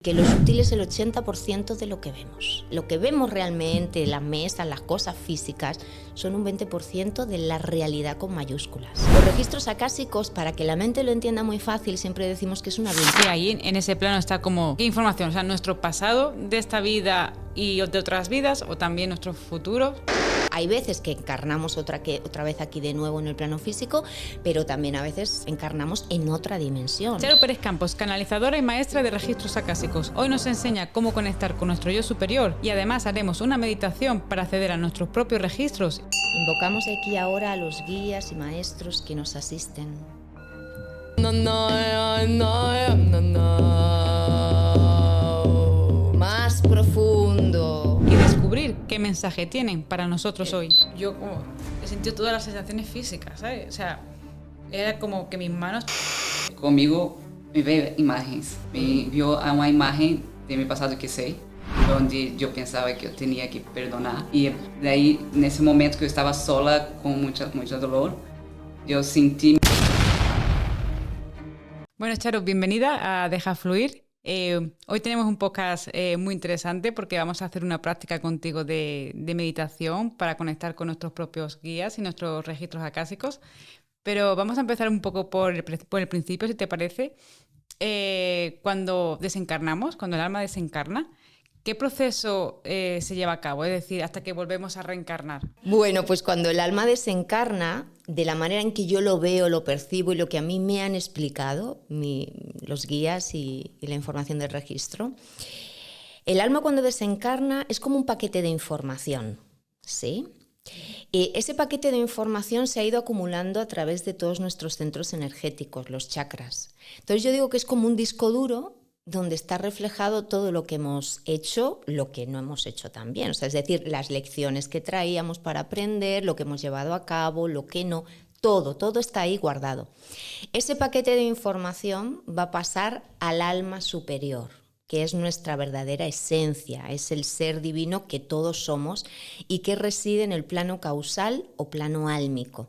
Que lo sutil es el 80% de lo que vemos. Lo que vemos realmente, las mesas, las cosas físicas, son un 20% de la realidad con mayúsculas. Los registros acásicos, para que la mente lo entienda muy fácil, siempre decimos que es una habilidad. Sí, ahí en ese plano está como qué información, o sea, nuestro pasado de esta vida y de otras vidas, o también nuestro futuro. Hay veces que encarnamos otra vez aquí de nuevo en el plano físico, pero también a veces encarnamos en otra dimensión. Charo Pérez Campos, canalizadora y maestra de registros acásicos. Hoy nos enseña cómo conectar con nuestro yo superior y además haremos una meditación para acceder a nuestros propios registros. Invocamos aquí ahora a los guías y maestros que nos asisten. Más profundo. Y descubrir qué mensaje tienen para nosotros hoy. Yo como he sentido todas las sensaciones físicas, ¿sabes? O sea, era como que mis manos... Comigo me veio imagens, me viu uma imagem de meu passado que sei, onde eu pensava que eu tinha que perdonar. E daí, nesse momento que eu estava sola, com muita dolor, eu senti... Bueno, Charo, bienvenida a Deja Fluir. Hoy tenemos un podcast muy interesante porque vamos a hacer una práctica contigo de meditación para conectar con nuestros propios guías y nuestros registros acásicos. Pero vamos a empezar un poco por el principio, si te parece. Cuando desencarnamos, cuando el alma desencarna, ¿qué proceso se lleva a cabo? Es decir, hasta que volvemos a reencarnar. Bueno, pues cuando el alma desencarna, de la manera en que yo lo veo, lo percibo y lo que a mí me han explicado los guías y la información del registro, el alma cuando desencarna es como un paquete de información, ¿sí? Ese paquete de información se ha ido acumulando a través de todos nuestros centros energéticos, los chakras. Entonces yo digo que es como un disco duro donde está reflejado todo lo que hemos hecho, lo que no hemos hecho también. O sea, es decir, las lecciones que traíamos para aprender, lo que hemos llevado a cabo, lo que no, todo está ahí guardado. Ese paquete de información va a pasar al alma superior, que es nuestra verdadera esencia, es el ser divino que todos somos y que reside en el plano causal o plano álmico.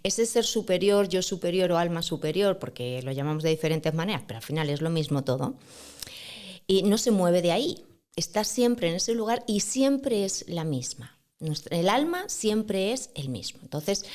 Ese ser superior, yo superior o alma superior, porque lo llamamos de diferentes maneras, pero al final es lo mismo todo, y no se mueve de ahí, está siempre en ese lugar y siempre es la misma. El alma siempre es el mismo. Entonces,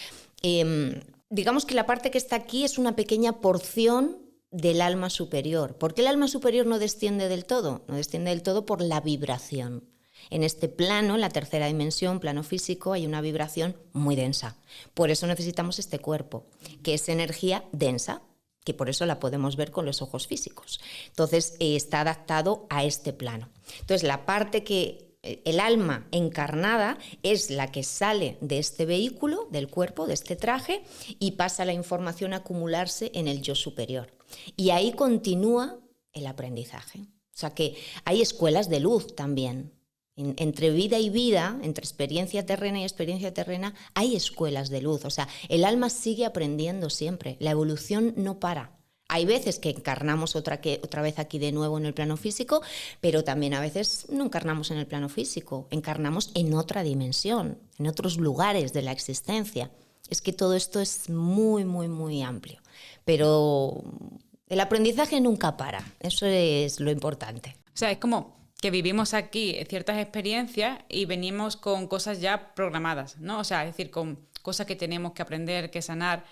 digamos que la parte que está aquí es una pequeña porción del alma superior. ¿Por qué el alma superior no desciende del todo? No desciende del todo por la vibración. En este plano, en la tercera dimensión, plano físico, hay una vibración muy densa. Por eso necesitamos este cuerpo, que es energía densa, que por eso la podemos ver con los ojos físicos. Entonces, está adaptado a este plano. Entonces, la parte que el alma encarnada es la que sale de este vehículo, del cuerpo, de este traje, y pasa la información a acumularse en el yo superior. Y ahí continúa el aprendizaje. O sea que hay escuelas de luz también. Entre vida y vida, entre experiencia terrena y experiencia terrena, hay escuelas de luz. O sea, el alma sigue aprendiendo siempre. La evolución no para. Hay veces que encarnamos otra vez aquí de nuevo en el plano físico, pero también a veces no encarnamos en el plano físico, encarnamos en otra dimensión, en otros lugares de la existencia. Es que todo esto es muy, muy, muy amplio. Pero el aprendizaje nunca para, eso es lo importante. O sea, es como que vivimos aquí ciertas experiencias y venimos con cosas ya programadas, ¿no? O sea, es decir, con cosas que tenemos que aprender, que sanar,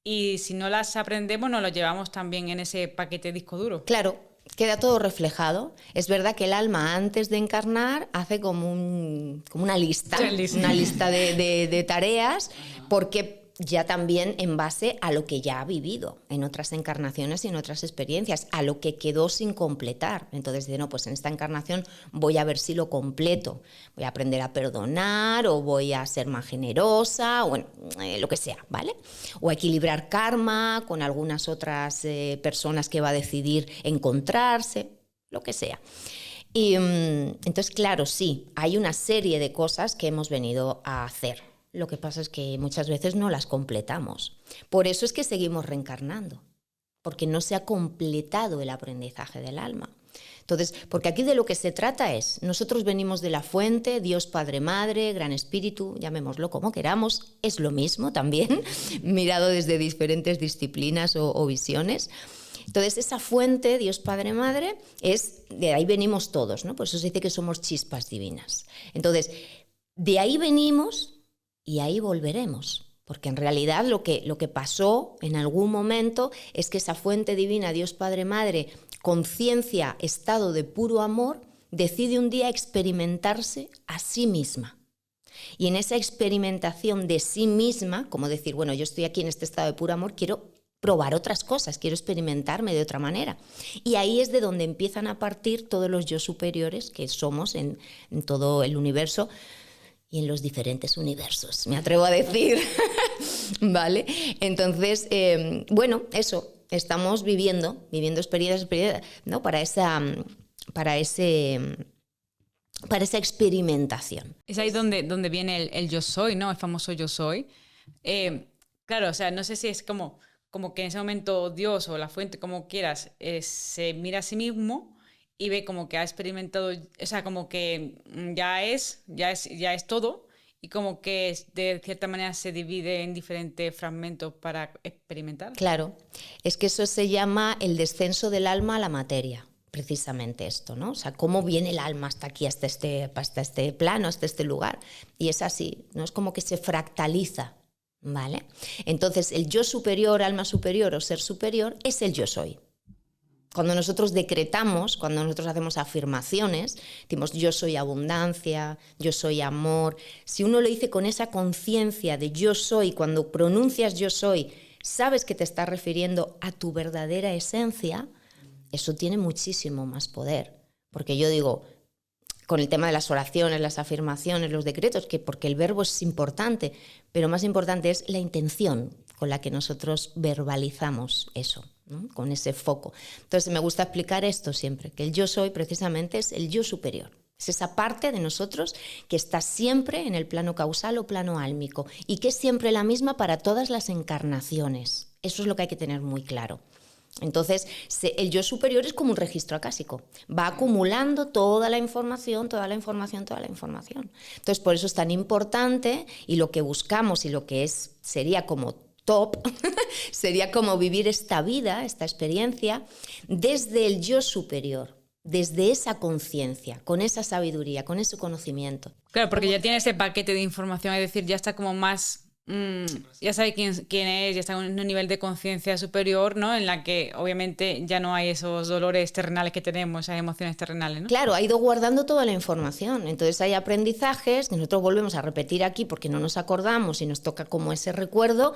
y si no las aprendemos nos lo llevamos también en ese paquete disco duro. Claro, queda todo reflejado. Es verdad que el alma antes de encarnar hace como una lista, de tareas, porque ya también en base a lo que ya ha vivido en otras encarnaciones y en otras experiencias, a lo que quedó sin completar. Entonces dice, no, pues en esta encarnación voy a ver si lo completo, voy a aprender a perdonar o voy a ser más generosa, o bueno, lo que sea, ¿vale? O a equilibrar karma con algunas otras personas que va a decidir encontrarse, lo que sea. Y entonces, claro, sí, hay una serie de cosas que hemos venido a hacer. Lo que pasa es que muchas veces no las completamos. Por eso es que seguimos reencarnando, porque no se ha completado el aprendizaje del alma. Entonces, porque aquí de lo que se trata es, nosotros venimos de la fuente, Dios Padre Madre, Gran Espíritu, llamémoslo como queramos, es lo mismo también, mirado desde diferentes disciplinas o visiones. Entonces, esa fuente, Dios Padre Madre, de ahí venimos todos, ¿no? Por eso se dice que somos chispas divinas. Entonces, de ahí venimos y ahí volveremos. Porque en realidad lo que pasó en algún momento es que esa fuente divina, Dios Padre Madre, conciencia, estado de puro amor, decide un día experimentarse a sí misma. Y en esa experimentación de sí misma, como decir, bueno, yo estoy aquí en este estado de puro amor, quiero probar otras cosas, quiero experimentarme de otra manera. Y ahí es de donde empiezan a partir todos los yo superiores que somos en todo el universo y en los diferentes universos, me atrevo a decir. ¿Vale? Entonces, bueno, eso, estamos viviendo experiencias, ¿no? para esa experimentación. Es ahí donde viene el yo soy, ¿no? El famoso yo soy. Claro, o sea, no sé si es como que en ese momento Dios o la fuente, como quieras, se mira a sí mismo y ve como que ha experimentado, o sea, como que ya es todo, y como que de cierta manera se divide en diferentes fragmentos para experimentar. Claro, es que eso se llama el descenso del alma a la materia. Precisamente esto, ¿no? O sea, cómo viene el alma hasta aquí, hasta este plano, hasta este lugar. Y es así, ¿no? Es como que se fractaliza, ¿vale? Entonces, el yo superior, alma superior o ser superior es el yo soy. Cuando nosotros decretamos, cuando nosotros hacemos afirmaciones, decimos yo soy abundancia, yo soy amor. Si uno lo dice con esa conciencia de yo soy, cuando pronuncias yo soy, sabes que te estás refiriendo a tu verdadera esencia, eso tiene muchísimo más poder. Porque yo digo, con el tema de las oraciones, las afirmaciones, los decretos, que porque el verbo es importante, pero más importante es la intención con la que nosotros verbalizamos eso, ¿no? Con ese foco. Entonces me gusta explicar esto siempre, que el yo soy precisamente es el yo superior. Es esa parte de nosotros que está siempre en el plano causal o plano álmico y que es siempre la misma para todas las encarnaciones. Eso es lo que hay que tener muy claro. Entonces, el yo superior es como un registro acásico. Va acumulando toda la información. Entonces, por eso es tan importante y lo que buscamos y lo que sería como top, sería como vivir esta vida, esta experiencia, desde el yo superior, desde esa conciencia, con esa sabiduría, con ese conocimiento. Claro, porque ya tiene ese paquete de información, es decir, ya está como más... ya sabe quién es, ya está en un nivel de conciencia superior, ¿no? En la que obviamente ya no hay esos dolores terrenales que tenemos, esas emociones terrenales, ¿no? Claro, ha ido guardando toda la información. Entonces hay aprendizajes que nosotros volvemos a repetir aquí porque no nos acordamos y nos toca como ese recuerdo,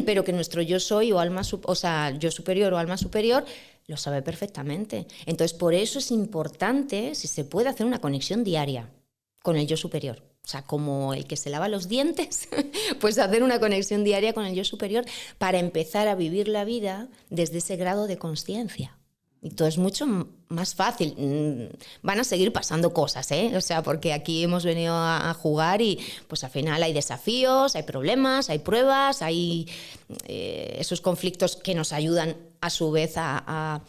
pero que nuestro yo soy o alma, o sea, yo superior o alma superior lo sabe perfectamente. Entonces por eso es importante, si se puede, hacer una conexión diaria con el yo superior. O sea, como el que se lava los dientes, pues hacer una conexión diaria con el yo superior para empezar a vivir la vida desde ese grado de conciencia. Y todo es mucho más fácil. Van a seguir pasando cosas, ¿eh? O sea, porque aquí hemos venido a jugar y pues al final hay desafíos, hay problemas, hay pruebas, hay esos conflictos que nos ayudan a su vez a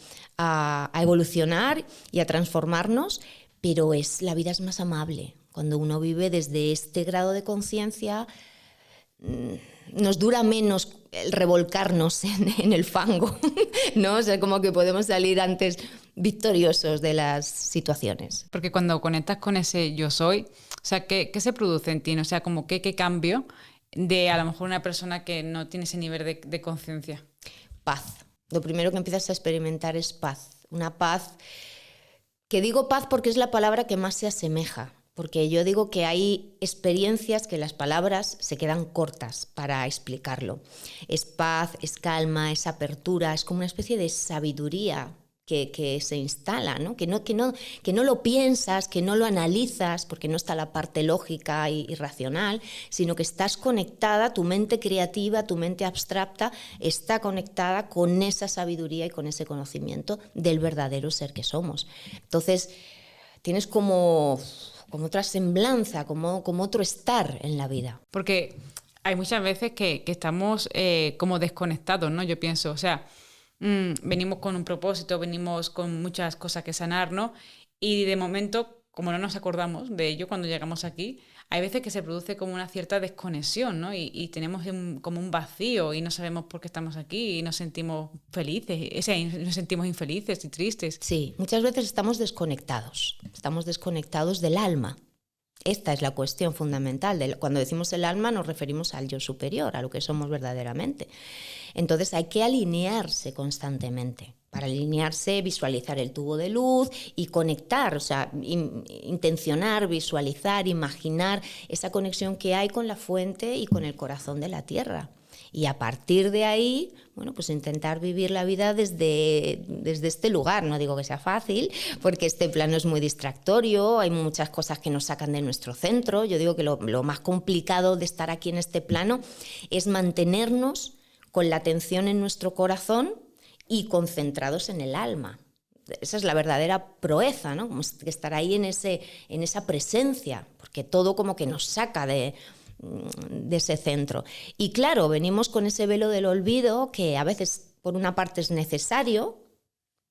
evolucionar y a transformarnos, pero la vida es más amable. Cuando uno vive desde este grado de conciencia, nos dura menos el revolcarnos en el fango, ¿no? O sea, como que podemos salir antes victoriosos de las situaciones. Porque cuando conectas con ese yo soy, o sea, ¿qué se produce en ti? O sea, como qué cambio de a lo mejor una persona que no tiene ese nivel de conciencia. Paz. Lo primero que empiezas a experimentar es paz. Una paz, que digo paz porque es la palabra que más se asemeja. Porque yo digo que hay experiencias que las palabras se quedan cortas para explicarlo. Es paz, es calma, es apertura, es como una especie de sabiduría que se instala, ¿no? Que no lo piensas, que no lo analizas, porque no está la parte lógica y racional, sino que estás conectada, tu mente creativa, tu mente abstracta, está conectada con esa sabiduría y con ese conocimiento del verdadero ser que somos. Entonces, tienes como otra semblanza, como otro estar en la vida. Porque hay muchas veces que estamos como desconectados, ¿no? Yo pienso, o sea, venimos con un propósito, venimos con muchas cosas que sanar, ¿no? Y de momento como no nos acordamos de ello cuando llegamos aquí, hay veces que se produce como una cierta desconexión, ¿no? Y tenemos como un vacío y no sabemos por qué estamos aquí y nos sentimos felices, nos sentimos infelices y tristes. Sí, muchas veces estamos desconectados del alma. Esta es la cuestión fundamental. Cuando decimos el alma nos referimos al yo superior, a lo que somos verdaderamente. Entonces hay que alinearse constantemente. Para alinearse, visualizar el tubo de luz y conectar, o sea, intencionar, visualizar, imaginar esa conexión que hay con la fuente y con el corazón de la tierra. Y a partir de ahí, bueno, pues intentar vivir la vida desde este lugar. No digo que sea fácil, porque este plano es muy distractorio, hay muchas cosas que nos sacan de nuestro centro. Yo digo que lo más complicado de estar aquí en este plano es mantenernos con la atención en nuestro corazón y concentrados en el alma. Esa es la verdadera proeza, ¿no? Como estar ahí en esa presencia, porque todo como que nos saca de ese centro. Y claro, venimos con ese velo del olvido que a veces por una parte es necesario,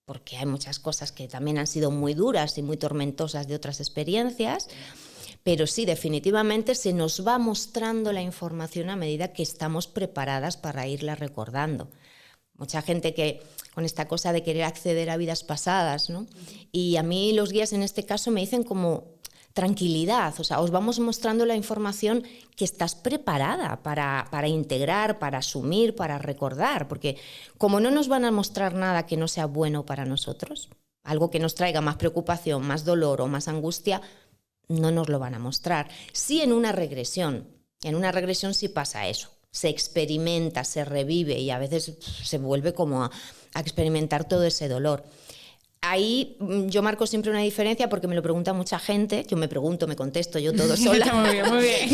porque hay muchas cosas que también han sido muy duras y muy tormentosas de otras experiencias, pero sí, definitivamente se nos va mostrando la información a medida que estamos preparadas para irla recordando. Mucha gente que con esta cosa de querer acceder a vidas pasadas, ¿no? Y a mí los guías en este caso me dicen como tranquilidad, o sea, os vamos mostrando la información que estás preparada para integrar, para asumir, para recordar, porque como no nos van a mostrar nada que no sea bueno para nosotros, algo que nos traiga más preocupación, más dolor o más angustia, no nos lo van a mostrar. Sí, en una regresión sí pasa eso. Se experimenta, se revive y a veces se vuelve como a experimentar todo ese dolor. Ahí yo marco siempre una diferencia porque me lo pregunta mucha gente. Yo me contesto yo todo sola. Muy bien, muy bien.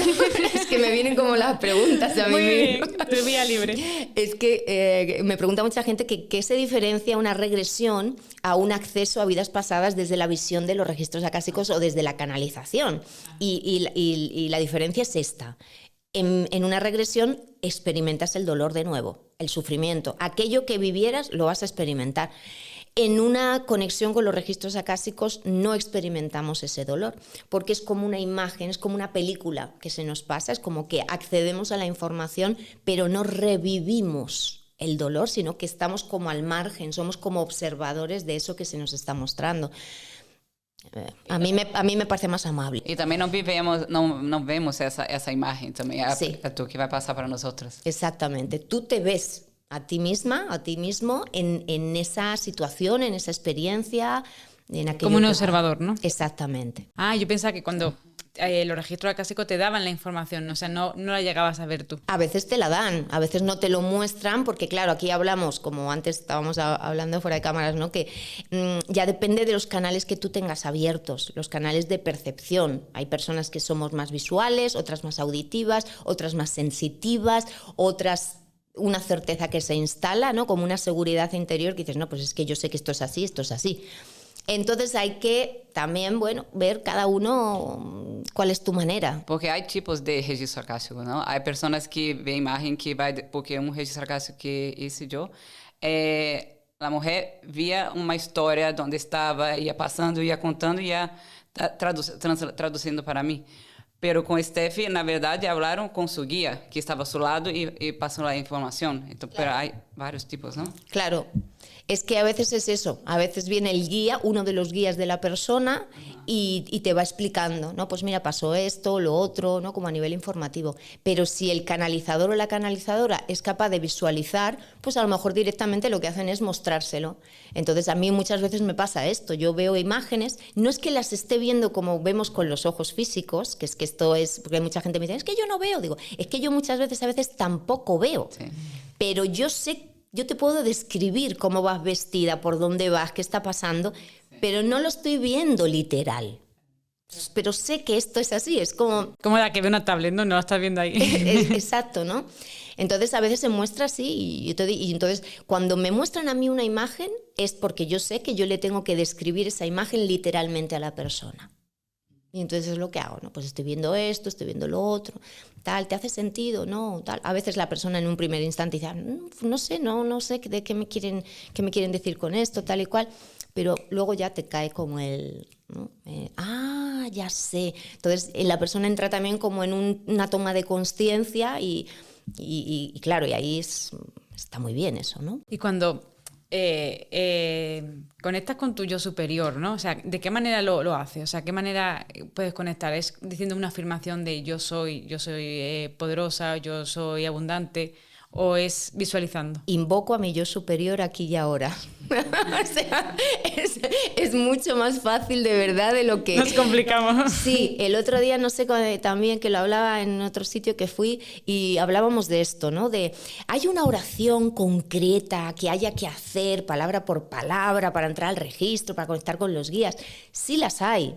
Es que me vienen como las preguntas a mí. Muy bien, de vía libre. Es que me pregunta mucha gente qué se diferencia una regresión a un acceso a vidas pasadas desde la visión de los registros acásicos o desde la canalización. Y la diferencia es esta. En una regresión experimentas el dolor de nuevo, el sufrimiento. Aquello que vivieras lo vas a experimentar. En una conexión con los registros acásicos no experimentamos ese dolor, porque es como una imagen, es como una película que se nos pasa, es como que accedemos a la información, pero no revivimos el dolor, sino que estamos como al margen, somos como observadores de eso que se nos está mostrando. A mí me parece más amable. Y también no vemos esa imagen también, Sí. a tú que va a pasar para nosotros. Exactamente. Tú te ves a ti misma, a ti mismo, en esa situación, en esa experiencia, en aquello. Como un observador, ¿no? Exactamente. Yo pensaba que cuando los registros acásicos te daban la información, o sea, no la llegabas a ver tú. A veces te la dan, a veces no te lo muestran, porque claro, aquí hablamos, como antes estábamos hablando fuera de cámaras, ¿no? Que ya depende de los canales que tú tengas abiertos, los canales de percepción. Hay personas que somos más visuales, otras más auditivas, otras más sensitivas, otras una certeza que se instala, ¿no? Como una seguridad interior que dices, no, pues es que yo sé que esto es así, esto es así. Entonces hay que también, bueno, ver cada uno cuál es tu manera. Porque hay tipos de registro acástico, ¿no? Hay personas que ven imagen que va, porque un registro acástico que hice yo, la mujer via uma história donde estava, ia passando, ia contando, ia traduzindo para mim. Pero con Steffi, na verdade, hablaron con su guía, que estaba a su lado y pasó la información. Entonces, claro. Pero hay varios tipos, ¿no? Claro. Es que a veces es eso, a veces viene el guía, uno de los guías de la persona y te va explicando, ¿no? Pues mira, pasó esto, lo otro, ¿no? Como a nivel informativo. Pero si el canalizador o la canalizadora es capaz de visualizar, pues a lo mejor directamente lo que hacen es mostrárselo. Entonces a mí muchas veces me pasa esto, yo veo imágenes, no es que las esté viendo como vemos con los ojos físicos, que es que esto es, porque mucha gente me dice, es que yo no veo, digo, es que yo muchas veces a veces tampoco veo, sí. Pero yo sé. Yo te puedo describir cómo vas vestida, por dónde vas, qué está pasando, pero no lo estoy viendo literal. Pero sé que esto es así, es como... Como la que ve una tablet, ¿no? No la estás viendo ahí. Exacto, ¿no? Entonces a veces se muestra así y entonces cuando me muestran a mí una imagen es porque yo sé que yo le tengo que describir esa imagen literalmente a la persona. Y entonces es lo que hago, ¿no? Pues estoy viendo esto, estoy viendo lo otro, tal, ¿te hace sentido? No, tal. A veces la persona en un primer instante dice, no sé de qué me quieren decir con esto, tal y cual, pero luego ya te cae como el, ¿no? ya sé. Entonces la persona entra también como en una toma de conciencia y claro, y ahí está muy bien eso, ¿no? Y cuando conectas con tu yo superior, ¿no? O sea, ¿de qué manera lo haces? O sea, ¿qué manera puedes conectar? ¿Es diciendo una afirmación de yo soy poderosa, yo soy abundante? ¿O es visualizando? Invoco a mi yo superior aquí y ahora. O sea, es mucho más fácil de verdad de lo que... Nos complicamos. Sí, el otro día, no sé, también que lo hablaba en otro sitio que fui y hablábamos de esto, ¿no? ¿Hay una oración concreta que haya que hacer palabra por palabra para entrar al registro, para conectar con los guías? Sí, las hay.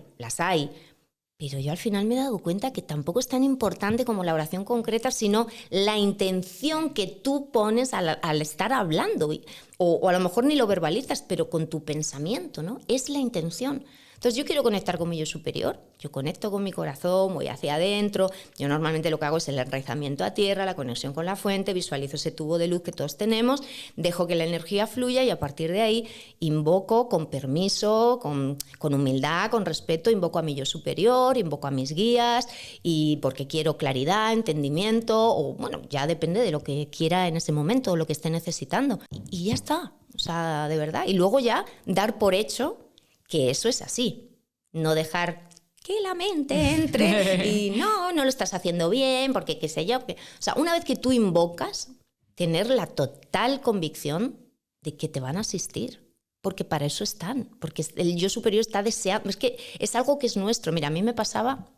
Pero yo al final me he dado cuenta que tampoco es tan importante como la oración concreta, sino la intención que tú pones al estar hablando. O a lo mejor ni lo verbalizas, pero con tu pensamiento, ¿no? Es la intención. Entonces yo quiero conectar con mi yo superior, yo conecto con mi corazón, voy hacia adentro, yo normalmente lo que hago es el enraizamiento a tierra, la conexión con la fuente, visualizo ese tubo de luz que todos tenemos, dejo que la energía fluya y a partir de ahí invoco con permiso, con humildad, con respeto, invoco a mi yo superior, invoco a mis guías y porque quiero claridad, entendimiento o bueno, ya depende de lo que quiera en ese momento o lo que esté necesitando y ya está, o sea, de verdad. Y luego ya dar por hecho que eso es así, no dejar que la mente entre y no lo estás haciendo bien, porque qué sé yo. O sea, una vez que tú invocas, tener la total convicción de que te van a asistir, porque para eso están, porque el yo superior está deseando, es que es algo que es nuestro. Mira, a mí me pasaba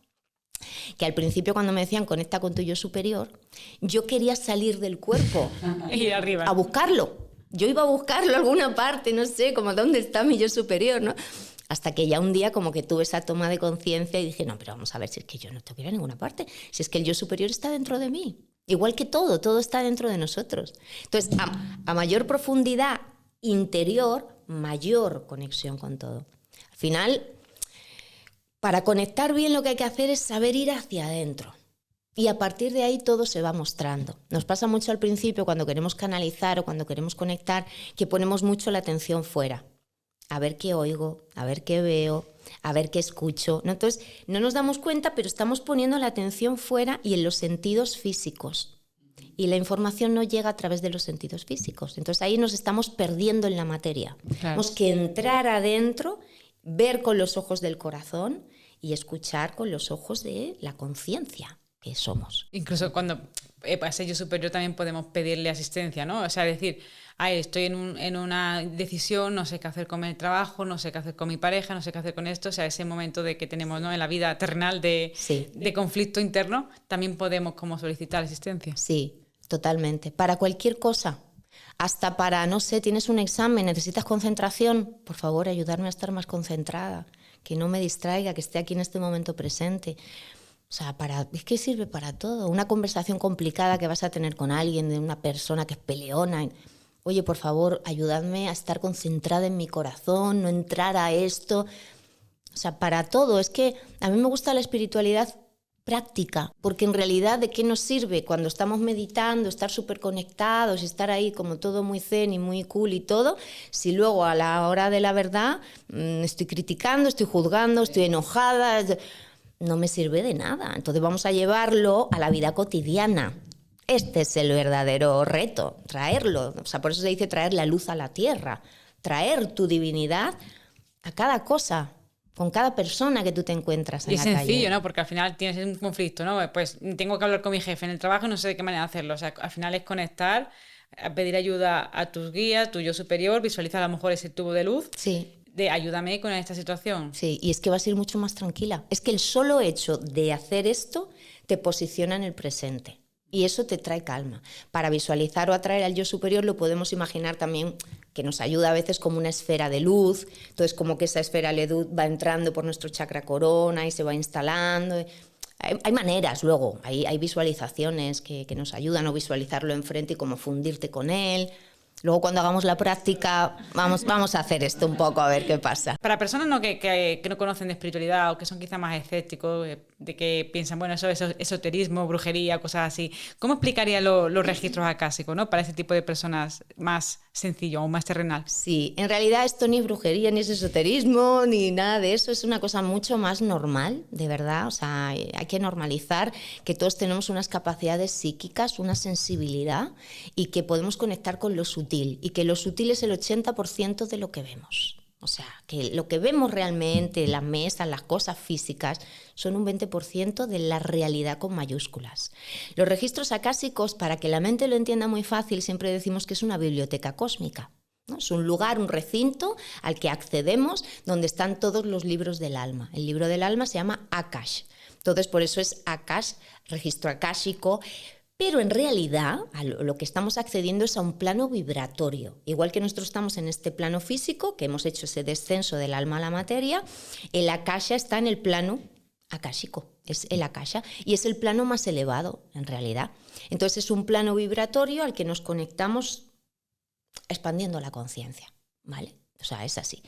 que al principio cuando me decían conecta con tu yo superior, yo quería salir del cuerpo y arriba a buscarlo. Yo iba a buscarlo a alguna parte, no sé, como dónde está mi yo superior, ¿no? Hasta que ya un día como que tuve esa toma de conciencia y dije, no, pero vamos a ver, si es que yo no tengo que ir a ninguna parte, si es que el yo superior está dentro de mí. Igual que todo está dentro de nosotros. Entonces, a mayor profundidad interior, mayor conexión con todo. Al final, para conectar bien lo que hay que hacer es saber ir hacia adentro. Y a partir de ahí todo se va mostrando. Nos pasa mucho al principio cuando queremos canalizar o cuando queremos conectar que ponemos mucho la atención fuera. A ver qué oigo, a ver qué veo, a ver qué escucho, ¿no? Entonces no nos damos cuenta, pero estamos poniendo la atención fuera y en los sentidos físicos. Y la información no llega a través de los sentidos físicos. Entonces ahí nos estamos perdiendo en la materia. Claro. Tenemos que entrar adentro, ver con los ojos del corazón y escuchar con los ojos de la conciencia que somos. Incluso cuando pasa yo superior también podemos pedirle asistencia, ¿no? O sea, decir, estoy en una decisión, no sé qué hacer con el trabajo, no sé qué hacer con mi pareja, no sé qué hacer con esto. O sea, ese momento de que tenemos, ¿no?, en la vida terrenal de conflicto interno, también podemos como solicitar asistencia. Sí, totalmente. Para cualquier cosa. Hasta para, no sé, tienes un examen, necesitas concentración, por favor, ayudarme a estar más concentrada, que no me distraiga, que esté aquí en este momento presente. O sea, es que sirve para todo. Una conversación complicada que vas a tener con alguien, de una persona que es peleona. Oye, por favor, ayudadme a estar concentrada en mi corazón, no entrar a esto. O sea, para todo. Es que a mí me gusta la espiritualidad práctica, porque en realidad ¿de qué nos sirve cuando estamos meditando, estar súper conectados y estar ahí como todo muy zen y muy cool y todo, si luego a la hora de la verdad estoy criticando, estoy juzgando, estoy enojada? No me sirve de nada. Entonces vamos a llevarlo a la vida cotidiana. Este es el verdadero reto, traerlo. O sea, por eso se dice traer la luz a la tierra, traer tu divinidad a cada cosa, con cada persona que tú te encuentras en la calle. Y es sencillo, ¿no? Porque al final tienes un conflicto, ¿no? Pues tengo que hablar con mi jefe en el trabajo y no sé de qué manera hacerlo. O sea, al final es conectar, pedir ayuda a tus guías, tu yo superior, visualizar a lo mejor ese tubo de luz. Sí. De ayúdame con esta situación. Sí, y es que vas a ir mucho más tranquila. Es que el solo hecho de hacer esto te posiciona en el presente y eso te trae calma. Para visualizar o atraer al yo superior lo podemos imaginar también que nos ayuda a veces como una esfera de luz. Entonces como que esa esfera de luz va entrando por nuestro chakra corona y se va instalando. Hay maneras luego, hay visualizaciones que nos ayudan, o visualizarlo enfrente y como fundirte con él. Luego cuando hagamos la práctica vamos a hacer esto un poco a ver qué pasa. Para personas ¿no? que no conocen de espiritualidad o que son quizás más escépticos, de que piensan, bueno, eso es esoterismo, brujería, cosas así, ¿cómo explicaría los registros acásicos, ¿no? Para ese tipo de personas más sencillo o más terrenal? Sí, en realidad esto ni es brujería, ni es esoterismo, ni nada de eso, es una cosa mucho más normal, de verdad. O sea, hay que normalizar que todos tenemos unas capacidades psíquicas, una sensibilidad y que podemos conectar con lo sutil y que lo sutil es el 80% de lo que vemos. O sea, que lo que vemos realmente, las mesas, las cosas físicas, son un 20% de la realidad con mayúsculas. Los registros acásicos, para que la mente lo entienda muy fácil, siempre decimos que es una biblioteca cósmica, ¿no? Es un lugar, un recinto al que accedemos donde están todos los libros del alma. El libro del alma se llama Akash. Entonces, por eso es Akash, registro akáshico. Pero en realidad a lo que estamos accediendo es a un plano vibratorio. Igual que nosotros estamos en este plano físico, que hemos hecho ese descenso del alma a la materia, el akasha está en el plano akáshico, es el akasha, y es el plano más elevado en realidad. Entonces es un plano vibratorio al que nos conectamos expandiendo la conciencia, ¿vale? O sea, es así.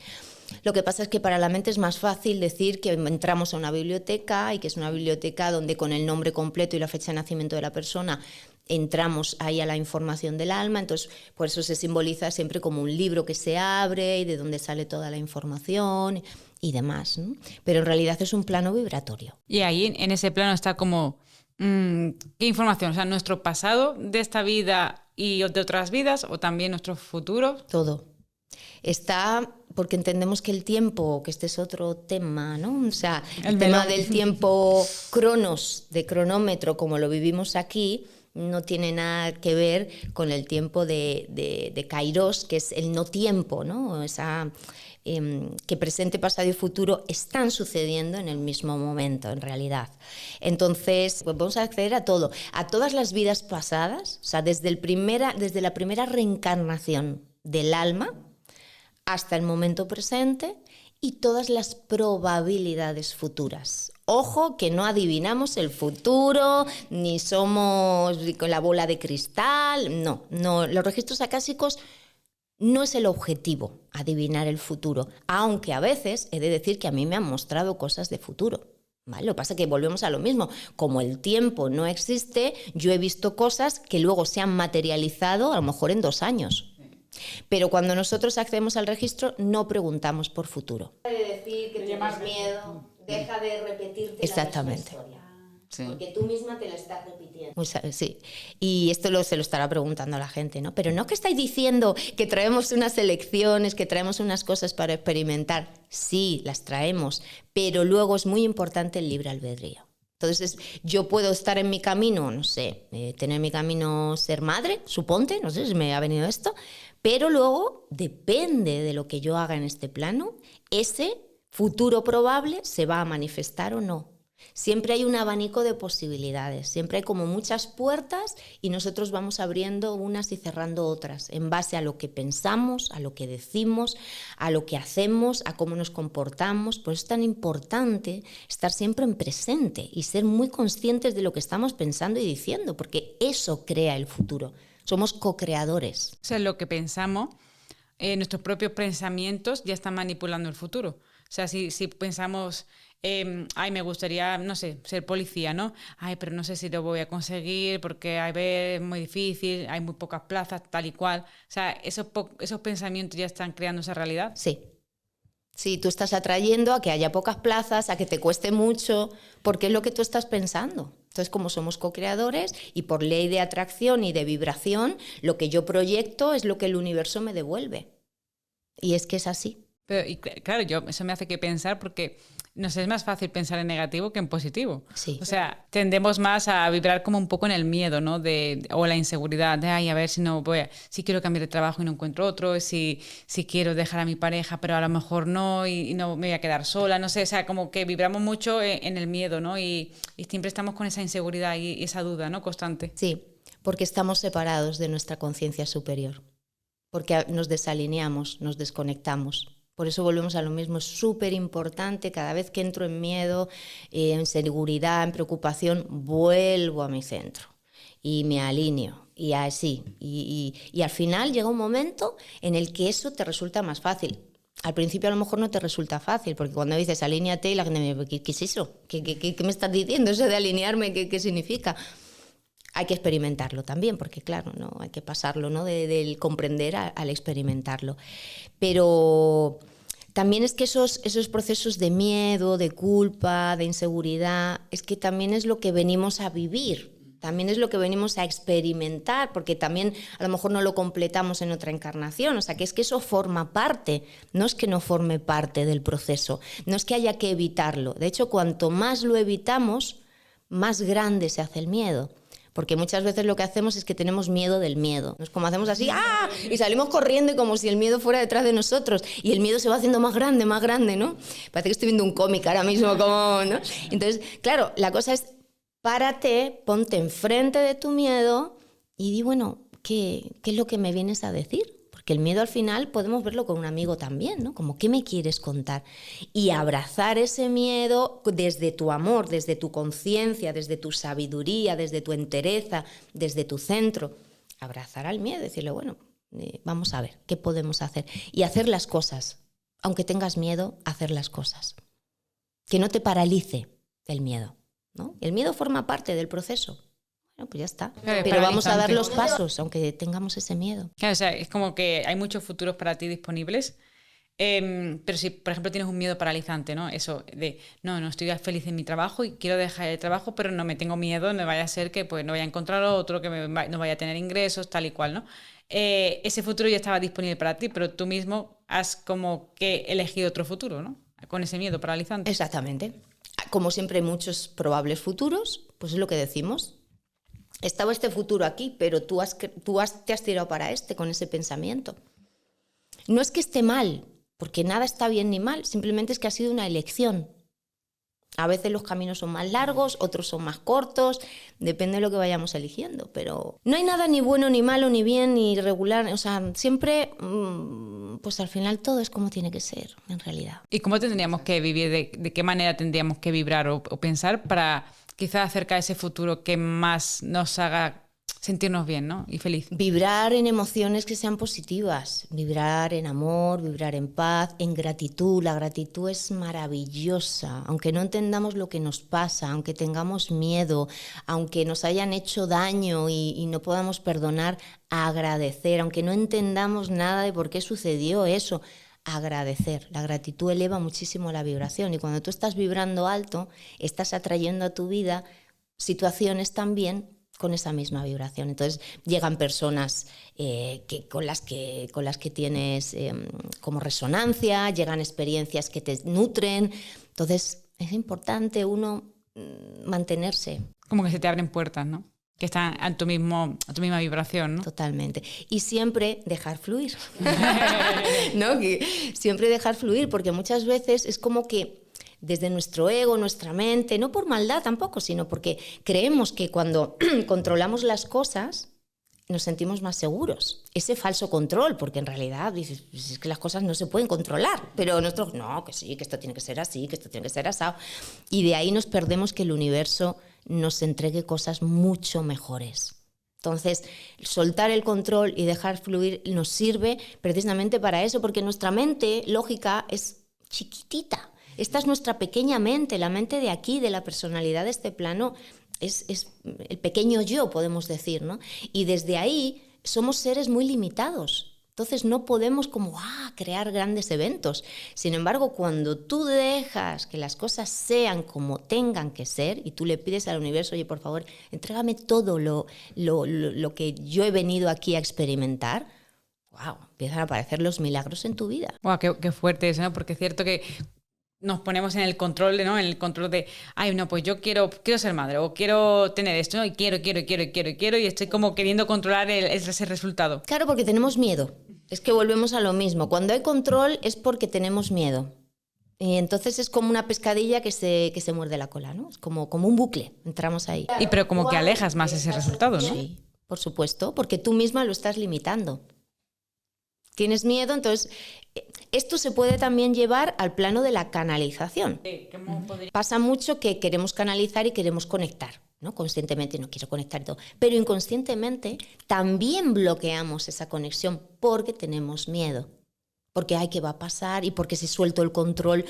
Lo que pasa es que para la mente es más fácil decir que entramos a una biblioteca y que es una biblioteca donde con el nombre completo y la fecha de nacimiento de la persona entramos ahí a la información del alma, entonces por eso se simboliza siempre como un libro que se abre y de donde sale toda la información y demás, ¿no? Pero en realidad es un plano vibratorio. Y ahí en ese plano está como, ¿qué información? O sea, nuestro pasado de esta vida y de otras vidas o también nuestro futuro. Todo. Está porque entendemos que el tiempo, que este es otro tema, ¿no? O sea, el tema del tiempo cronos, de cronómetro, como lo vivimos aquí, no tiene nada que ver con el tiempo de Kairos, que es el no tiempo, ¿no? Esa, que presente, pasado y futuro están sucediendo en el mismo momento, en realidad. Entonces, pues vamos a acceder a todo, a todas las vidas pasadas, o sea, desde la primera reencarnación del alma hasta el momento presente y todas las probabilidades futuras. Ojo que no adivinamos el futuro, ni somos con la bola de cristal, no, los registros acásicos no es el objetivo adivinar el futuro, aunque a veces he de decir que a mí me han mostrado cosas de futuro. ¿Vale? Lo que pasa es que volvemos a lo mismo, como el tiempo no existe, yo he visto cosas que luego se han materializado a lo mejor en 2 años. Pero cuando nosotros accedemos al registro no preguntamos por futuro. Deja de decir que tienes miedo, deja de repetirte exactamente. La historia. Sí. Porque tú misma te la estás repitiendo. Sí. Y esto se lo estará preguntando a la gente, ¿no? Pero no que estáis diciendo que traemos unas elecciones, que traemos unas cosas para experimentar. Sí, las traemos, pero luego es muy importante el libre albedrío. Entonces, yo puedo estar en mi camino, no sé, tener mi camino ser madre, suponte, no sé si me ha venido esto, pero luego, depende de lo que yo haga en este plano, ese futuro probable se va a manifestar o no. Siempre hay un abanico de posibilidades, siempre hay como muchas puertas y nosotros vamos abriendo unas y cerrando otras en base a lo que pensamos, a lo que decimos, a lo que hacemos, a cómo nos comportamos. Por eso es tan importante estar siempre en presente y ser muy conscientes de lo que estamos pensando y diciendo, porque eso crea el futuro. Somos co-creadores. O sea, lo que pensamos, nuestros propios pensamientos ya están manipulando el futuro. O sea, si pensamos, me gustaría, no sé, ser policía, ¿no? Pero no sé si lo voy a conseguir porque es muy difícil, hay muy pocas plazas, tal y cual. O sea, esos pensamientos ya están creando esa realidad. Sí. Sí, tú estás atrayendo a que haya pocas plazas, a que te cueste mucho, porque es lo que tú estás pensando. Entonces, como somos co-creadores y por ley de atracción y de vibración, lo que yo proyecto es lo que el universo me devuelve. Y es que es así. Pero, y claro, eso me hace que pensar porque nos es más fácil pensar en negativo que en positivo. Sí. O sea, tendemos más a vibrar como un poco en el miedo, ¿no? O la inseguridad de, a ver si quiero cambiar de trabajo y no encuentro otro, si quiero dejar a mi pareja, pero a lo mejor no, y no me voy a quedar sola, no sé, o sea, como que vibramos mucho en el miedo, ¿no? Y siempre estamos con esa inseguridad y esa duda, ¿no? Constante. Sí, porque estamos separados de nuestra conciencia superior, porque nos desalineamos, nos desconectamos. Por eso volvemos a lo mismo, es súper importante, cada vez que entro en miedo, en inseguridad, en preocupación, vuelvo a mi centro. y me alineo. Y así. Y al final llega un momento en el que eso te resulta más fácil. Al principio a lo mejor no te resulta fácil, porque cuando dices alíñate, la gente me dice, ¿qué es eso? ¿Qué me estás diciendo? Eso de alinearme, ¿qué significa? Hay que experimentarlo también, porque claro, ¿no? Hay que pasarlo, ¿no? Del comprender al experimentarlo. Pero también es que esos procesos de miedo, de culpa, de inseguridad, es que también es lo que venimos a vivir. También es lo que venimos a experimentar, porque también a lo mejor no lo completamos en otra encarnación. O sea, que es que eso forma parte, no es que no forme parte del proceso, no es que haya que evitarlo. De hecho, cuanto más lo evitamos, más grande se hace el miedo. Porque muchas veces lo que hacemos es que tenemos miedo del miedo. Es como hacemos así, ¡ah! Y salimos corriendo y como si el miedo fuera detrás de nosotros. Y el miedo se va haciendo más grande, ¿no? Parece que estoy viendo un cómic ahora mismo, como, ¿no? Entonces, claro, la cosa es, párate, ponte enfrente de tu miedo y di, bueno, ¿qué es lo que me vienes a decir? Porque el miedo al final podemos verlo con un amigo también, ¿no? Como, ¿qué me quieres contar? Y abrazar ese miedo desde tu amor, desde tu conciencia, desde tu sabiduría, desde tu entereza, desde tu centro. Abrazar al miedo, decirle, bueno, vamos a ver, ¿qué podemos hacer? Y hacer las cosas. Aunque tengas miedo, hacer las cosas. Que no te paralice el miedo, ¿no? El miedo forma parte del proceso. Bueno, pues ya está. Pero vamos a dar los pasos, aunque tengamos ese miedo. Claro, o sea, es como que hay muchos futuros para ti disponibles, pero si, por ejemplo, tienes un miedo paralizante, ¿no? Eso de, no estoy feliz en mi trabajo y quiero dejar el trabajo, pero no me tengo miedo, no vaya a ser que pues, no vaya a encontrar otro, que no vaya a tener ingresos, tal y cual, ¿no? Ese futuro ya estaba disponible para ti, pero tú mismo has como que elegido otro futuro, ¿no? Con ese miedo paralizante. Exactamente. Como siempre hay muchos probables futuros, pues es lo que decimos. Estaba este futuro aquí, pero te has tirado para con ese pensamiento. No es que esté mal, porque nada está bien ni mal, simplemente es que ha sido una elección. A veces los caminos son más largos, otros son más cortos, depende de lo que vayamos eligiendo, pero no hay nada ni bueno, ni malo, ni bien, ni regular, o sea, siempre, pues al final todo es como tiene que ser, en realidad. ¿Y cómo tendríamos que vivir, de qué manera tendríamos que vibrar o pensar para quizás acercar ese futuro que más nos haga sentirnos bien, ¿no? Y feliz? Vibrar en emociones que sean positivas, vibrar en amor, vibrar en paz, en gratitud. La gratitud es maravillosa, aunque no entendamos lo que nos pasa, aunque tengamos miedo, aunque nos hayan hecho daño y no podamos perdonar, agradecer, aunque no entendamos nada de por qué sucedió eso, agradecer. La gratitud eleva muchísimo la vibración y cuando tú estás vibrando alto, estás atrayendo a tu vida situaciones también con esa misma vibración. Entonces llegan personas con las que tienes como resonancia, llegan experiencias que te nutren. Entonces es importante uno mantenerse. Como que se te abren puertas, ¿no? Que están a tu misma vibración, ¿no? Totalmente. Y siempre dejar fluir. ¿No? Que siempre dejar fluir, porque muchas veces es como que desde nuestro ego, nuestra mente, no por maldad tampoco, sino porque creemos que cuando controlamos las cosas nos sentimos más seguros. Ese falso control, porque en realidad dices, pues es que las cosas no se pueden controlar, pero nosotros, no, que sí, que esto tiene que ser así, que esto tiene que ser asado. Y de ahí nos perdemos que el universo nos entregue cosas mucho mejores. Entonces, soltar el control y dejar fluir nos sirve precisamente para eso, porque nuestra mente lógica es chiquitita. Esta es nuestra pequeña mente, la mente de aquí, de la personalidad de este plano, es el pequeño yo, podemos decir, ¿no? Y desde ahí somos seres muy limitados. Entonces no podemos crear grandes eventos. Sin embargo, cuando tú dejas que las cosas sean como tengan que ser y tú le pides al universo, oye, por favor, entrégame todo lo que yo he venido aquí a experimentar, empiezan a aparecer los milagros en tu vida. Qué fuerte eso, ¿no? Porque es cierto que nos ponemos en el control, ¿no? En el control de, pues yo quiero ser madre o quiero tener esto, ¿no? Y quiero y estoy como queriendo controlar ese resultado. Claro, porque tenemos miedo. Es que volvemos a lo mismo. Cuando hay control es porque tenemos miedo. Y entonces es como una pescadilla que se muerde la cola, ¿no? Es como un bucle, entramos ahí. Pero como que alejas más ese resultado, ¿no? Sí, por supuesto, porque tú misma lo estás limitando. Tienes miedo, entonces esto se puede también llevar al plano de la canalización. Pasa mucho que queremos canalizar y queremos conectar. ¿no? Conscientemente no quiero conectar y todo, pero inconscientemente también bloqueamos esa conexión porque tenemos miedo. Porque, ay, ¿qué va a pasar? Y porque si suelto el control,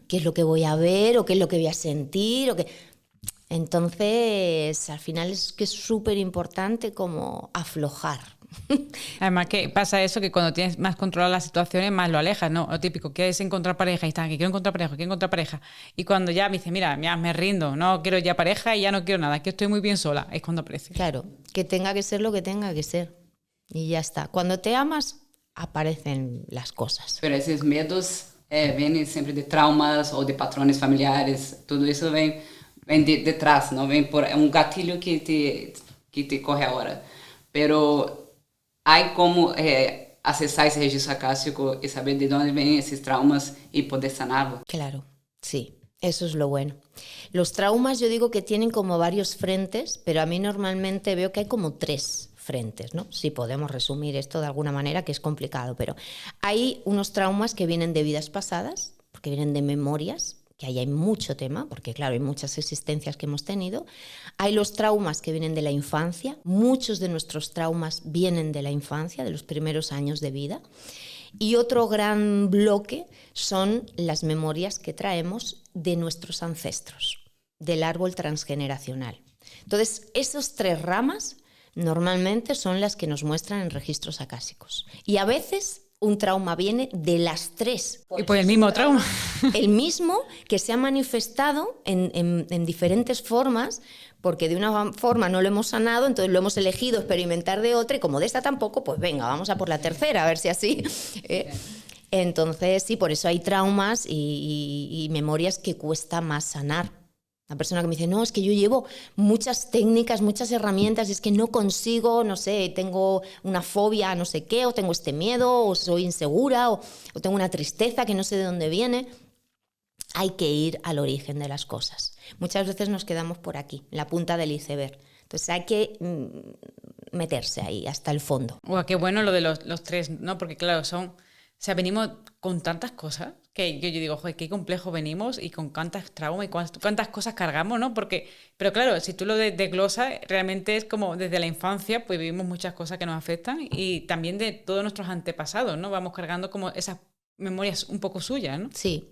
¿qué es lo que voy a ver? ¿O qué es lo que voy a sentir? Entonces, al final es que es súper importante como aflojar. Además que pasa eso, que cuando tienes más controladas las situaciones, más lo alejas, ¿no? Lo típico, quieres encontrar pareja y estás aquí, quiero encontrar pareja. Y cuando ya me dice, mira, me rindo, no quiero ya pareja y ya no quiero nada, que estoy muy bien sola, es cuando aparece. Claro, que tenga que ser lo que tenga que ser. Y ya está. Cuando te amas, aparecen las cosas. Pero esos miedos vienen siempre de traumas o de patrones familiares, todo eso ven detrás, ¿no? Ven por un gatillo que te corre ahora. Pero hay como accesar ese registro acásico y saber de dónde vienen esos traumas y poder sanarlo. Claro, sí, eso es lo bueno. Los traumas yo digo que tienen como varios frentes, pero a mí normalmente veo que hay como 3 frentes, ¿no? Si podemos resumir esto de alguna manera, que es complicado, pero hay unos traumas que vienen de vidas pasadas, porque vienen de memorias, que ahí hay mucho tema, porque claro, hay muchas existencias que hemos tenido. Hay los traumas que vienen de la infancia, muchos de nuestros traumas vienen de la infancia, de los primeros años de vida. Y otro gran bloque son las memorias que traemos de nuestros ancestros, del árbol transgeneracional. Entonces, esas 3 ramas normalmente son las que nos muestran en registros acásicos. Y a veces un trauma viene de las 3. Y pues el mismo trauma. El mismo que se ha manifestado en diferentes formas, porque de una forma no lo hemos sanado, entonces lo hemos elegido experimentar de otra, y como de esta tampoco, pues venga, vamos a por la tercera, a ver si así. Entonces, sí, por eso hay traumas y memorias que cuesta más sanar. La persona que me dice, no, es que yo llevo muchas técnicas, muchas herramientas, y es que no consigo, no sé, tengo una fobia, no sé qué, o tengo este miedo, o soy insegura, o tengo una tristeza que no sé de dónde viene. Hay que ir al origen de las cosas. Muchas veces nos quedamos por aquí, en la punta del iceberg. Entonces hay que meterse ahí hasta el fondo. Qué bueno lo de los 3, ¿no? Porque claro, venimos con tantas cosas que yo digo, joder, qué complejo venimos y con cuántas traumas y cuántas cosas cargamos, ¿no? Pero claro, si tú lo desglosas, realmente es como desde la infancia, pues vivimos muchas cosas que nos afectan y también de todos nuestros antepasados, ¿no? Vamos cargando como esas memorias un poco suyas, ¿no? Sí.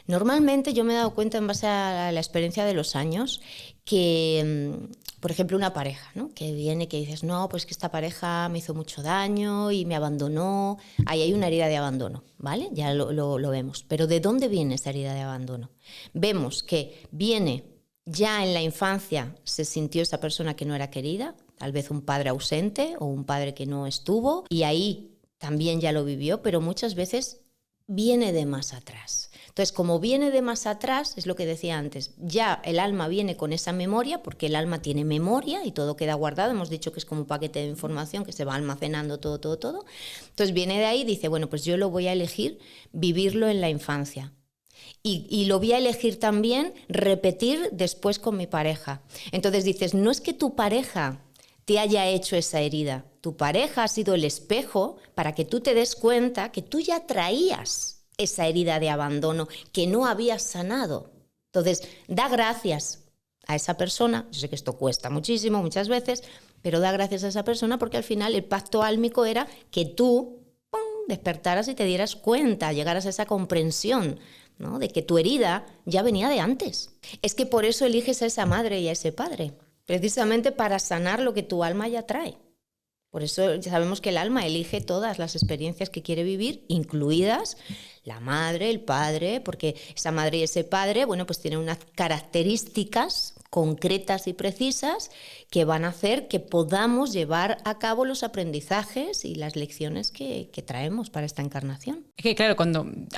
Normalmente yo me he dado cuenta en base a la experiencia de los años que, por ejemplo, una pareja, ¿no? Que viene, que dices, no, pues que esta pareja me hizo mucho daño y me abandonó. Ahí hay una herida de abandono, ¿vale? Ya lo vemos. Pero ¿de dónde viene esa herida de abandono? Vemos que viene ya en la infancia, se sintió esa persona que no era querida, tal vez un padre ausente o un padre que no estuvo, y ahí también ya lo vivió, pero muchas veces viene de más atrás. Entonces, como viene de más atrás, es lo que decía antes, ya el alma viene con esa memoria, porque el alma tiene memoria y todo queda guardado. Hemos dicho que es como un paquete de información que se va almacenando todo. Entonces viene de ahí y dice, bueno, pues yo lo voy a elegir vivirlo en la infancia. Y lo voy a elegir también repetir después con mi pareja. Entonces dices, no es que tu pareja te haya hecho esa herida. Tu pareja ha sido el espejo para que tú te des cuenta que tú ya traías esa herida de abandono que no habías sanado. Entonces, da gracias a esa persona. Yo sé que esto cuesta muchísimo, muchas veces, pero da gracias a esa persona porque al final el pacto álmico era que tú despertaras y te dieras cuenta, llegaras a esa comprensión, ¿no? De que tu herida ya venía de antes. Es que por eso eliges a esa madre y a ese padre, precisamente para sanar lo que tu alma ya trae. Por eso ya sabemos que el alma elige todas las experiencias que quiere vivir, incluidas la madre, el padre, porque esa madre y ese padre, bueno, pues tienen unas características concretas y precisas que van a hacer que podamos llevar a cabo los aprendizajes y las lecciones que traemos para esta encarnación. Es que claro,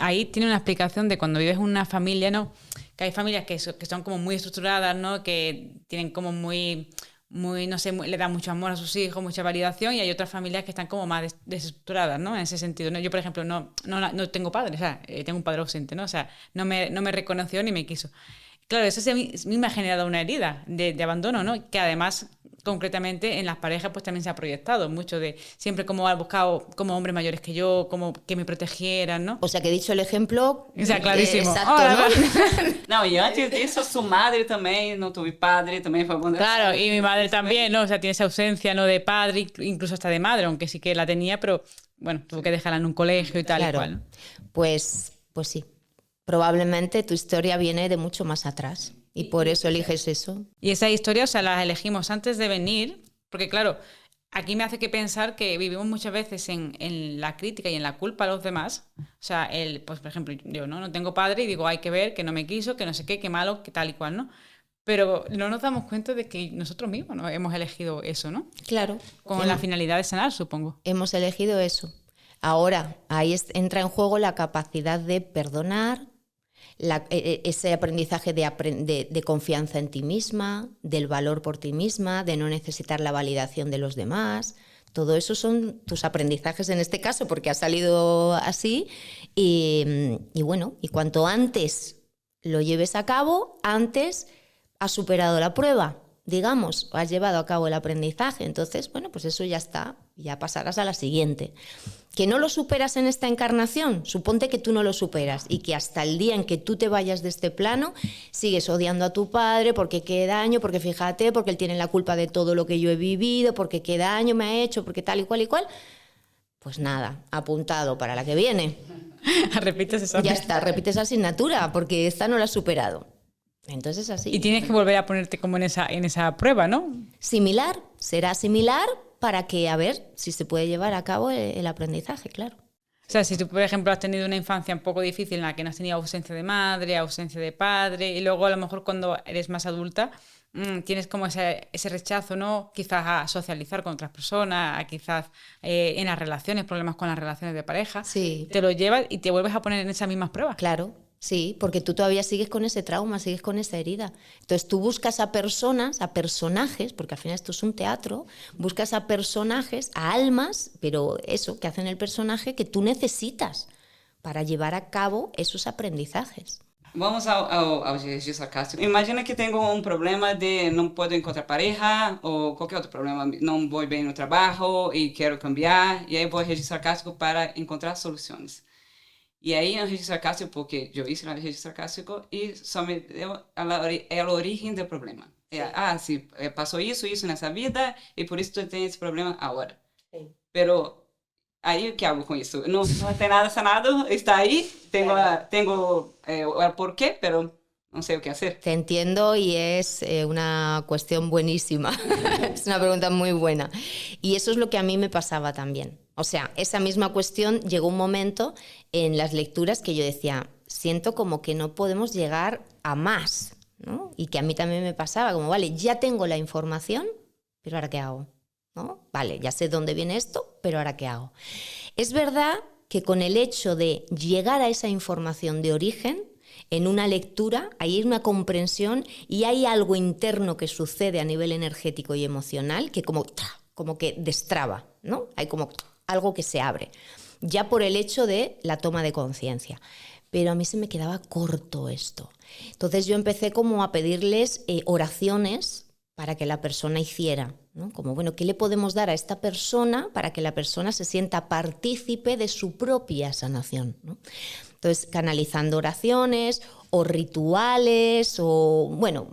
ahí tiene una explicación de cuando vives en una familia, ¿no? Que hay familias que son como muy estructuradas, ¿no? Que tienen como muy no sé, le dan mucho amor a sus hijos, mucha validación, y hay otras familias que están como más desestructuradas, ¿no? En ese sentido, ¿no? Yo, por ejemplo, no tengo padre, o sea, tengo un padre ausente, ¿no? O sea, no me reconoció ni me quiso. Claro, eso sí a mí me ha generado una herida de abandono, ¿no? Que además concretamente en las parejas pues también se ha proyectado mucho de siempre como ha buscado como hombres mayores que yo, como que me protegieran, ¿no? O sea, que he dicho el ejemplo... O sea, clarísimo. Exacto, ¿no? Não, e antes disso, su madre também, não tuve padre, também foi bom. Claro, y mi madre también, ¿no? O sea, tiene esa ausencia, ¿no? De padre, incluso hasta de madre, aunque sí que la tenía, pero bueno, tuvo que dejarla en un colegio y tal Claro. y cual, ¿no? Pues sí. Probablemente tu historia viene de mucho más atrás y por eso eliges eso. Y esa historia, o sea, las elegimos antes de venir, porque claro, aquí me hace que pensar que vivimos muchas veces en la crítica y en la culpa a los demás. O sea, pues por ejemplo, yo no tengo padre y digo, hay que ver, que no me quiso, que no sé qué malo, que tal y cual, ¿no? Pero no nos damos cuenta de que nosotros mismos ¿no? hemos elegido eso, ¿no? Claro. Con la finalidad de sanar, supongo. Hemos elegido eso. Ahora, ahí entra en juego la capacidad de perdonar, ese aprendizaje de confianza en ti misma, del valor por ti misma, de no necesitar la validación de los demás. Todo eso son tus aprendizajes en este caso, porque ha salido así. Y bueno, y cuanto antes lo lleves a cabo, antes has superado la prueba, digamos, o has llevado a cabo el aprendizaje. Entonces, bueno, pues eso ya está, ya pasarás a la siguiente. ¿Que no lo superas en esta encarnación? Suponte que tú no lo superas y que hasta el día en que tú te vayas de este plano sigues odiando a tu padre porque qué daño, porque fíjate, porque él tiene la culpa de todo lo que yo he vivido, porque qué daño me ha hecho, porque tal y cual y cual. Pues nada, apuntado para la que viene. Repites esa Ya está, repites asignatura porque esta no la has superado. Entonces así. Y tienes que volver a ponerte como en esa prueba, ¿no? Similar, será similar para que a ver si se puede llevar a cabo el aprendizaje, claro. O sea, si tú, por ejemplo, has tenido una infancia un poco difícil en la que no has tenido ausencia de madre, ausencia de padre, y luego a lo mejor cuando eres más adulta tienes como ese rechazo, ¿no? Quizás a socializar con otras personas, a quizás en las relaciones, problemas con las relaciones de pareja. Sí. Te lo llevas y te vuelves a poner en esas mismas pruebas. Claro. Sí, porque tú todavía sigues con ese trauma, sigues con esa herida. Entonces tú buscas a personas, a personajes, porque al final esto es un teatro, buscas a personajes, a almas, pero eso, que hacen el personaje que tú necesitas para llevar a cabo esos aprendizajes. Vamos ao registro sarcástico. Imagina que tenho um problema de não posso encontrar pareja ou qualquer outro problema, não vou bem no trabalho e quero cambiar, e aí vou ao registro sarcástico para encontrar soluções. E aí, no registro sarcástico, porque eu hice no registro sarcástico e só me deu a origem do problema. Se passou isso nessa vida e por isso tu tem esse problema agora. Sim. Pero aí, o que hago com isso? Não tem nada sanado, está aí, tengo el porqué, pero no sé qué hacer. Te entiendo y es una cuestión buenísima. Es una pregunta muy buena. Y eso es lo que a mí me pasaba también. O sea, esa misma cuestión llegó un momento en las lecturas que yo decía, siento como que no podemos llegar a más, ¿no? Y que a mí también me pasaba, como, vale, ya tengo la información, pero ¿ahora qué hago? ¿No? Vale, ya sé dónde viene esto, pero ¿ahora qué hago? Es verdad que con el hecho de llegar a esa información de origen, en una lectura, hay una comprensión y hay algo interno que sucede a nivel energético y emocional que como que destraba, ¿no? Hay como algo que se abre, ya por el hecho de la toma de conciencia. Pero a mí se me quedaba corto esto. Entonces yo empecé como a pedirles oraciones para que la persona hiciera, ¿no? Como, bueno, ¿qué le podemos dar a esta persona para que la persona se sienta partícipe de su propia sanación, ¿no? Entonces, canalizando oraciones o rituales o, bueno,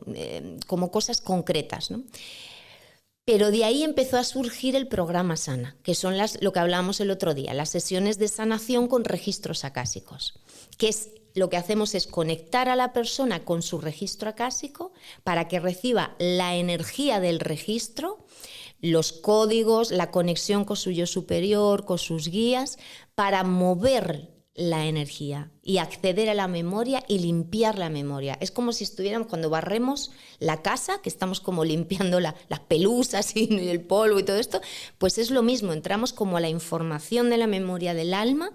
como cosas concretas, ¿no? Pero de ahí empezó a surgir el programa Sana, que son lo que hablábamos el otro día, las sesiones de sanación con registros acásicos, que es lo que hacemos es conectar a la persona con su registro acásico para que reciba la energía del registro, los códigos, la conexión con su yo superior, con sus guías, para mover la energía y acceder a la memoria y limpiar la memoria. Es como si estuviéramos, cuando barremos la casa, que estamos como limpiando las pelusas y el polvo y todo esto, pues es lo mismo, entramos como a la información de la memoria del alma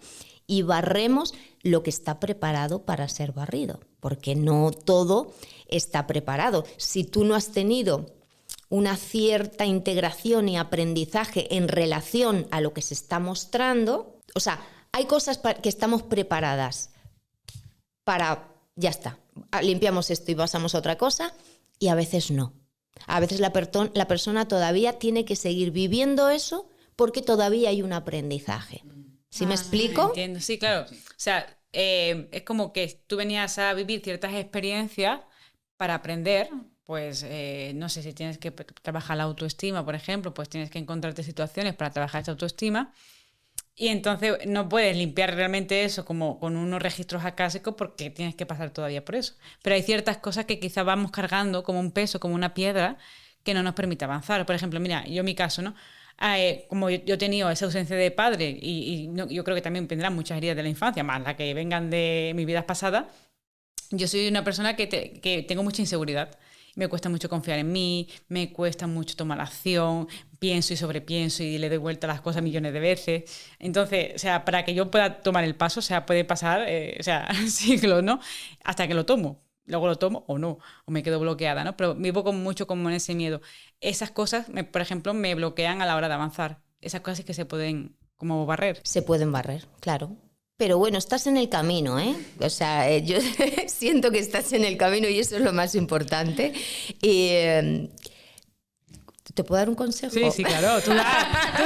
y barremos lo que está preparado para ser barrido, porque no todo está preparado. Si tú no has tenido una cierta integración y aprendizaje en relación a lo que se está mostrando, o sea, hay cosas que estamos preparadas para, ya está, limpiamos esto y pasamos a otra cosa, y a veces no. A veces la persona todavía tiene que seguir viviendo eso porque todavía hay un aprendizaje. ¿Sí me explico? Entiendo, sí, claro. O sea, es como que tú venías a vivir ciertas experiencias para aprender. Pues no sé, si tienes que trabajar la autoestima, por ejemplo, pues tienes que encontrarte situaciones para trabajar esa autoestima. Y entonces no puedes limpiar realmente eso como con unos registros acásicos porque tienes que pasar todavía por eso. Pero hay ciertas cosas que quizás vamos cargando como un peso, como una piedra, que no nos permite avanzar. Por ejemplo, mira, yo en mi caso, ¿no? Como yo he tenido esa ausencia de padre y yo creo que también vendrán muchas heridas de la infancia, más las que vengan de mis vidas pasadas, yo soy una persona que tengo mucha inseguridad. Me cuesta mucho confiar en mí, me cuesta mucho tomar acción, pienso y sobrepienso y le doy vuelta a las cosas millones de veces. Entonces, o sea, para que yo pueda tomar el paso, o sea, puede pasar, siglos, ¿no? Hasta que lo tomo. Luego lo tomo o no, o me quedo bloqueada, ¿no? Pero vivo mucho como en ese miedo. Esas cosas, por ejemplo, me bloquean a la hora de avanzar. Esas cosas sí que se pueden como barrer. Se pueden barrer, claro. Pero bueno, estás en el camino, ¿eh? O sea, yo siento que estás en el camino y eso es lo más importante. Y, ¿te puedo dar un consejo? Sí, claro. Tú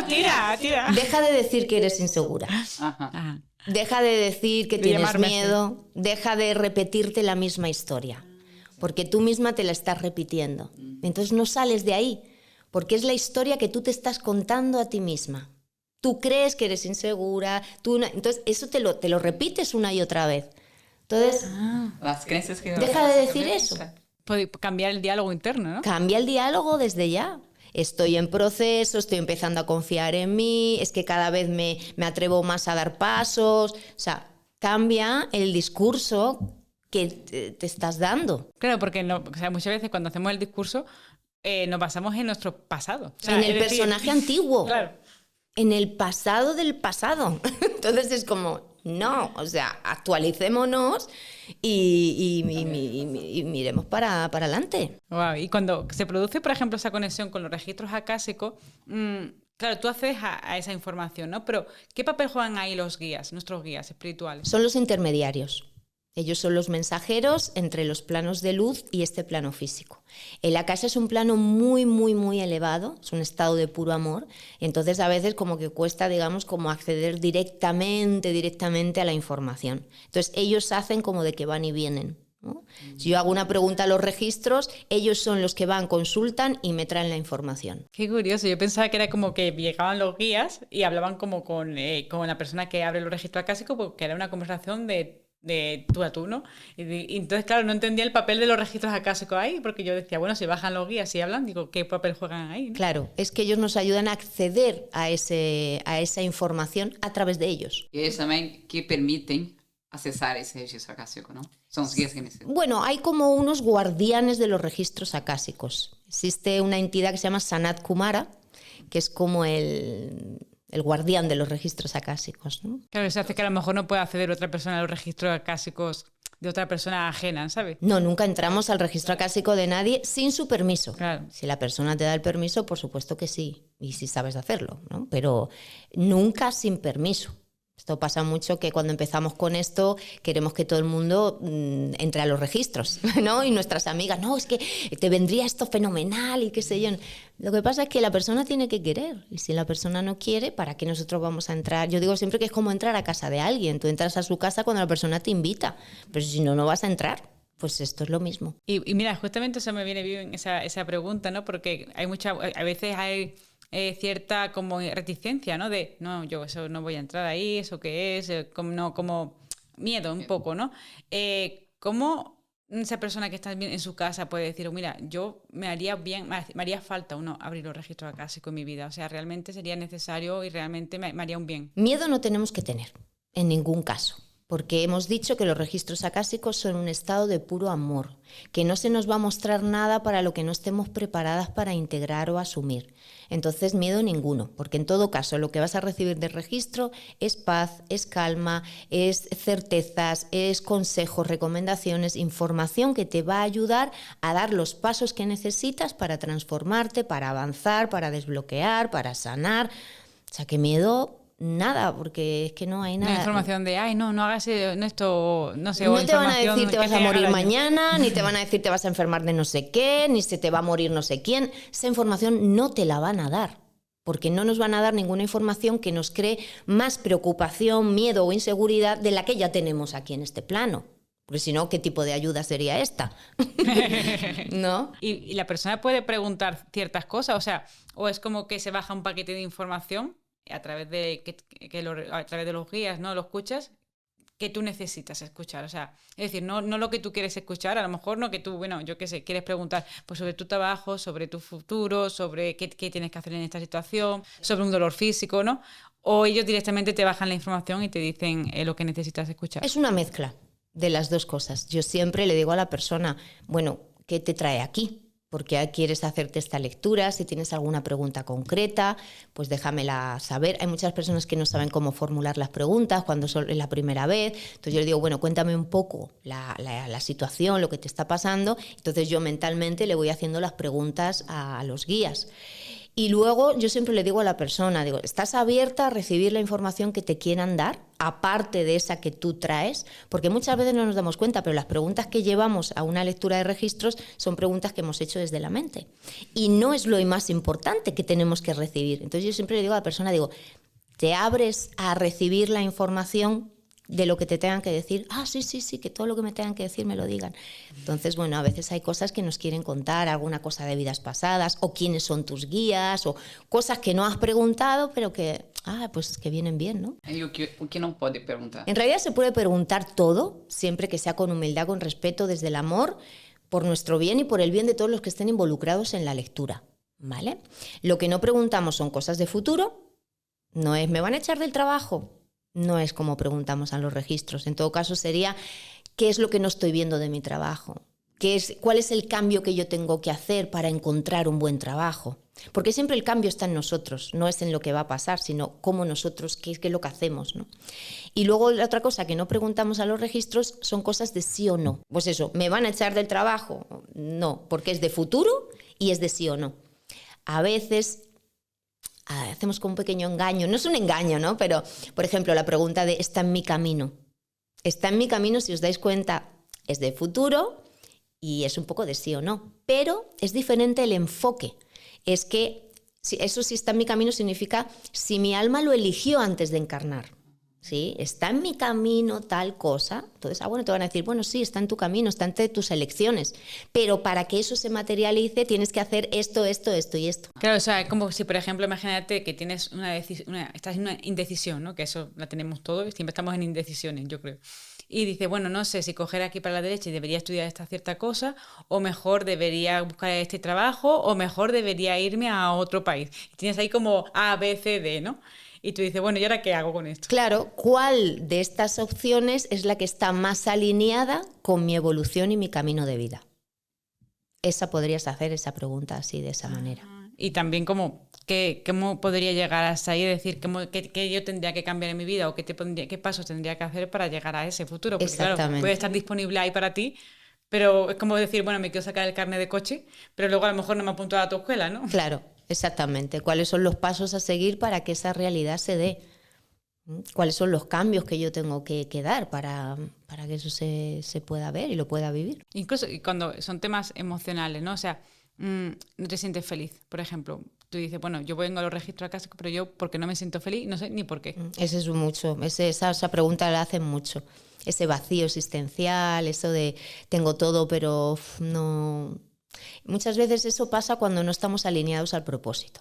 tira. Deja de decir que eres insegura. Ajá. Deja de decir que tienes miedo. Deja de repetirte la misma historia. Porque tú misma te la estás repitiendo. Entonces no sales de ahí. Porque es la historia que tú te estás contando a ti misma. Tú crees que eres insegura, entonces eso te lo repites una y otra vez. Entonces, las creencias que deja de decir eso. Puede cambiar el diálogo interno, ¿no? Cambia el diálogo desde ya. Estoy en proceso, estoy empezando a confiar en mí, es que cada vez me atrevo más a dar pasos. O sea, cambia el discurso que te estás dando. Claro, porque muchas veces cuando hacemos el discurso nos basamos en nuestro pasado. O sea, en el personaje antiguo. Claro. En el pasado del pasado. Entonces es como, no, o sea, actualicémonos y miremos para adelante. Wow. Y cuando se produce, por ejemplo, esa conexión con los registros acásicos, claro, tú accedes a esa información, ¿no? Pero, ¿qué papel juegan ahí los guías, nuestros guías espirituales? Son los intermediarios. Ellos son los mensajeros entre los planos de luz y este plano físico. El akasha es un plano muy, muy, muy elevado, es un estado de puro amor, entonces a veces como que cuesta, digamos, como acceder directamente a la información. Entonces ellos hacen como de que van y vienen, ¿no? Si yo hago una pregunta a los registros, ellos son los que van, consultan y me traen la información. Qué curioso, yo pensaba que era como que llegaban los guías y hablaban como con la persona que abre los registros acásicos, porque era una conversación de tú a tú, ¿no? Y entonces, claro, no entendía el papel de los registros acásicos ahí, porque yo decía, bueno, si bajan los guías y hablan, digo, ¿qué papel juegan ahí, ¿no? Claro, es que ellos nos ayudan a acceder a esa información a través de ellos. Y ellos también que permiten accesar ese registro acásico, ¿no? Son los guías que necesitan. Bueno, hay como unos guardianes de los registros acásicos. Existe una entidad que se llama Sanat Kumara, que es como el guardián de los registros acásicos, ¿no? Claro, eso hace que a lo mejor no pueda acceder otra persona a los registros acásicos de otra persona ajena, ¿sabes? No, nunca entramos al registro acásico de nadie sin su permiso. Claro. Si la persona te da el permiso, por supuesto que sí, y si sabes hacerlo, ¿no? Pero nunca sin permiso. Esto pasa mucho que cuando empezamos con esto queremos que todo el mundo entre a los registros, ¿no? Y nuestras amigas, no, es que te vendría esto fenomenal y qué sé yo. Lo que pasa es que la persona tiene que querer. Y si la persona no quiere, ¿para qué nosotros vamos a entrar? Yo digo siempre que es como entrar a casa de alguien. Tú entras a su casa cuando la persona te invita. Pero si no, no vas a entrar. Pues esto es lo mismo. Y mira, justamente eso me viene bien esa pregunta, ¿no? Porque a veces hay cierta como reticencia, ¿no? De, no, yo eso no voy a entrar ahí, ¿eso qué es? Como miedo un poco, ¿no? ¿Cómo esa persona que está en su casa puede decir, mira, yo me haría falta abrir los registros acásicos en mi vida? O sea, realmente sería necesario y realmente me haría un bien. Miedo no tenemos que tener, en ningún caso. Porque hemos dicho que los registros acásicos son un estado de puro amor, que no se nos va a mostrar nada para lo que no estemos preparadas para integrar o asumir. Entonces, miedo ninguno, porque en todo caso lo que vas a recibir del registro es paz, es calma, es certezas, es consejos, recomendaciones, información que te va a ayudar a dar los pasos que necesitas para transformarte, para avanzar, para desbloquear, para sanar. O sea, que miedo nada, porque es que no hay No nada. hay información de, ay, no hagas esto, no sé. No te van a información decir te que vas a haga morir daño. mañana, ni te van a decir te vas a enfermar de no sé qué, ni se te va a morir no sé quién. Esa información no te la van a dar, porque no nos van a dar ninguna información que nos cree más preocupación, miedo o inseguridad de la que ya tenemos aquí en este plano. Porque si no, ¿qué tipo de ayuda sería esta? ¿No? Y la persona puede preguntar ciertas cosas, o sea, o es como que se baja un paquete de información a través de a través de los guías, ¿no? Lo escuchas, que tú necesitas escuchar, o sea, es decir, no lo que tú quieres escuchar, a lo mejor no que tú, bueno, yo qué sé, quieres preguntar pues sobre tu trabajo, sobre tu futuro, sobre qué tienes que hacer en esta situación, sobre un dolor físico, ¿no? O ellos directamente te bajan la información y te dicen lo que necesitas escuchar. Es una mezcla de las dos cosas. Yo siempre le digo a la persona, bueno, ¿qué te trae aquí? ¿Por qué quieres hacerte esta lectura? Si tienes alguna pregunta concreta, pues déjamela saber. Hay muchas personas que no saben cómo formular las preguntas cuando es la primera vez. Entonces yo le digo, bueno, cuéntame un poco la situación, lo que te está pasando. Entonces yo mentalmente le voy haciendo las preguntas a los guías. Y luego yo siempre le digo a la persona, digo, ¿estás abierta a recibir la información que te quieran dar, aparte de esa que tú traes? Porque muchas veces no nos damos cuenta, pero las preguntas que llevamos a una lectura de registros son preguntas que hemos hecho desde la mente. Y no es lo más importante que tenemos que recibir. Entonces yo siempre le digo a la persona, digo, ¿te abres a recibir la información de lo que te tengan que decir? Ah, sí, que todo lo que me tengan que decir me lo digan. Entonces, bueno, a veces hay cosas que nos quieren contar, alguna cosa de vidas pasadas, o quiénes son tus guías, o cosas que no has preguntado, pero que, pues que vienen bien, ¿no? E o que não pode perguntar? En realidad se puede preguntar todo, siempre que sea con humildad, con respeto, desde el amor, por nuestro bien y por el bien de todos los que estén involucrados en la lectura, ¿vale? Lo que no preguntamos son cosas de futuro, no es, ¿me van a echar del trabajo? No es como preguntamos a los registros. En todo caso sería, ¿qué es lo que no estoy viendo de mi trabajo? ¿Cuál es el cambio que yo tengo que hacer para encontrar un buen trabajo? Porque siempre el cambio está en nosotros, no es en lo que va a pasar, sino cómo nosotros, qué es lo que hacemos, ¿no? Y luego la otra cosa que no preguntamos a los registros son cosas de sí o no. Pues eso, ¿me van a echar del trabajo? No, porque es de futuro y es de sí o no. A veces hacemos como un pequeño engaño, no es un engaño, ¿no? Pero, por ejemplo, la pregunta de ¿está en mi camino? Está en mi camino, si os dais cuenta, es de futuro y es un poco de sí o no, pero es diferente el enfoque. Es que eso sí está en mi camino significa si mi alma lo eligió antes de encarnar. ¿Sí? Está en mi camino tal cosa, entonces, bueno, te van a decir, bueno, sí, está en tu camino, está entre tus elecciones, pero para que eso se materialice tienes que hacer esto y esto. Claro, o sea, es como si, por ejemplo, imagínate que tienes estás en una indecisión, ¿no? Que eso la tenemos todos, siempre estamos en indecisiones, yo creo. Y dice, bueno, no sé si coger aquí para la derecha y debería estudiar esta cierta cosa, o mejor debería buscar este trabajo, o mejor debería irme a otro país. Y tienes ahí como A, B, C, D, ¿no? Y tú dices, bueno, ¿y ahora qué hago con esto? Claro, ¿cuál de estas opciones es la que está más alineada con mi evolución y mi camino de vida? Podrías hacer esa pregunta así, de esa manera. Y también cómo podría llegar hasta ahí, es decir, qué yo tendría que cambiar en mi vida o qué pasos tendría que hacer para llegar a ese futuro. Porque claro, puede estar disponible ahí para ti, pero es como decir, bueno, me quiero sacar el carnet de coche, pero luego a lo mejor no me apunto a tu escuela, ¿no? Claro. Exactamente, cuáles son los pasos a seguir para que esa realidad se dé, cuáles son los cambios que yo tengo que dar para que eso se pueda ver y lo pueda vivir. Incluso cuando son temas emocionales, ¿no? O sea, no te sientes feliz, por ejemplo. Tú dices, bueno, yo vengo a los registros acá, pero yo porque no me siento feliz, no sé ni por qué. Ese es mucho, esa pregunta la hacen mucho. Ese vacío existencial, eso de tengo todo pero no... Muchas veces eso pasa cuando no estamos alineados al propósito.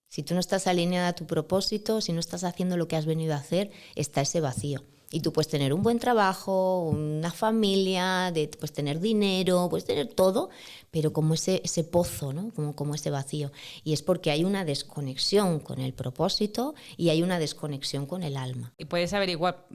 Si tú no estás alineada a tu propósito, si no estás haciendo lo que has venido a hacer, está ese vacío. Y tú puedes tener un buen trabajo, una familia, puedes tener dinero, puedes tener todo, pero como ese pozo, ¿no? Como ese vacío. Y es porque hay una desconexión con el propósito y hay una desconexión con el alma. ¿Y puedes averiguar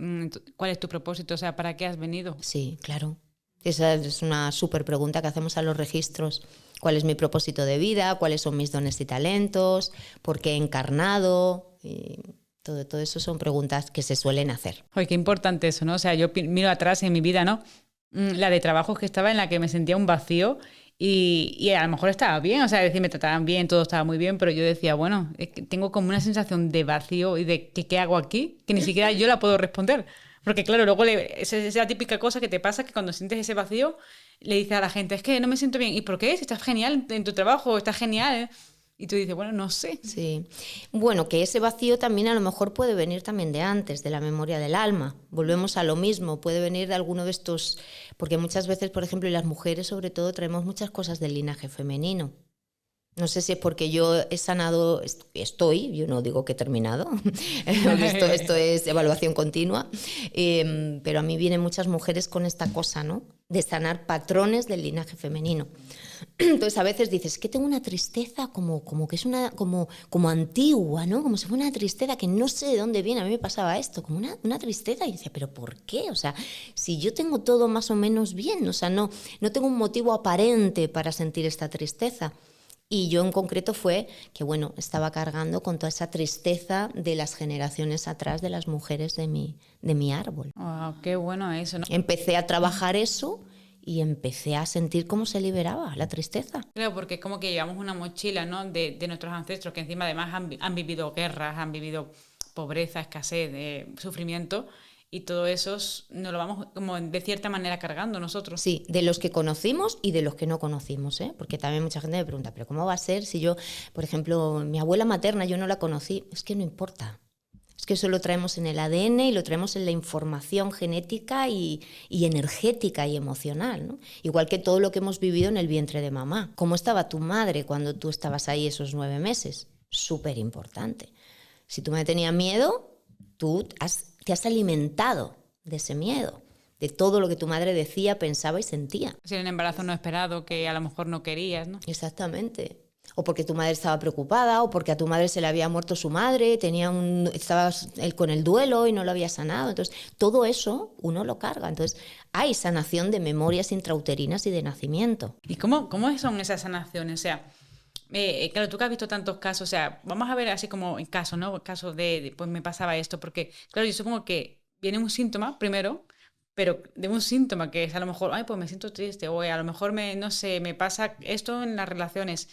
cuál es tu propósito? O sea, ¿para qué has venido? Sí, claro. Esa es una súper pregunta que hacemos a los registros. ¿Cuál es mi propósito de vida? ¿Cuáles son mis dones y talentos? ¿Por qué he encarnado? Y todo eso son preguntas que se suelen hacer. Oye, qué importante eso, ¿no? O sea, yo miro atrás en mi vida, ¿no? La de trabajos que estaba en la que me sentía un vacío y a lo mejor estaba bien, o sea, decir, me trataban bien, todo estaba muy bien, pero yo decía, bueno, es que tengo como una sensación de vacío y de ¿qué hago aquí? Que ni siquiera yo la puedo responder. Porque claro, luego es la típica cosa que te pasa, que cuando sientes ese vacío, le dices a la gente, es que no me siento bien. ¿Y por qué? Si estás genial en tu trabajo, estás genial, ¿eh? Y tú dices, bueno, no sé. Sí. Bueno, que ese vacío también a lo mejor puede venir también de antes, de la memoria del alma. Volvemos a lo mismo, puede venir de alguno de estos, porque muchas veces, por ejemplo, y las mujeres sobre todo, traemos muchas cosas del linaje femenino. No sé si es porque yo he sanado, yo no digo que he terminado, esto es evaluación continua, pero a mí vienen muchas mujeres con esta cosa, ¿no? De sanar patrones del linaje femenino. Entonces a veces dices, es que tengo una tristeza como que es como antigua, ¿no? Como si fuera una tristeza que no sé de dónde viene. A mí me pasaba esto, como una tristeza. Y decía, ¿pero por qué? O sea, si yo tengo todo más o menos bien, o sea, no tengo un motivo aparente para sentir esta tristeza. Y yo en concreto fue que, bueno, estaba cargando con toda esa tristeza de las generaciones atrás de las mujeres de mi árbol. Wow, qué bueno eso, ¿no? Empecé a trabajar eso y empecé a sentir cómo se liberaba la tristeza. Claro, porque es como que llevamos una mochila, ¿no? de nuestros ancestros, que encima además han vivido guerras, han vivido pobreza, escasez, sufrimiento, y todo eso nos lo vamos como de cierta manera cargando nosotros. Sí, de los que conocimos y de los que no conocimos, ¿eh? Porque también mucha gente me pregunta, ¿pero cómo va a ser si yo, por ejemplo, mi abuela materna, yo no la conocí? Es que no importa. Es que eso lo traemos en el ADN y lo traemos en la información genética y energética y emocional, ¿no? Igual que todo lo que hemos vivido en el vientre de mamá. ¿Cómo estaba tu madre cuando tú estabas ahí esos 9 meses? Súper importante. Si tu madre tenía miedo, tú te has alimentado de ese miedo, de todo lo que tu madre decía, pensaba y sentía. Si era un embarazo no esperado que a lo mejor no querías, ¿no? Exactamente. O porque tu madre estaba preocupada, o porque a tu madre se le había muerto su madre, estaba él con el duelo y no lo había sanado. Entonces, todo eso uno lo carga. Entonces, hay sanación de memorias intrauterinas y de nacimiento. ¿Y cómo son esas sanaciones? O sea, claro, tú que has visto tantos casos, o sea, vamos a ver así como en casos, ¿no? Casos pues me pasaba esto, porque, claro, yo supongo que viene un síntoma primero, pero de un síntoma que es a lo mejor, ay, pues me siento triste, o a lo mejor no sé, me pasa esto en las relaciones.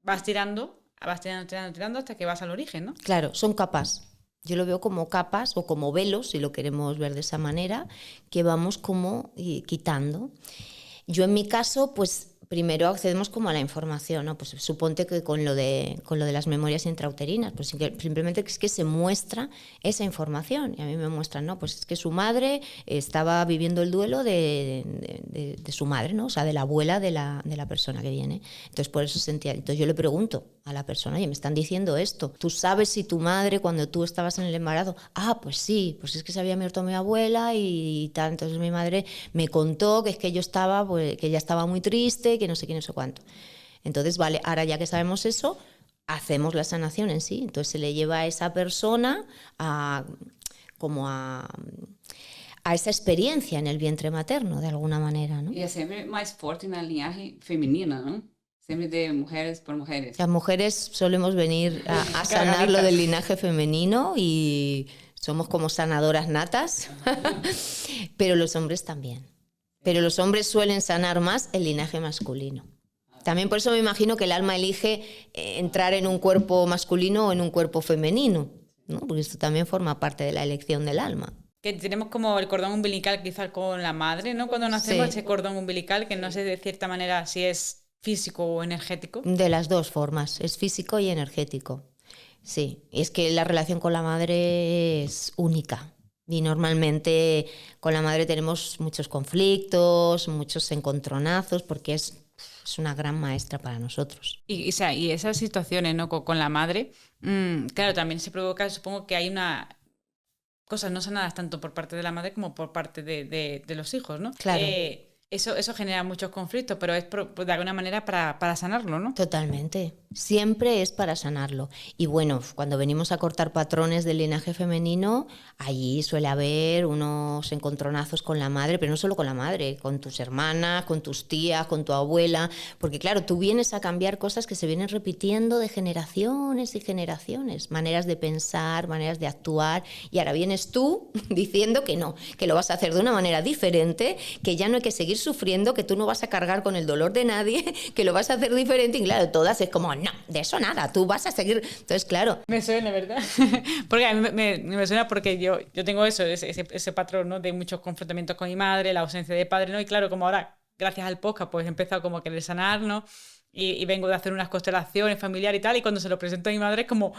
Vas tirando hasta que vas al origen, ¿no? Claro, son capas. Yo lo veo como capas o como velos, si lo queremos ver de esa manera, que vamos como quitando. Yo en mi caso, pues primero accedemos como a la información, ¿no? Pues suponte que con lo de las memorias intrauterinas, pues simplemente es que se muestra esa información y a mí me muestran, ¿no? Pues es que su madre estaba viviendo el duelo de su madre, ¿no? O sea, de la abuela de la persona que viene. Entonces por eso sentía. Entonces yo le pregunto a la persona, oye, me están diciendo esto. ¿Tú sabes si tu madre cuando tú estabas en el embarazo? Ah, pues sí, pues es que se había muerto mi abuela y tal. Entonces mi madre me contó que es que yo estaba, pues, que ella estaba muy triste, que no sé qué, no sé cuánto. Entonces, vale, ahora ya que sabemos eso, hacemos la sanación en sí. Entonces se le lleva a esa persona a esa experiencia en el vientre materno, de alguna manera, ¿no? Y es siempre más fuerte en la linaje femenina, ¿no? Siempre de mujeres por mujeres. Las mujeres solemos venir a sanar lo del linaje femenino y somos como sanadoras natas, pero los hombres también. Pero los hombres suelen sanar más el linaje masculino. También por eso me imagino que el alma elige entrar en un cuerpo masculino o en un cuerpo femenino, ¿no? Porque esto también forma parte de la elección del alma. Que tenemos como el cordón umbilical quizás con la madre, ¿no? Cuando nacemos, sí. Ese cordón umbilical que no sé de cierta manera si es físico o energético. De las dos formas, es físico y energético. Sí, y es que la relación con la madre es única. Y normalmente con la madre tenemos muchos conflictos, muchos encontronazos, porque es una gran maestra para nosotros. Y esas situaciones, ¿no? con la madre, claro, también se provoca, supongo que hay cosas no sanadas tanto por parte de la madre como por parte de los hijos, ¿no? Claro. Eso genera muchos conflictos, pero es de alguna manera para sanarlo, ¿no? Totalmente. Siempre es para sanarlo. Y bueno, cuando venimos a cortar patrones del linaje femenino, allí suele haber unos encontronazos con la madre, pero no solo con la madre, con tus hermanas, con tus tías, con tu abuela, porque claro, tú vienes a cambiar cosas que se vienen repitiendo de generaciones y generaciones, maneras de pensar, maneras de actuar, y ahora vienes tú diciendo que no, que lo vas a hacer de una manera diferente, que ya no hay que seguir seguir sufriendo, que tú no vas a cargar con el dolor de nadie, que lo vas a hacer diferente. Y claro, todas es como, no, de eso nada, tú vas a seguir. Entonces, claro. Me suena, ¿verdad? Porque a mí me suena porque yo tengo ese patrón, ¿no? De muchos confrontamientos con mi madre, la ausencia de padre, ¿no? Y claro, como ahora, gracias al podcast, pues he empezado como a querer sanar, ¿no? Y vengo de hacer unas constelaciones familiares y tal, y cuando se lo presento a mi madre es como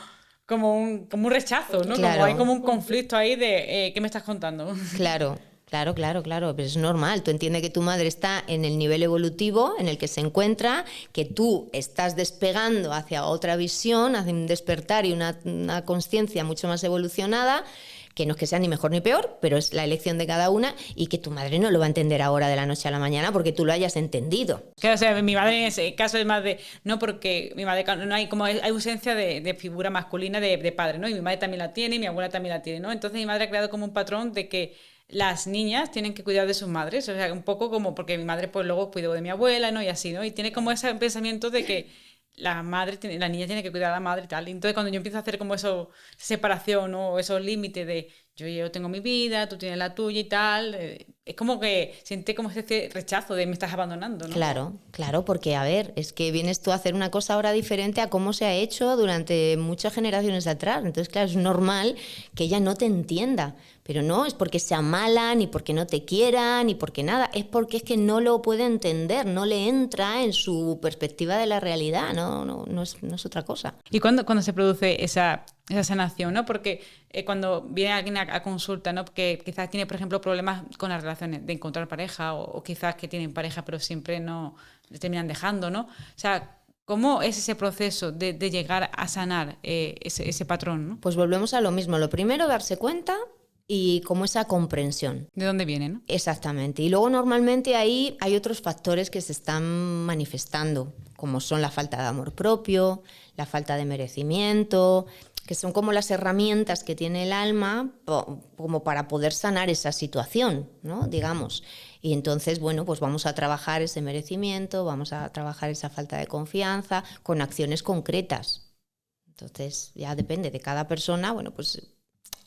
un rechazo, ¿no? Claro. Como hay como un conflicto ahí de ¿qué me estás contando? Claro. Claro, pero es normal. Tú entiendes que tu madre está en el nivel evolutivo en el que se encuentra, que tú estás despegando hacia otra visión, hacia un despertar y una conciencia mucho más evolucionada, que no es que sea ni mejor ni peor, pero es la elección de cada una, y que tu madre no lo va a entender ahora de la noche a la mañana porque tú lo hayas entendido. Claro, o sea, mi madre en ese caso es más de... No, porque mi madre no hay ausencia de figura masculina de padre, ¿no? Y mi madre también la tiene y mi abuela también la tiene, ¿no? Entonces mi madre ha creado como un patrón de que las niñas tienen que cuidar de sus madres, o sea, un poco como porque mi madre pues luego cuidó de mi abuela, ¿no? Y así, ¿no? Y tiene como ese pensamiento de que la niña tiene que cuidar a la madre y tal. Y entonces cuando yo empiezo a hacer como esa separación, ¿no? O esos límites de yo tengo mi vida, tú tienes la tuya y tal, es como que siente como ese rechazo de me estás abandonando, ¿no? Claro, porque a ver, es que vienes tú a hacer una cosa ahora diferente a cómo se ha hecho durante muchas generaciones atrás. Entonces, claro, es normal que ella no te entienda. Pero no es porque sea mala, ni porque no te quiera, ni porque nada. Es porque es que no lo puede entender, no le entra en su perspectiva de la realidad. No es otra cosa. ¿Y cuándo se produce esa sanación, ¿no? Porque cuando viene alguien a consulta, ¿no? Que quizás tiene, por ejemplo, problemas con las relaciones, de encontrar pareja, o quizás que tienen pareja pero siempre no le terminan dejando, ¿no? O sea, ¿cómo es ese proceso de llegar a sanar ese patrón, ¿no? Pues volvemos a lo mismo. Lo primero, darse cuenta y como esa comprensión. ¿De dónde viene, no? Exactamente. Y luego normalmente ahí hay otros factores que se están manifestando, como son la falta de amor propio, la falta de merecimiento, que son como las herramientas que tiene el alma como para poder sanar esa situación, ¿no? Digamos. Y entonces, bueno, pues vamos a trabajar ese merecimiento, vamos a trabajar esa falta de confianza con acciones concretas. Entonces, ya depende de cada persona, bueno, pues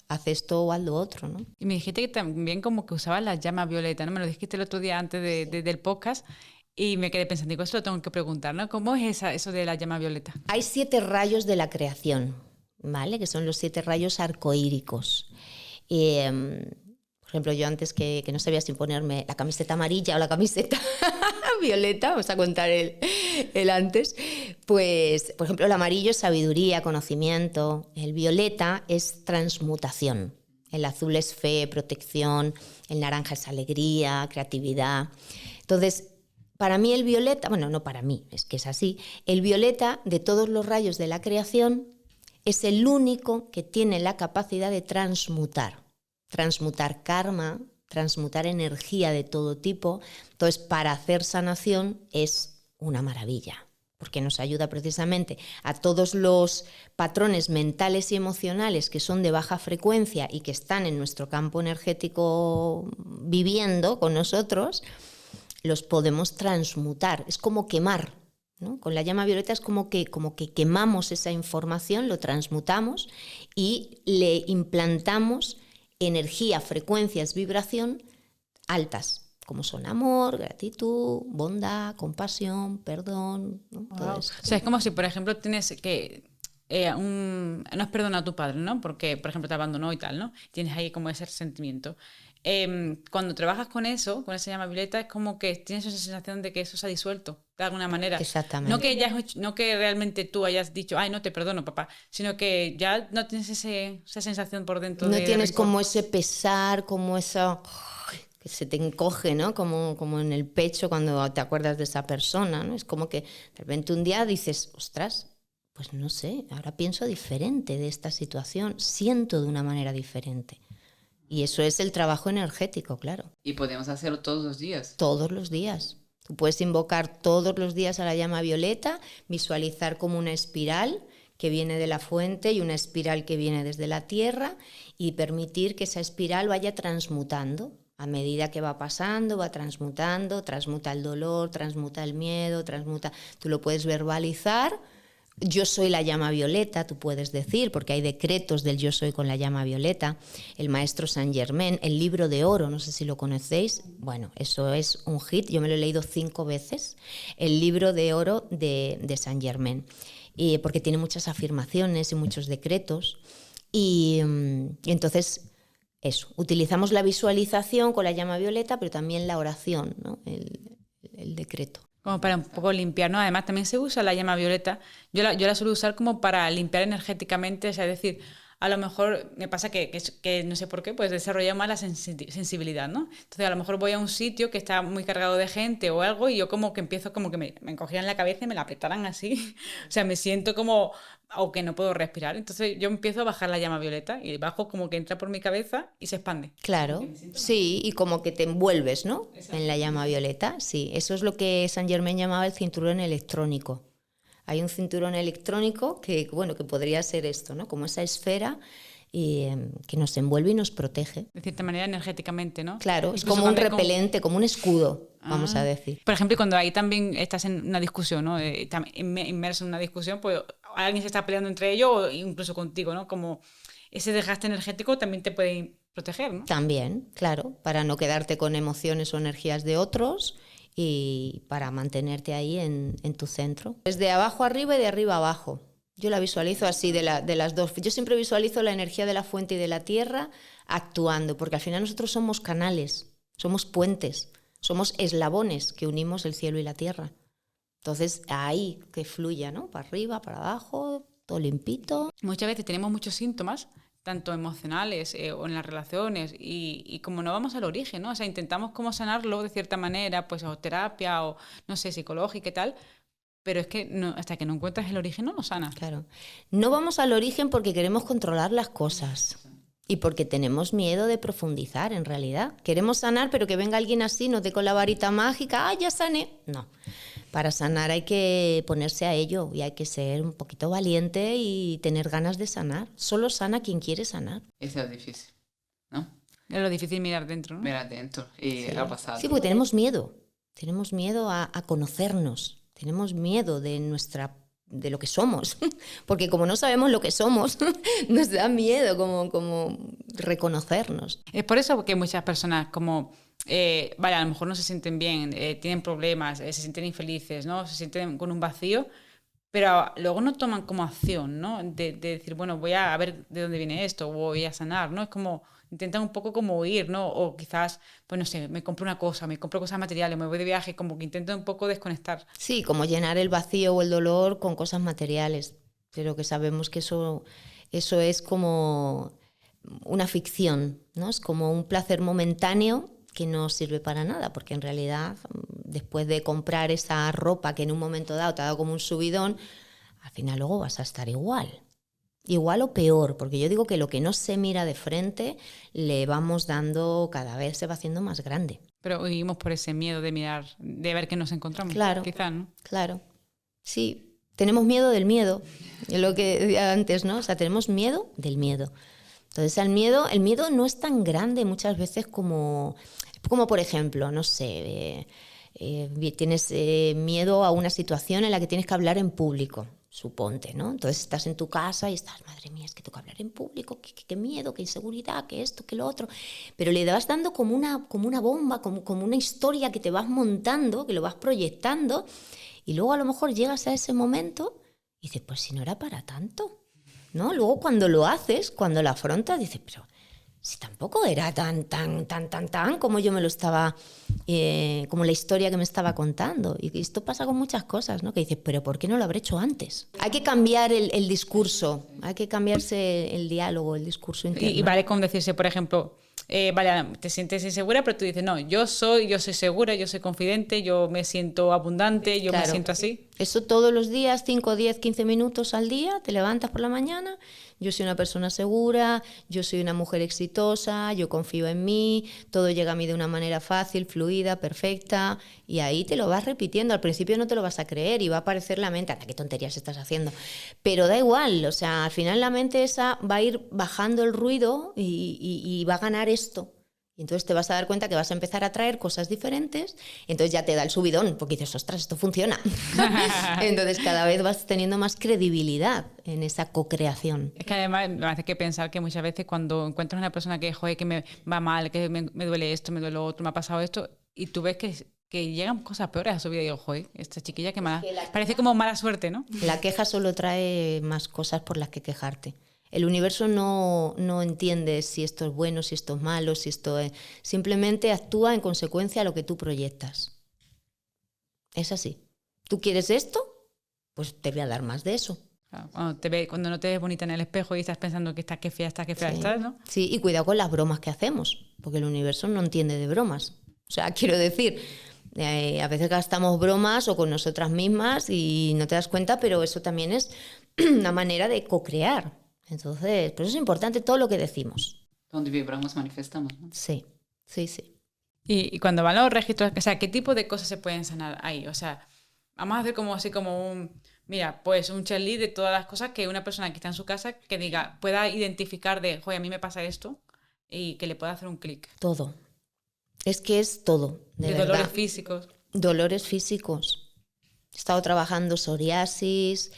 haz esto o haz lo otro, ¿no? Y me dijiste que también como que usabas la llama violeta, ¿no? Me lo dijiste el otro día antes del podcast y me quedé pensando, digo, eso lo tengo que preguntar, ¿no? ¿Cómo es eso de la llama violeta? Hay 7 rayos de la creación, ¿vale? Que son los 7 rayos arcoíricos. Por ejemplo, yo antes que no sabía si ponerme la camiseta amarilla o la camiseta violeta, vamos a contar el antes, pues, por ejemplo, el amarillo es sabiduría, conocimiento, el violeta es transmutación, el azul es fe, protección, el naranja es alegría, creatividad. Entonces, para mí el violeta, bueno, no para mí, es que es así, el violeta de todos los rayos de la creación es el único que tiene la capacidad de transmutar karma, transmutar energía de todo tipo. Entonces, para hacer sanación es una maravilla, porque nos ayuda precisamente a todos los patrones mentales y emocionales que son de baja frecuencia y que están en nuestro campo energético viviendo con nosotros, los podemos transmutar. Es como quemar, ¿no? Con la llama violeta es como que quemamos esa información, lo transmutamos y le implantamos energía, frecuencias, vibración altas, como son amor, gratitud, bondad, compasión, perdón, ¿no? Todo eso. O sea, es como si, por ejemplo, tienes que... no has perdonado a tu padre, ¿no? Porque, por ejemplo, te abandonó y tal, ¿no? Tienes ahí como ese resentimiento. Cuando trabajas con esa llama violeta, es como que tienes esa sensación de que eso se ha disuelto de alguna manera. Exactamente. No que realmente tú hayas dicho, ay, no te perdono, papá, sino que ya no tienes esa sensación por dentro. No tienes como ese pesar, como eso que se te encoge, ¿no? Como en el pecho cuando te acuerdas de esa persona, ¿no? Es como que de repente un día dices, ostras, pues no sé, ahora pienso diferente de esta situación, siento de una manera diferente. Y eso es el trabajo energético, claro. Y podemos hacerlo todos los días. Todos los días. Tú puedes invocar todos los días a la llama violeta, visualizar como una espiral que viene de la fuente y una espiral que viene desde la tierra y permitir que esa espiral vaya transmutando. A medida que va pasando, va transmutando, transmuta el dolor, transmuta el miedo, transmuta... Tú lo puedes verbalizar Yo soy la llama violeta, tú puedes decir, porque hay decretos del yo soy con la llama violeta. El maestro Saint Germain, el libro de oro, no sé si lo conocéis. Bueno, eso es un hit, yo me lo he leído 5 veces. El libro de oro de Saint Germain, porque tiene muchas afirmaciones y muchos decretos. Y entonces, eso, utilizamos la visualización con la llama violeta, pero también la oración, ¿no? El decreto. Como para un poco limpiar, ¿no? Además, también se usa la llama violeta. Yo la suelo usar como para limpiar energéticamente, o sea, es decir, a lo mejor me pasa que no sé por qué, pues desarrollo más la sensibilidad, ¿no? Entonces, a lo mejor voy a un sitio que está muy cargado de gente o algo y yo como que empiezo como que me encogieran la cabeza y me la apretaran así. O sea, me siento como, o que no puedo respirar. Entonces, yo empiezo a bajar la llama violeta y bajo como que entra por mi cabeza y se expande. Claro, sí, y como que te envuelves, ¿no? Exacto. En la llama violeta, sí. Eso es lo que Saint Germain llamaba el cinturón electrónico. Hay un cinturón electrónico que, bueno, que podría ser esto, ¿no? Como esa esfera que nos envuelve y nos protege. De cierta manera, energéticamente, ¿no? Claro, es como un repelente, como un escudo, vamos a decir. Por ejemplo, cuando ahí también estás en una discusión, ¿no? Inmerso en una discusión, pues alguien se está peleando entre ellos o incluso contigo, ¿no? Como ese desgaste energético también te puede proteger, ¿no? También, claro, para no quedarte con emociones o energías de otros y para mantenerte ahí en tu centro. Desde abajo arriba y de arriba abajo. Yo la visualizo así, de las dos. Yo siempre visualizo la energía de la fuente y de la tierra actuando, porque al final nosotros somos canales, somos puentes, somos eslabones que unimos el cielo y la tierra. Entonces, ahí que fluya, ¿no? Para arriba, para abajo, todo limpito. Muchas veces tenemos muchos síntomas, tanto emocionales o en las relaciones, y como no vamos al origen, ¿no? O sea, intentamos como sanarlo de cierta manera, pues o terapia o, no sé, psicológica y tal, pero es que no, hasta que no encuentras el origen no lo sanas. Claro. No vamos al origen porque queremos controlar las cosas y porque tenemos miedo de profundizar, en realidad. Queremos sanar, pero que venga alguien así, nos dé con la varita mágica, ¡ah, ya sané! No. Para sanar hay que ponerse a ello y hay que ser un poquito valiente y tener ganas de sanar. Solo sana quien quiere sanar. Eso es difícil, ¿no? Es lo difícil mirar dentro, ¿no? Mirar dentro y sí. al pasado. Sí, porque tenemos miedo. Tenemos miedo a conocernos. Tenemos miedo de lo que somos. Porque como no sabemos lo que somos, nos da miedo como reconocernos. Es por eso que muchas personas como... a lo mejor no se sienten bien, tienen problemas, se sienten infelices, ¿no? Se sienten con un vacío, pero luego no toman como acción, ¿no? De decir, bueno, voy a ver de dónde viene esto, voy a sanar, ¿no? Es como, intentan un poco como huir, ¿no? O quizás, pues no sé, me compro una cosa, me compro cosas materiales, me voy de viaje, como que intentan un poco desconectar. Sí, como llenar el vacío o el dolor con cosas materiales, pero que sabemos que eso es como una ficción, ¿no? Es como un placer momentáneo que no sirve para nada, porque en realidad después de comprar esa ropa que en un momento dado te ha dado como un subidón, al final luego vas a estar igual o peor, porque yo digo que lo que no se mira de frente le vamos dando, cada vez se va haciendo más grande. Pero vivimos por ese miedo de mirar, de ver qué nos encontramos, claro, quizás, ¿no? Claro, sí, tenemos miedo del miedo, es lo que decía antes, ¿no? O sea, tenemos miedo del miedo. Entonces el miedo no es tan grande muchas veces como por ejemplo, no sé, tienes miedo a una situación en la que tienes que hablar en público, suponte, ¿no? Entonces estás en tu casa y estás, madre mía, es que tengo que hablar en público, qué miedo, qué inseguridad, qué esto, qué lo otro. Pero le vas dando como una bomba, como una historia que te vas montando, que lo vas proyectando, y luego a lo mejor llegas a ese momento y dices, pues si no era para tanto, ¿no? Luego cuando lo haces, cuando lo afrontas, dices, pero si tampoco era tan como yo me lo estaba, como la historia que me estaba contando. Y esto pasa con muchas cosas, ¿no? Que dices, pero ¿por qué no lo habré hecho antes? Hay que cambiar el discurso, hay que cambiarse el diálogo, el discurso interno. Y vale como decirse, por ejemplo, vale, te sientes insegura, pero tú dices, no, yo soy segura, yo soy confidente, yo me siento abundante, yo me siento así. Eso todos los días, 5, 10, 15 minutos al día, te levantas por la mañana, yo soy una persona segura, yo soy una mujer exitosa, yo confío en mí, todo llega a mí de una manera fácil, fluida, perfecta, y ahí te lo vas repitiendo. Al principio no te lo vas a creer y va a aparecer la mente, anda, qué tonterías estás haciendo, pero da igual, o sea, al final la mente esa va a ir bajando el ruido y va a ganar esto. Y entonces te vas a dar cuenta que vas a empezar a traer cosas diferentes, y entonces ya te da el subidón, porque dices, ostras, esto funciona. Entonces cada vez vas teniendo más credibilidad en esa co-creación. Es que además me hace que pensar que muchas veces cuando encuentras una persona que, joder, que me va mal, que me duele esto, me duele lo otro, me ha pasado esto, y tú ves que llegan cosas peores a su vida y digo, joder, esta chiquilla que mala, parece como mala suerte, ¿no? La queja solo trae más cosas por las que quejarte. El universo no entiende si esto es bueno, si esto es malo, si esto es... Simplemente actúa en consecuencia a lo que tú proyectas. Es así. ¿Tú quieres esto? Pues te voy a dar más de eso. Cuando no te ves bonita en el espejo y estás pensando que estás que fea Sí. estás, ¿no? Sí, y cuidado con las bromas que hacemos, porque el universo no entiende de bromas. O sea, quiero decir, a veces gastamos bromas o con nosotras mismas y no te das cuenta, pero eso también es una manera de co-crear. Entonces, por eso es importante todo lo que decimos. Donde vibramos, manifestamos, ¿no? Sí, sí, sí. Y cuando van los registros, o sea, ¿qué tipo de cosas se pueden sanar ahí? O sea, vamos a hacer como así como mira, pues un checklist de todas las cosas que una persona que está en su casa que diga, pueda identificar de, joder, a mí me pasa esto y que le pueda hacer un clic. Todo. Es que es todo, de verdad. Dolores físicos. Dolores físicos. He estado trabajando psoriasis,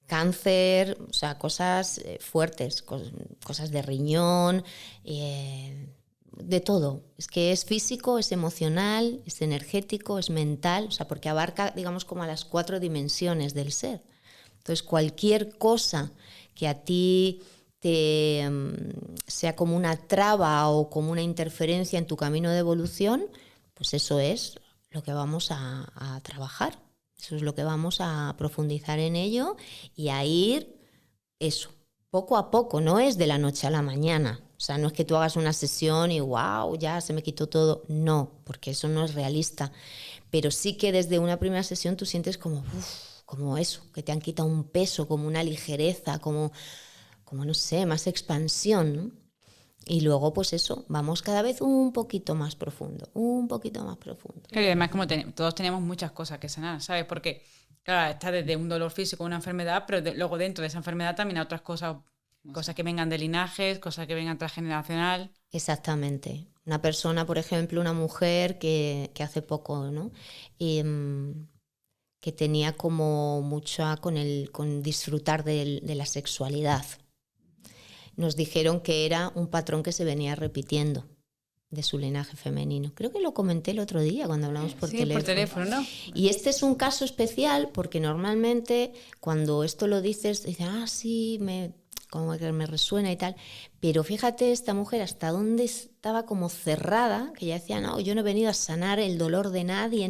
cáncer, o sea, cosas fuertes, cosas de riñón, de todo. Es que es físico, es emocional, es energético, es mental, o sea, porque abarca, digamos, como a las 4 dimensiones del ser. Entonces, cualquier cosa que a ti sea como una traba o como una interferencia en tu camino de evolución, pues eso es lo que vamos a trabajar. Eso es lo que vamos a profundizar en ello y a ir, eso, poco a poco, no es de la noche a la mañana. O sea, no es que tú hagas una sesión y wow, ya se me quitó todo. No, porque eso no es realista. Pero sí que desde una primera sesión tú sientes como eso, que te han quitado un peso, como una ligereza, como no sé, más expansión, ¿no? Y luego, pues eso, vamos cada vez un poquito más profundo, un poquito más profundo. Y además, como todos tenemos muchas cosas que sanar, ¿sabes? Porque, claro, está desde un dolor físico, una enfermedad, pero luego dentro de esa enfermedad también hay otras cosas que vengan de linajes, cosas que vengan transgeneracional. Exactamente. Una persona, por ejemplo, una mujer que hace poco, ¿no? Que tenía como mucha con disfrutar de la sexualidad. Nos dijeron que era un patrón que se venía repitiendo de su linaje femenino. Creo que lo comenté el otro día cuando hablamos por teléfono. Sí, por teléfono, ¿no? Y este es un caso especial porque normalmente cuando esto lo dices, dicen, sí, como que me resuena y tal. Pero fíjate esta mujer hasta dónde estaba como cerrada, que ella decía, no, yo no he venido a sanar el dolor de nadie,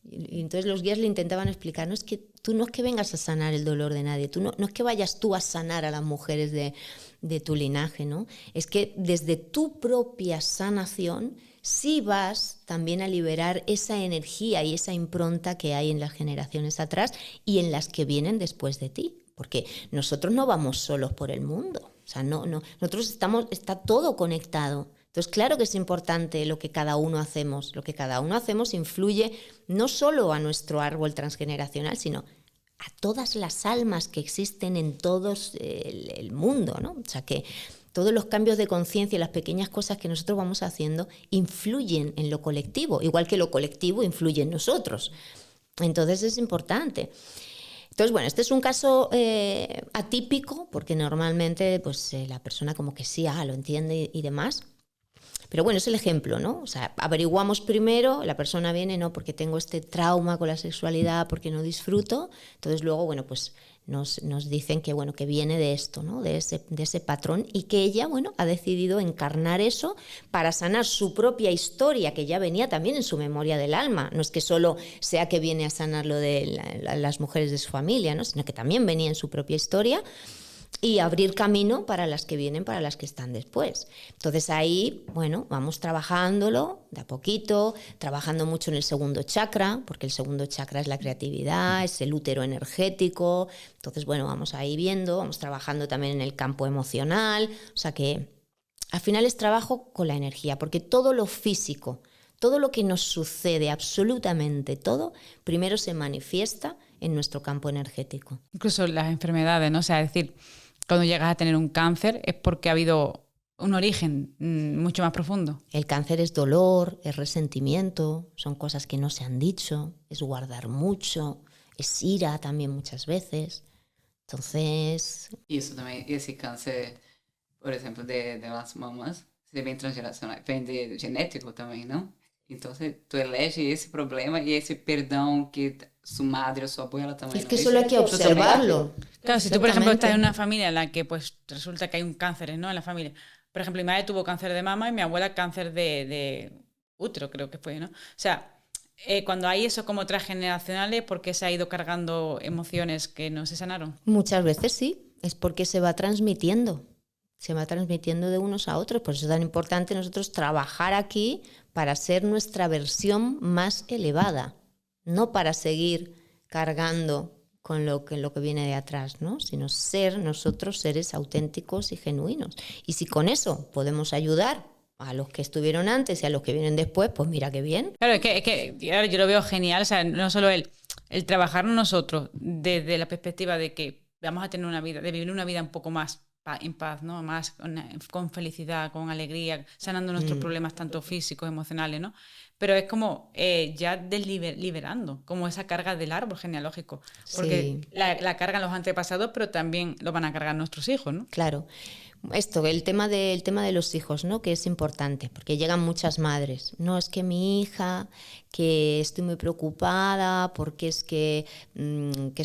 y entonces los guías le intentaban explicar, no es que tú no es que vengas a sanar el dolor de nadie, tú no es que vayas tú a sanar a las mujeres de tu linaje, ¿no? Es que desde tu propia sanación sí vas también a liberar esa energía y esa impronta que hay en las generaciones atrás y en las que vienen después de ti, porque nosotros no vamos solos por el mundo, o sea, nosotros está todo conectado. Entonces, claro que es importante lo que cada uno hacemos. Lo que cada uno hacemos influye no solo a nuestro árbol transgeneracional, sino a todas las almas que existen en todo el mundo, ¿no? O sea, que todos los cambios de conciencia y las pequeñas cosas que nosotros vamos haciendo influyen en lo colectivo, igual que lo colectivo influye en nosotros. Entonces, es importante. Entonces, bueno, este es un caso atípico, porque normalmente pues, la persona como que sí, lo entiende y demás. Pero bueno, es el ejemplo, ¿no? O sea, averiguamos primero, la persona viene, no, porque tengo este trauma con la sexualidad, porque no disfruto. Entonces luego, bueno, pues nos dicen que, bueno, que viene de esto, ¿no? De ese patrón y que ella, bueno, ha decidido encarnar eso para sanar su propia historia, que ya venía también en su memoria del alma. No es que solo sea que viene a sanar lo de las mujeres de su familia, ¿no? Sino que también venía en su propia historia. Y abrir camino para las que vienen, para las que están después. Entonces ahí, bueno, vamos trabajándolo de a poquito, trabajando mucho en el segundo chakra, porque el segundo chakra es la creatividad, es el útero energético. Entonces, bueno, vamos ahí viendo, vamos trabajando también en el campo emocional. O sea que al final es trabajo con la energía, porque todo lo físico, todo lo que nos sucede, absolutamente todo, primero se manifiesta en nuestro campo energético. Incluso las enfermedades, ¿no? O sea, es decir, cuando llegas a tener un cáncer es porque ha habido un origen mucho más profundo. El cáncer es dolor, es resentimiento, son cosas que no se han dicho, es guardar mucho, es ira también muchas veces. Entonces... Isso também, esse câncer, por exemplo, das mamas, se vem transgeracional, vem de genético também, não? Então, tu elege esse problema y ese perdón que su madre o su abuela también. Es que solo hay que observarlo. Claro, si tú, por ejemplo, estás en una familia en la que pues resulta que hay un cáncer, ¿no? En la familia. Por ejemplo, mi madre tuvo cáncer de mama y mi abuela cáncer de útero, creo que fue, ¿no? O sea, cuando hay eso como transgeneracionales, ¿por qué se ha ido cargando emociones que no se sanaron? Muchas veces sí, es porque se va transmitiendo de unos a otros. Por eso es tan importante nosotros trabajar aquí para ser nuestra versión más elevada, no para seguir cargando con lo que viene de atrás, ¿no? Sino ser nosotros seres auténticos y genuinos. Y si con eso podemos ayudar a los que estuvieron antes y a los que vienen después, pues mira qué bien. Claro, es que yo lo veo genial, o sea, no solo el trabajar nosotros desde la perspectiva de que vamos a tener una vida, de vivir una vida un poco más en paz, ¿no? Más con felicidad, con alegría, sanando nuestros problemas tanto físicos, emocionales, ¿no? Pero es como ya liberando, como esa carga del árbol genealógico. Porque sí, la cargan los antepasados, pero también lo van a cargar nuestros hijos, ¿no? Claro. El tema de los hijos, ¿no? Que es importante, porque llegan muchas madres. No, es que mi hija, que estoy muy preocupada porque es que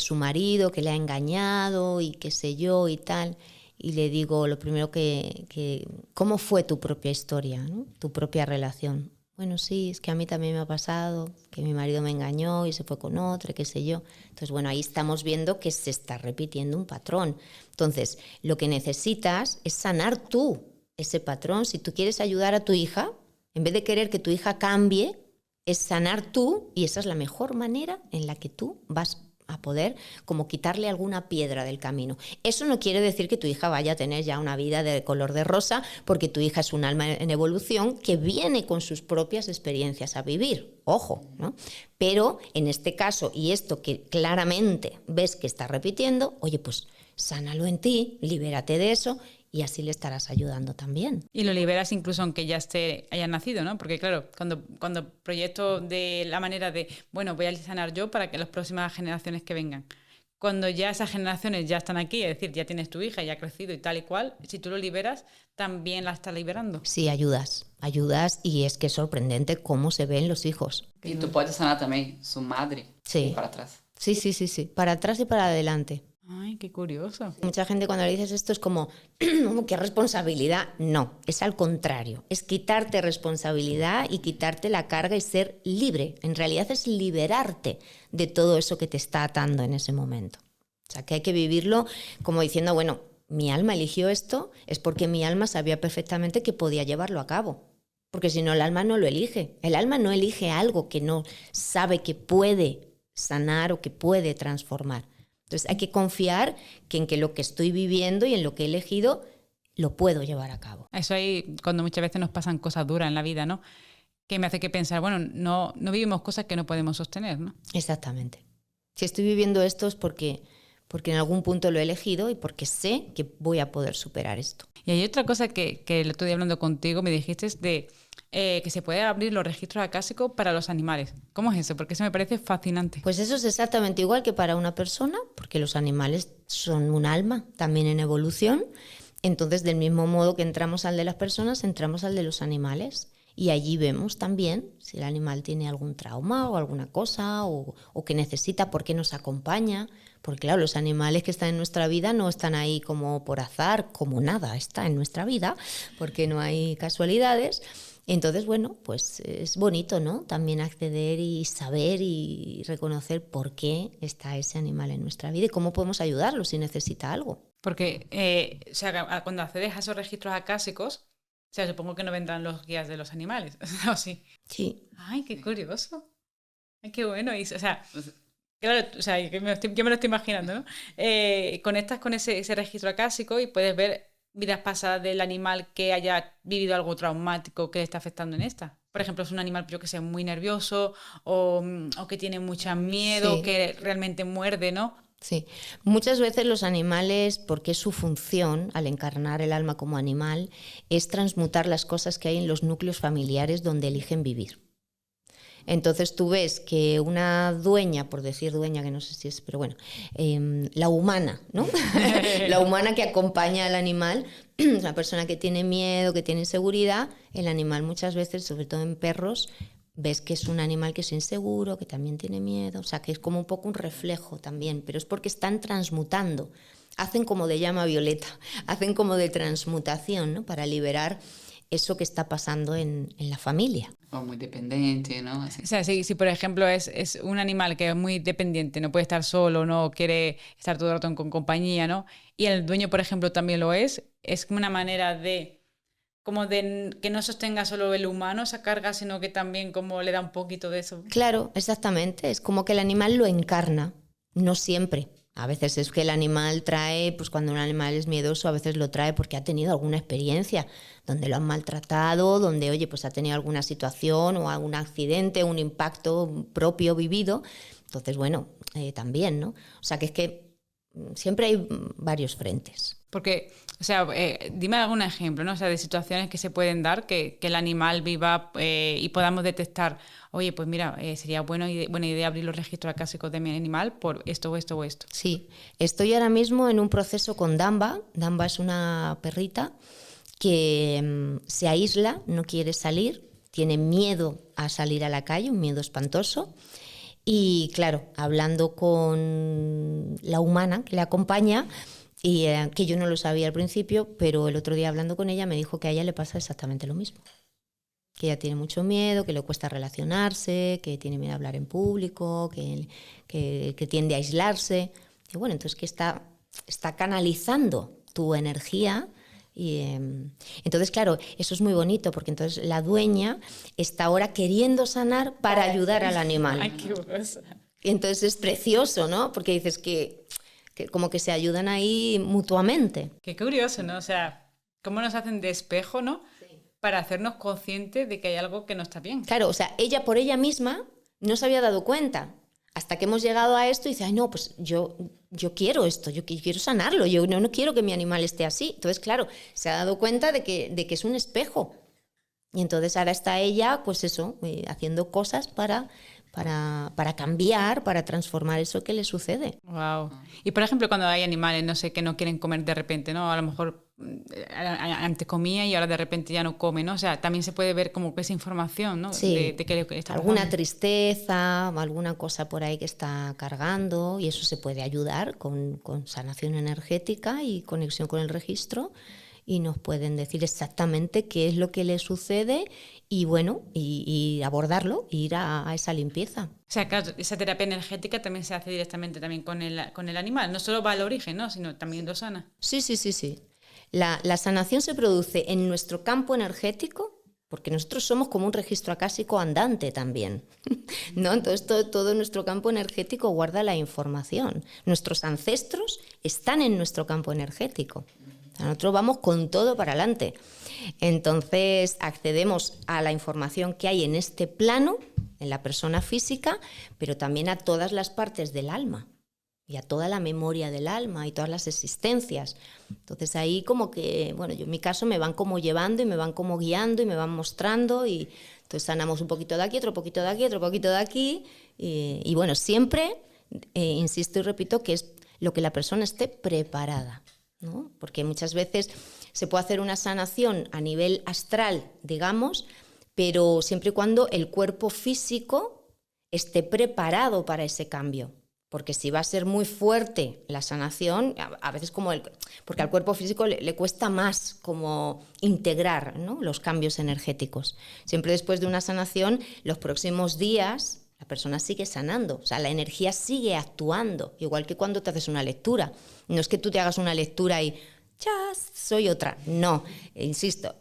su marido, que le ha engañado y qué sé yo y tal. Y le digo lo primero que ¿cómo fue tu propia historia, ¿no? Tu propia relación? Bueno, sí, es que a mí también me ha pasado, que mi marido me engañó y se fue con otra, qué sé yo. Entonces, bueno, ahí estamos viendo que se está repitiendo un patrón. Entonces, lo que necesitas es sanar tú ese patrón. Si tú quieres ayudar a tu hija, en vez de querer que tu hija cambie, es sanar tú, y esa es la mejor manera en la que tú vas a poder como quitarle alguna piedra del camino. Eso no quiere decir que tu hija vaya a tener ya una vida de color de rosa, porque tu hija es un alma en evolución que viene con sus propias experiencias a vivir. Ojo, ¿no? Pero en este caso, y esto que claramente ves que está repitiendo, oye, pues sánalo en ti, libérate de eso, y así le estarás ayudando también. Y lo liberas incluso aunque ya haya nacido, ¿no? Porque claro, cuando proyecto de la manera de, bueno, voy a sanar yo para que las próximas generaciones que vengan, cuando ya esas generaciones ya están aquí, es decir, ya tienes tu hija, ya ha crecido y tal y cual, si tú lo liberas, también la estás liberando. Sí, ayudas, y es que es sorprendente cómo se ven los hijos. Y tú puedes sanar también su madre, sí, para atrás. Sí, para atrás y para adelante. Ay, qué curioso. Mucha gente cuando le dices esto es como, ¿qué responsabilidad? No, es al contrario. Es quitarte responsabilidad y quitarte la carga y ser libre. En realidad es liberarte de todo eso que te está atando en ese momento. O sea, que hay que vivirlo como diciendo, bueno, mi alma eligió esto, es porque mi alma sabía perfectamente que podía llevarlo a cabo. Porque si no, el alma no lo elige. El alma no elige algo que no sabe que puede sanar o que puede transformar. Entonces hay que confiar en que lo que estoy viviendo y en lo que he elegido lo puedo llevar a cabo. Eso ahí cuando muchas veces nos pasan cosas duras en la vida, ¿no? Que me hace que pensar, bueno, no vivimos cosas que no podemos sostener, ¿no? Exactamente. Si estoy viviendo esto es porque en algún punto lo he elegido y porque sé que voy a poder superar esto. Y hay otra cosa que el otro día hablando contigo me dijiste de que se puede abrir los registros acásicos para los animales. ¿Cómo es eso? Porque eso me parece fascinante. Pues eso es exactamente igual que para una persona, porque los animales son un alma también en evolución. Entonces, del mismo modo que entramos al de las personas, entramos al de los animales. Y allí vemos también si el animal tiene algún trauma o alguna cosa o que necesita, por qué nos acompaña. Porque claro, los animales que están en nuestra vida no están ahí como por azar, como nada está en nuestra vida, porque no hay casualidades. Entonces, bueno, pues es bonito, ¿no? También acceder y saber y reconocer por qué está ese animal en nuestra vida y cómo podemos ayudarlo si necesita algo. Porque o sea, cuando accedes a esos registros acásicos, o sea, supongo que no vendrán los guías de los animales, ¿o sí? Sí. Ay, qué curioso. Ay, qué bueno. Y, o sea, claro, o sea, yo me lo estoy imaginando, ¿no? Conectas con ese registro acásico y puedes ver vidas pasadas del animal que haya vivido algo traumático que le está afectando en esta. Por ejemplo, es un animal, yo que sé, muy nervioso o que tiene mucho miedo, sí, que realmente muerde, ¿no? Sí, muchas veces los animales, porque su función al encarnar el alma como animal, es transmutar las cosas que hay en los núcleos familiares donde eligen vivir. Entonces tú ves que una dueña, por decir dueña, que no sé si es, pero bueno, la humana, ¿no? La humana que acompaña al animal, la persona que tiene miedo, que tiene inseguridad, el animal muchas veces, sobre todo en perros, ves que es un animal que es inseguro, que también tiene miedo, o sea, que es como un poco un reflejo también, pero es porque están transmutando, hacen como de llama violeta, hacen como de transmutación, ¿no? Para liberar eso que está pasando en la familia. O muy dependiente, ¿no? Así. O sea, si por ejemplo es un animal que es muy dependiente, no puede estar solo, no quiere estar todo el rato con compañía, ¿no? Y el dueño, por ejemplo, también lo es como una manera de, como de que no sostenga solo el humano esa carga, sino que también como le da un poquito de eso. Claro, exactamente, es como que el animal lo encarna, no siempre. A veces es que el animal trae, pues cuando un animal es miedoso, a veces lo trae porque ha tenido alguna experiencia donde lo han maltratado, donde, oye, pues ha tenido alguna situación o algún accidente, un impacto propio vivido. Entonces, bueno, también, ¿no? O sea, que es que siempre hay varios frentes. Porque, o sea, dime algún ejemplo, ¿no? O sea, de situaciones que se pueden dar que el animal viva y podamos detectar, oye, pues mira, sería buena idea abrir los registros acásicos de mi animal por esto o esto o esto. Sí, estoy ahora mismo en un proceso con Damba. Damba es una perrita que se aísla, no quiere salir, tiene miedo a salir a la calle, un miedo espantoso. Y claro, hablando con la humana que le acompaña, y que yo no lo sabía al principio, pero el otro día hablando con ella me dijo que a ella le pasa exactamente lo mismo. Que ella tiene mucho miedo, que le cuesta relacionarse, que tiene miedo a hablar en público, que tiende a aislarse. Y bueno, entonces que está canalizando tu energía. Y entonces, claro, eso es muy bonito porque entonces la dueña está ahora queriendo sanar para ayudar al animal. Ay, qué cosa. Y entonces es precioso, ¿no? Porque dices que como que se ayudan ahí mutuamente. Qué curioso, ¿no? O sea, cómo nos hacen de espejo, ¿no? Sí. Para hacernos conscientes de que hay algo que no está bien. Claro, o sea, ella por ella misma no se había dado cuenta. Hasta que hemos llegado a esto y dice, ay, no, pues yo quiero esto, yo quiero sanarlo, yo no quiero que mi animal esté así. Entonces, claro, se ha dado cuenta de que es un espejo. Y entonces ahora está ella, pues eso, haciendo cosas para cambiar, para transformar eso que le sucede. Wow. Y por ejemplo, cuando hay animales, no sé, que no quieren comer de repente, ¿no? A lo mejor antes comía y ahora de repente ya no come, ¿no? O sea, también se puede ver como que esa información, ¿no? Sí. De que está alguna pasando. Tristeza, alguna cosa por ahí que está cargando, y eso se puede ayudar con sanación energética y conexión con el registro, y nos pueden decir exactamente qué es lo que le sucede y bueno, y abordarlo, ir a esa limpieza. O sea, claro, esa terapia energética también se hace directamente también con el animal, no solo va al origen, ¿no? Sino también lo sana. Sí. La sanación se produce en nuestro campo energético, porque nosotros somos como un registro acásico andante también, ¿no? Entonces todo nuestro campo energético guarda la información. Nuestros ancestros están en nuestro campo energético. Nosotros vamos con todo para adelante. Entonces accedemos a la información que hay en este plano, en la persona física, pero también a todas las partes del alma y a toda la memoria del alma y todas las existencias. Entonces ahí como que, bueno, yo en mi caso me van como llevando y me van como guiando y me van mostrando, y entonces sanamos un poquito de aquí, otro poquito de aquí, otro poquito de aquí, y bueno, siempre insisto y repito que es lo que la persona esté preparada, ¿no? Porque muchas veces se puede hacer una sanación a nivel astral, digamos, pero siempre y cuando el cuerpo físico esté preparado para ese cambio. Porque si va a ser muy fuerte la sanación, a veces porque al cuerpo físico le cuesta más como integrar, ¿no?, los cambios energéticos. Siempre después de una sanación, los próximos días, la persona sigue sanando, o sea, la energía sigue actuando, igual que cuando te haces una lectura. No es que tú te hagas una lectura y ¡ya! Soy otra. No, insisto,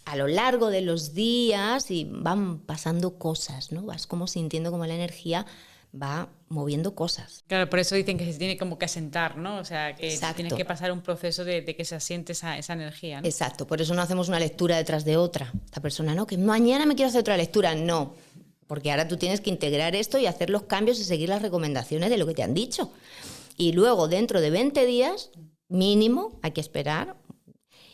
a lo largo de los días y van pasando cosas, ¿no? Vas como sintiendo como la energía va moviendo cosas. Claro, por eso dicen que se tiene como que asentar, ¿no? O sea, que Exacto. Tienes que pasar un proceso de que se asiente esa energía, ¿no? Exacto, por eso no hacemos una lectura detrás de otra. La persona, no, que mañana me quiero hacer otra lectura. No, porque ahora tú tienes que integrar esto y hacer los cambios y seguir las recomendaciones de lo que te han dicho. y luego dentro de 20 días mínimo hay que esperar.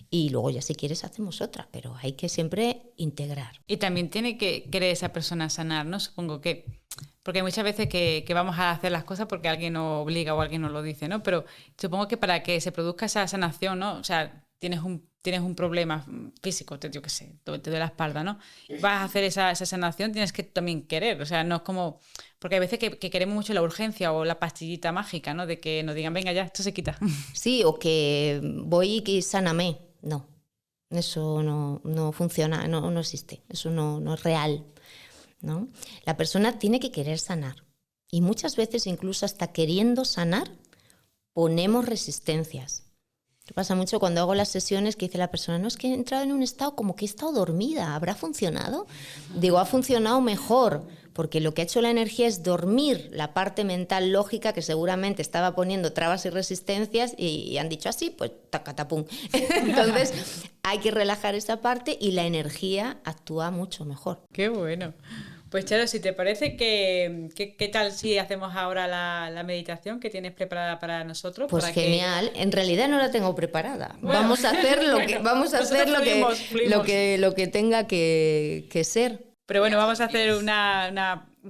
Y luego ya si quieres hacemos otra, pero hay que siempre integrar. Y también tiene que querer esa persona sanar, ¿no? Supongo que... Porque hay muchas veces que vamos a hacer las cosas porque alguien nos obliga o alguien nos lo dice, ¿no? Pero supongo que para que se produzca esa sanación, ¿no? O sea, tienes un problema físico, yo qué sé, te duele la espalda, ¿no? Vas a hacer esa sanación, tienes que también querer, o sea, no es como... Porque hay veces que queremos mucho la urgencia o la pastillita mágica, ¿no? De que nos digan, venga ya, esto se quita. Sí, o que voy y sáname. No, eso no funciona, no existe, eso no es real, ¿no? La persona tiene que querer sanar y muchas veces incluso hasta queriendo sanar ponemos resistencias. Pasa mucho cuando hago las sesiones que dice la persona, no, es que he entrado en un estado como que he estado dormida, ¿habrá funcionado? Digo, ha funcionado mejor, porque lo que ha hecho la energía es dormir la parte mental lógica que seguramente estaba poniendo trabas y resistencias y han dicho así, pues tacatapum. Entonces hay que relajar esa parte y la energía actúa mucho mejor. ¡Qué bueno! Pues Charo, si te parece, ¿qué tal si hacemos ahora la meditación que tienes preparada para nosotros? Pues para genial, en realidad no la tengo preparada. Bueno, vamos a hacer lo que tenga que ser. Pero bueno, vamos a hacer un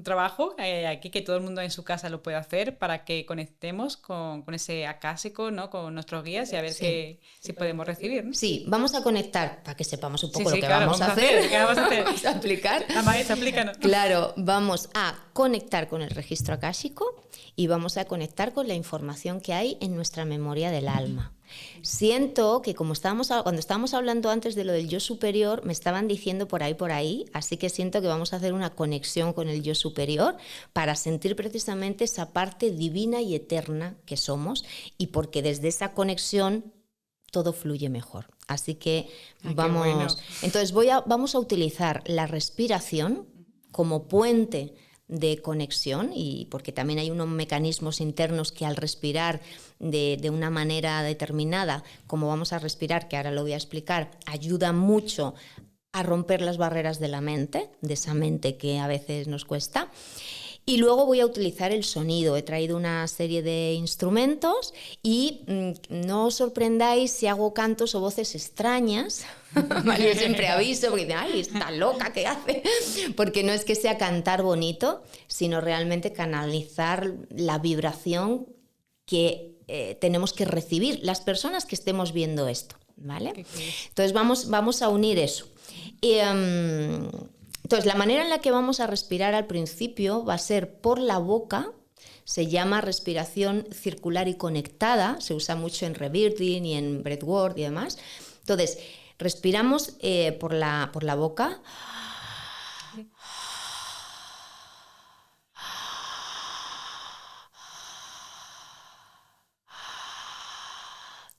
trabajo aquí que todo el mundo en su casa lo puede hacer para que conectemos con ese acásico, ¿no? Con nuestros guías y a ver si podemos recibir, ¿no? Sí, vamos a conectar para que sepamos un poco lo que claro, vamos a hacer. ¿Qué vamos a hacer? Vamos a explicar. La maestra, explícanos. Claro, vamos a conectar con el registro akáshico y vamos a conectar con la información que hay en nuestra memoria del alma. Siento que cuando estábamos hablando antes de lo del yo superior, me estaban diciendo por ahí, así que siento que vamos a hacer una conexión con el yo superior para sentir precisamente esa parte divina y eterna que somos y porque desde esa conexión todo fluye mejor. Así que vamos. Bueno. Entonces vamos a utilizar la respiración como puente de conexión y porque también hay unos mecanismos internos que al respirar de una manera determinada, como vamos a respirar, que ahora lo voy a explicar, ayuda mucho a romper las barreras de la mente, de esa mente que a veces nos cuesta. Y luego voy a utilizar el sonido. He traído una serie de instrumentos y no os sorprendáis si hago cantos o voces extrañas. Yo siempre aviso porque dicen, ay, está loca, ¿qué hace? Porque no es que sea cantar bonito, sino realmente canalizar la vibración que tenemos que recibir las personas que estemos viendo esto, ¿vale? Entonces vamos a unir eso. Entonces, la manera en la que vamos a respirar al principio va a ser por la boca, se llama respiración circular y conectada, se usa mucho en rebirthing y en breathwork y demás. Entonces, respiramos por la boca.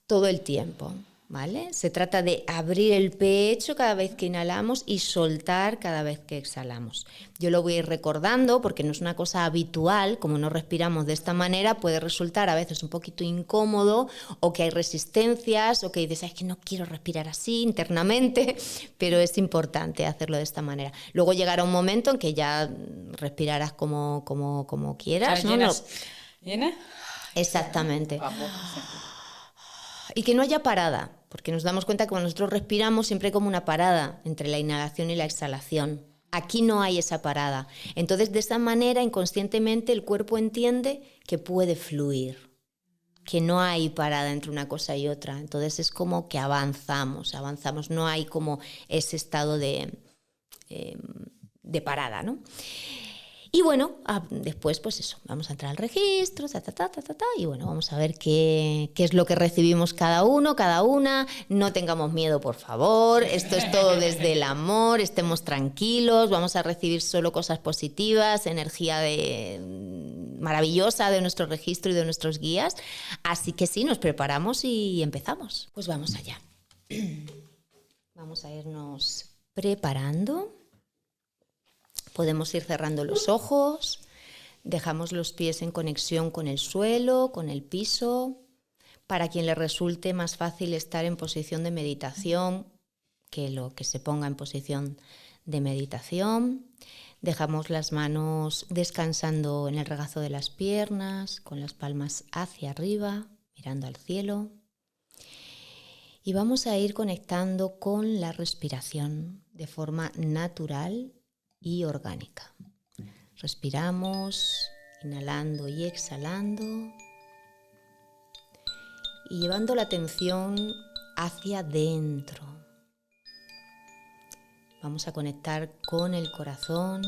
Todo el tiempo. ¿Vale? Se trata de abrir el pecho cada vez que inhalamos y soltar cada vez que exhalamos. Yo lo voy a ir recordando porque no es una cosa habitual, como no respiramos de esta manera, puede resultar a veces un poquito incómodo o que hay resistencias o que dices, es que no quiero respirar así internamente, pero es importante hacerlo de esta manera. Luego llegará un momento en que ya respirarás como quieras. ¿No? ¿Llena? Exactamente. Y que no haya parada, porque nos damos cuenta que cuando nosotros respiramos siempre hay como una parada entre la inhalación y la exhalación. Aquí no hay esa parada. Entonces, de esa manera, inconscientemente, el cuerpo entiende que puede fluir, que no hay parada entre una cosa y otra. Entonces, es como que avanzamos, no hay como ese estado de parada, ¿no? Y bueno, después pues eso, vamos a entrar al registro, y bueno, vamos a ver qué es lo que recibimos cada uno, cada una. No tengamos miedo, por favor, esto es todo desde el amor, estemos tranquilos, vamos a recibir solo cosas positivas, energía maravillosa de nuestro registro y de nuestros guías. Así que sí, nos preparamos y empezamos. Pues vamos allá. Vamos a irnos preparando. Podemos ir cerrando los ojos, dejamos los pies en conexión con el suelo, con el piso. Para quien le resulte más fácil estar en posición de meditación, que se ponga en posición de meditación. Dejamos las manos descansando en el regazo de las piernas, con las palmas hacia arriba, mirando al cielo. Y vamos a ir conectando con la respiración de forma natural y orgánica. Respiramos, inhalando y exhalando, y llevando la atención hacia adentro. Vamos a conectar con el corazón,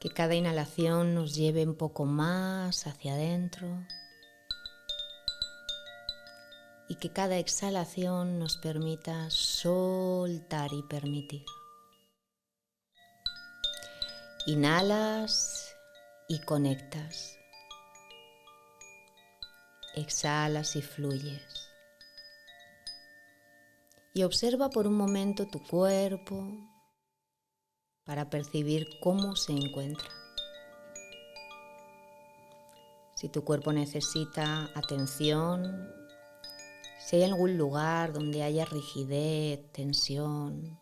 que cada inhalación nos lleve un poco más hacia adentro y que cada exhalación nos permita soltar y permitir. Inhalas y conectas. Exhalas y fluyes. Y observa por un momento tu cuerpo para percibir cómo se encuentra. Si tu cuerpo necesita atención, si hay algún lugar donde haya rigidez, tensión,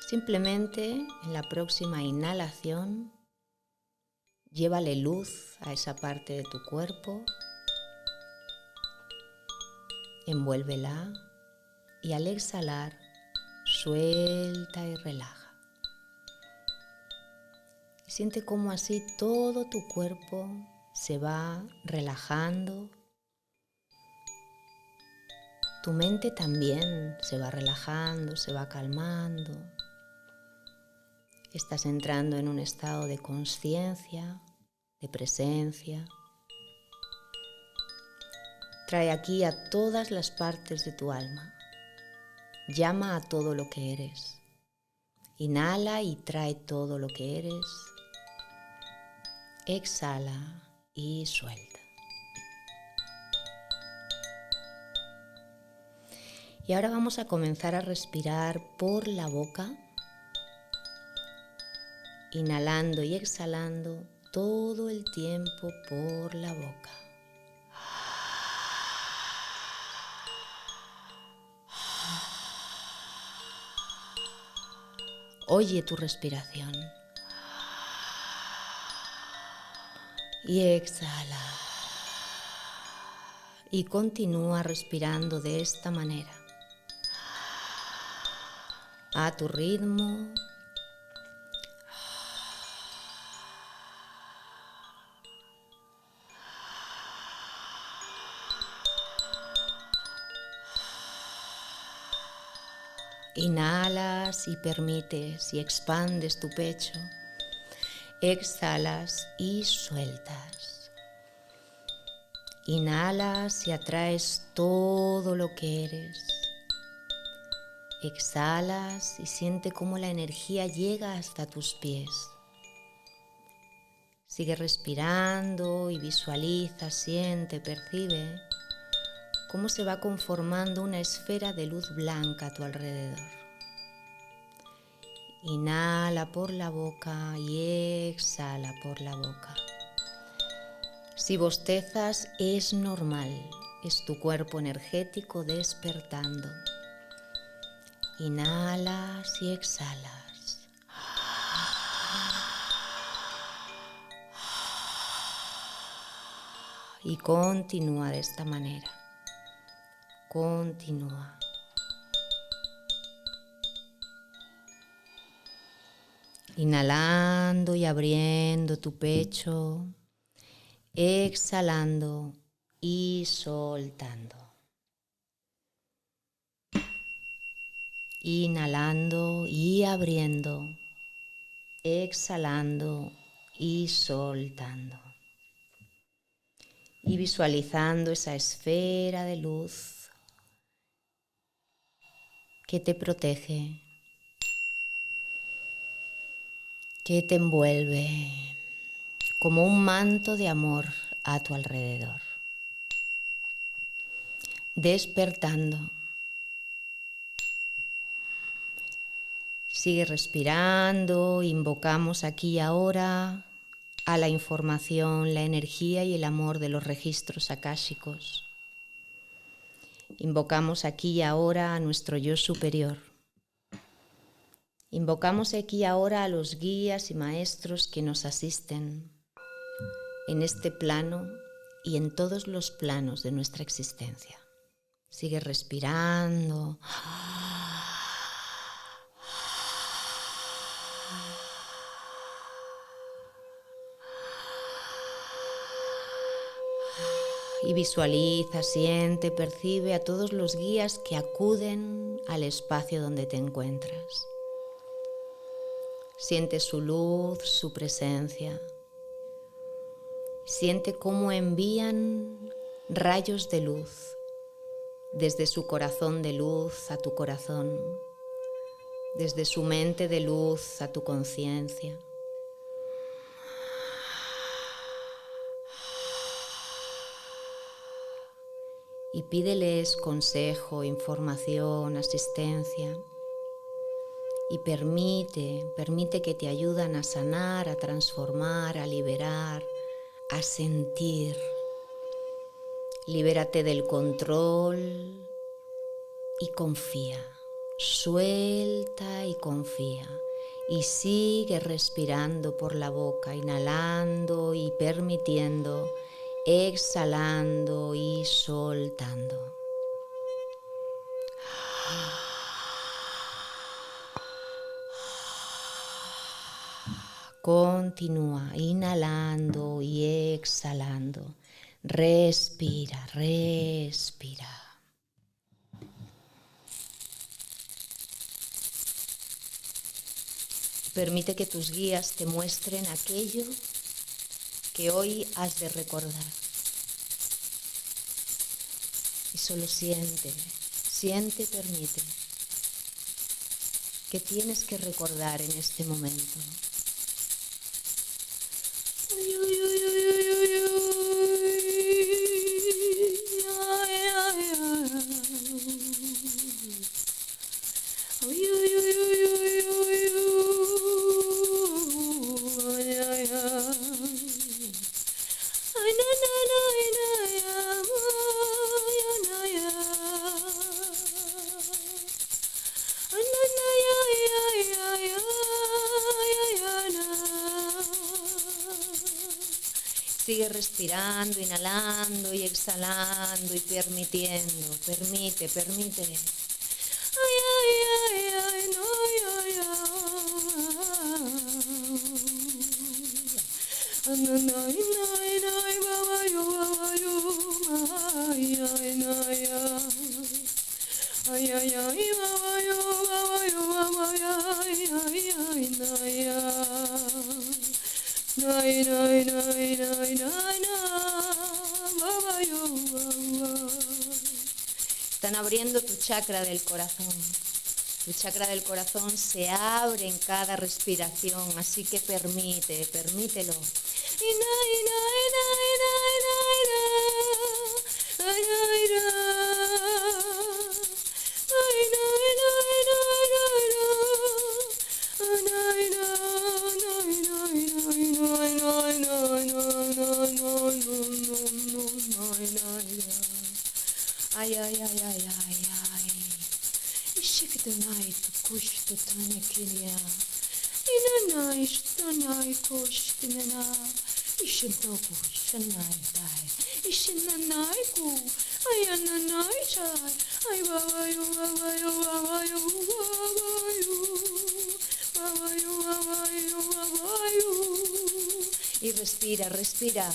simplemente en la próxima inhalación, llévale luz a esa parte de tu cuerpo. Envuélvela y al exhalar, suelta y relaja. Siente cómo así todo tu cuerpo se va relajando. Tu mente también se va relajando, se va calmando. Estás entrando en un estado de conciencia, de presencia. Trae aquí a todas las partes de tu alma. Llama a todo lo que eres. Inhala y trae todo lo que eres. Exhala y suelta. Y ahora vamos a comenzar a respirar por la boca, inhalando y exhalando todo el tiempo por la boca. Oye tu respiración y exhala y continúa respirando de esta manera, a tu ritmo. Inhalas y permites y expandes tu pecho. Exhalas y sueltas. Inhalas y atraes todo lo que eres. Exhalas y siente cómo la energía llega hasta tus pies. Sigue respirando y visualiza, siente, percibe cómo se va conformando una esfera de luz blanca a tu alrededor. Inhala por la boca y exhala por la boca. Si bostezas es normal, es tu cuerpo energético despertando. Inhalas y exhalas. Y continúa de esta manera. Continúa. Inhalando y abriendo tu pecho, exhalando y soltando. Inhalando y abriendo, exhalando y soltando. Y visualizando esa esfera de luz que te protege, que te envuelve como un manto de amor a tu alrededor. Despertando. Sigue respirando, invocamos aquí y ahora a la información, la energía y el amor de los registros akáshicos. Invocamos aquí y ahora a nuestro yo superior. Invocamos aquí y ahora a los guías y maestros que nos asisten en este plano y en todos los planos de nuestra existencia. Sigue respirando. Y visualiza, siente, percibe a todos los guías que acuden al espacio donde te encuentras. Siente su luz, su presencia. Siente cómo envían rayos de luz desde su corazón de luz a tu corazón, desde su mente de luz a tu conciencia. Y pídeles consejo, información, asistencia. Y permite que te ayuden a sanar, a transformar, a liberar, a sentir. Libérate del control y confía. Suelta y confía. Y sigue respirando por la boca, inhalando y permitiendo, exhalando y soltando. Continúa inhalando y exhalando. Respira, respira. Permite que tus guías te muestren aquello que hoy has de recordar. Y solo siente, permite. ¿Qué tienes que recordar en este momento? Sigue respirando, inhalando y exhalando y permitiendo. Permite. Están abriendo tu chakra del corazón. Tu chakra del corazón se abre en cada respiración, así que permítelo. Y respira.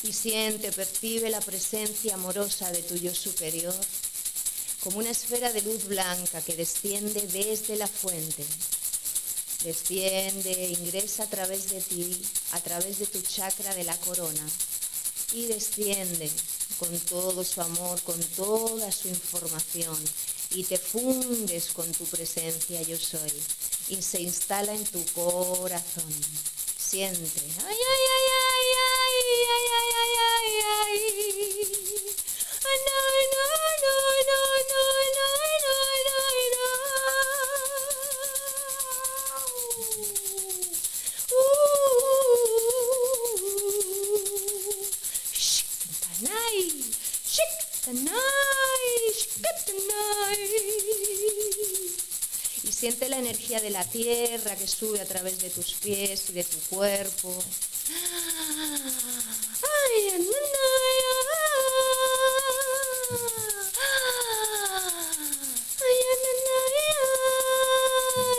Y siente, percibe la presencia amorosa de tu yo superior como una esfera de luz blanca que desciende desde la fuente. Desciende, ingresa a través de ti, a través de tu chakra de la corona y desciende con todo su amor, con toda su información y te fundes con tu presencia yo soy y se instala en tu corazón. Siente. Ay, ay, ay, ay, ay, ay, ay, ay, ay, ay. No, no, no, no, no, no, no, no, no. Y siente la energía de la tierra que sube a través de tus pies y de tu cuerpo.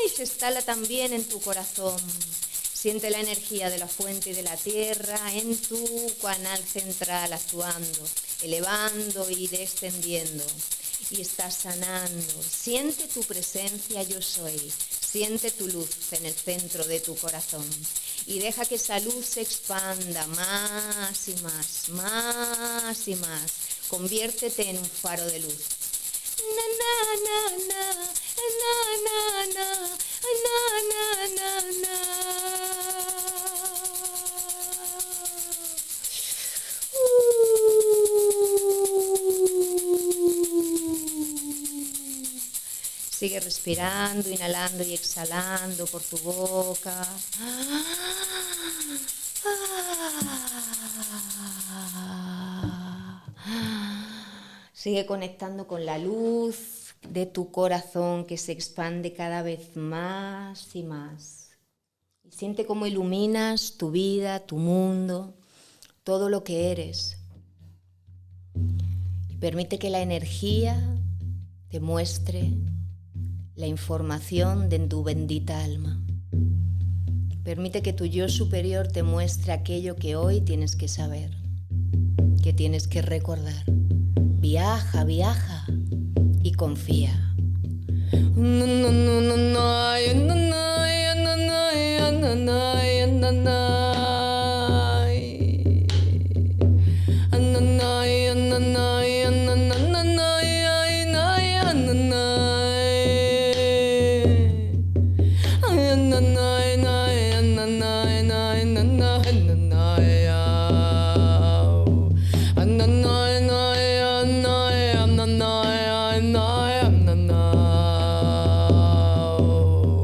Y se instala también en tu corazón. Siente la energía de la fuente y de la tierra en tu canal central actuando, elevando y descendiendo. Y estás sanando. Siente tu presencia, yo soy. Siente tu luz en el centro de tu corazón. Y deja que esa luz se expanda más y más, más y más. Conviértete en un faro de luz. Na, na, na, na, na, na, na, na, na, na, na. Sigue respirando, inhalando y exhalando por tu boca. Sigue conectando con la luz de tu corazón que se expande cada vez más y más. Y siente cómo iluminas tu vida, tu mundo, todo lo que eres. Y permite que la energía te muestre la información de tu bendita alma. Permite que tu yo superior te muestre aquello que hoy tienes que saber, que tienes que recordar. Viaja, viaja y confía.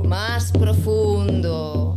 Más profundo.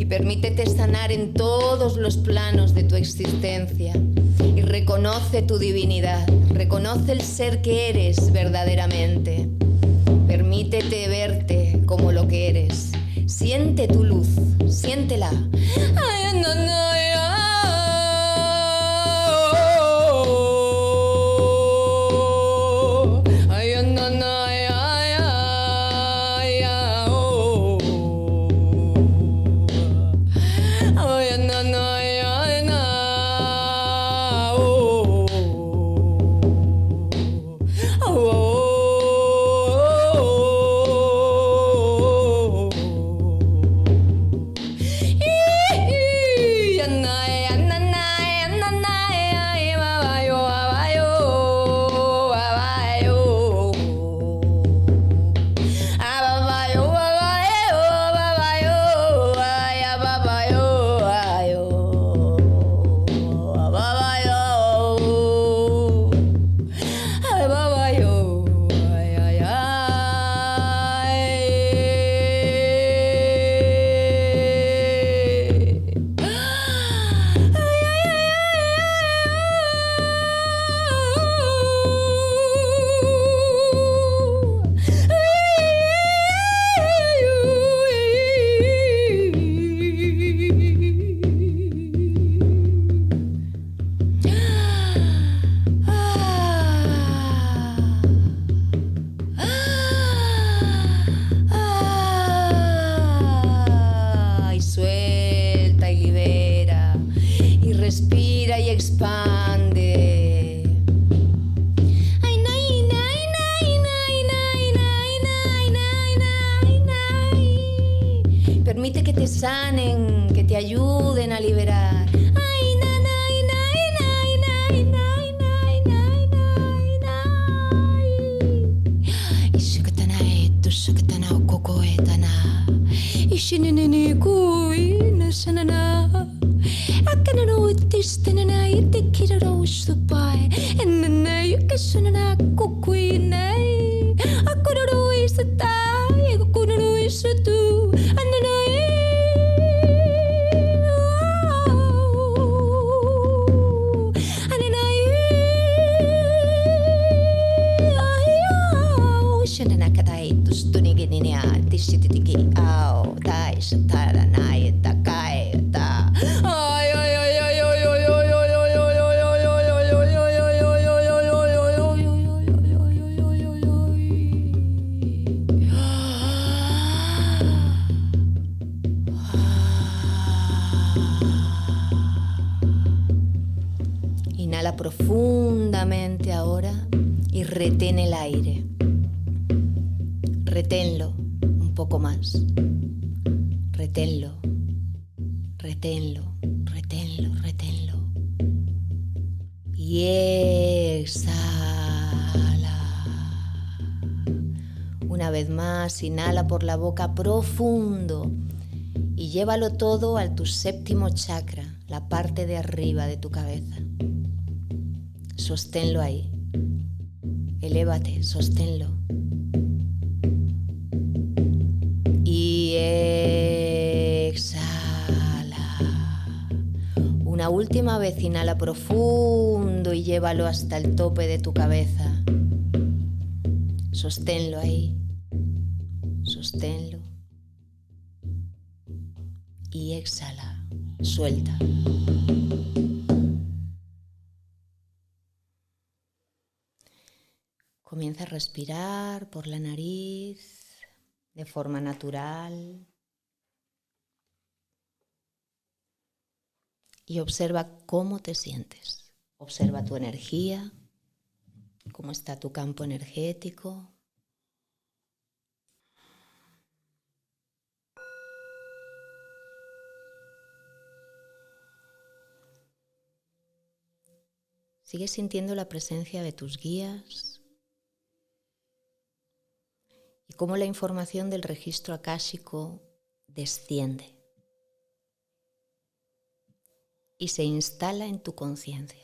Permítete sanar en todos los planos de tu existencia y reconoce tu divinidad, reconoce el ser que eres verdaderamente. Permítete verte como lo que eres. Siente tu luz, siéntela. Respira y expande. Permite que te sanen, que te ayuden a liberar. Inhala profundamente ahora y retén el aire. Reténlo un poco más. Reténlo, reténlo, reténlo, reténlo. Y exhala. Una vez más, inhala por la boca profundo y llévalo todo a tu séptimo chakra, la parte de arriba de tu cabeza. Sosténlo ahí. Elévate, sosténlo. Y exhala. Una última vez inhala profundo y llévalo hasta el tope de tu cabeza. Sosténlo ahí. Sosténlo. Y exhala. Suelta. Comienza a respirar por la nariz de forma natural y observa cómo te sientes. Observa tu energía, cómo está tu campo energético. Sigue sintiendo la presencia de tus guías y cómo la información del registro akáshico desciende y se instala en tu conciencia.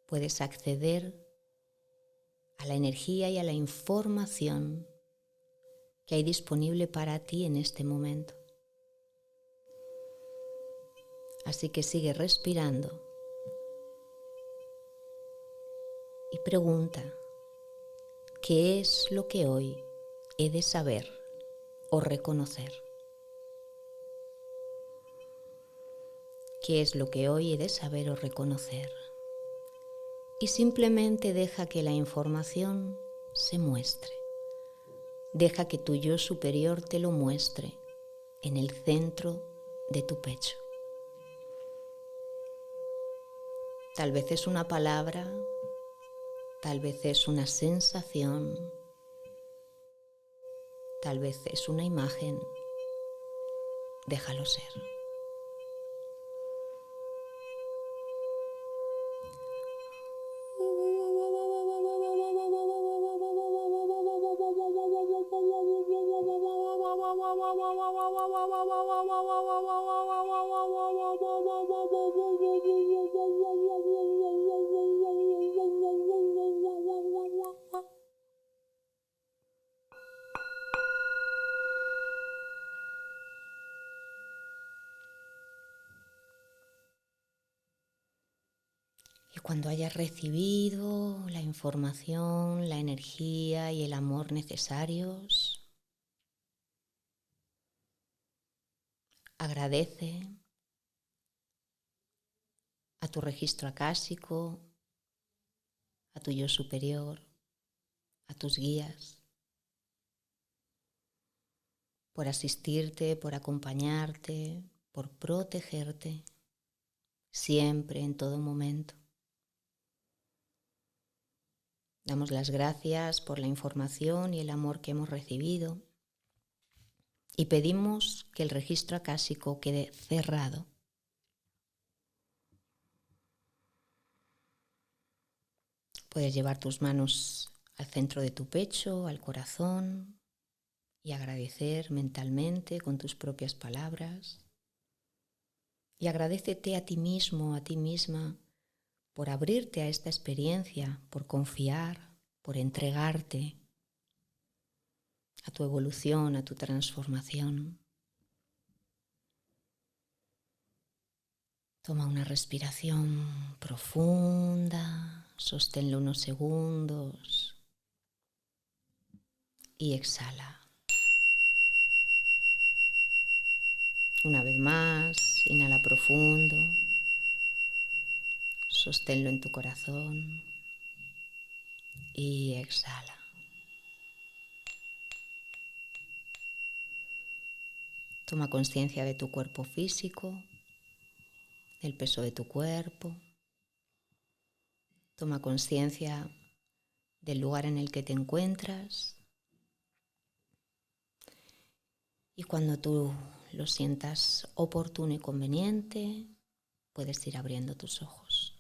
Puedes acceder a la energía y a la información que hay disponible para ti en este momento. Así que sigue respirando y pregunta, ¿qué es lo que hoy he de saber o reconocer? ¿Qué es lo que hoy he de saber o reconocer? Y simplemente deja que la información se muestre. Deja que tu yo superior te lo muestre en el centro de tu pecho. Tal vez es una palabra, tal vez es una sensación, tal vez es una imagen. Déjalo ser. Y cuando hayas recibido la información, la energía y el amor necesarios, agradece a tu registro akáshico, a tu yo superior, a tus guías, por asistirte, por acompañarte, por protegerte, siempre, en todo momento. Damos las gracias por la información y el amor que hemos recibido y pedimos que el registro akáshico quede cerrado. Puedes llevar tus manos al centro de tu pecho, al corazón, y agradecer mentalmente con tus propias palabras Y agradécete a ti mismo, a ti misma, por abrirte a esta experiencia, por confiar, por entregarte a tu evolución, a tu transformación. Toma una respiración profunda, sosténlo unos segundos y exhala. Una vez más, inhala profundo, sosténlo en tu corazón y exhala. Toma conciencia de tu cuerpo físico, del peso de tu cuerpo. Toma conciencia del lugar en el que te encuentras. Y cuando tú lo sientas oportuno y conveniente, puedes ir abriendo tus ojos.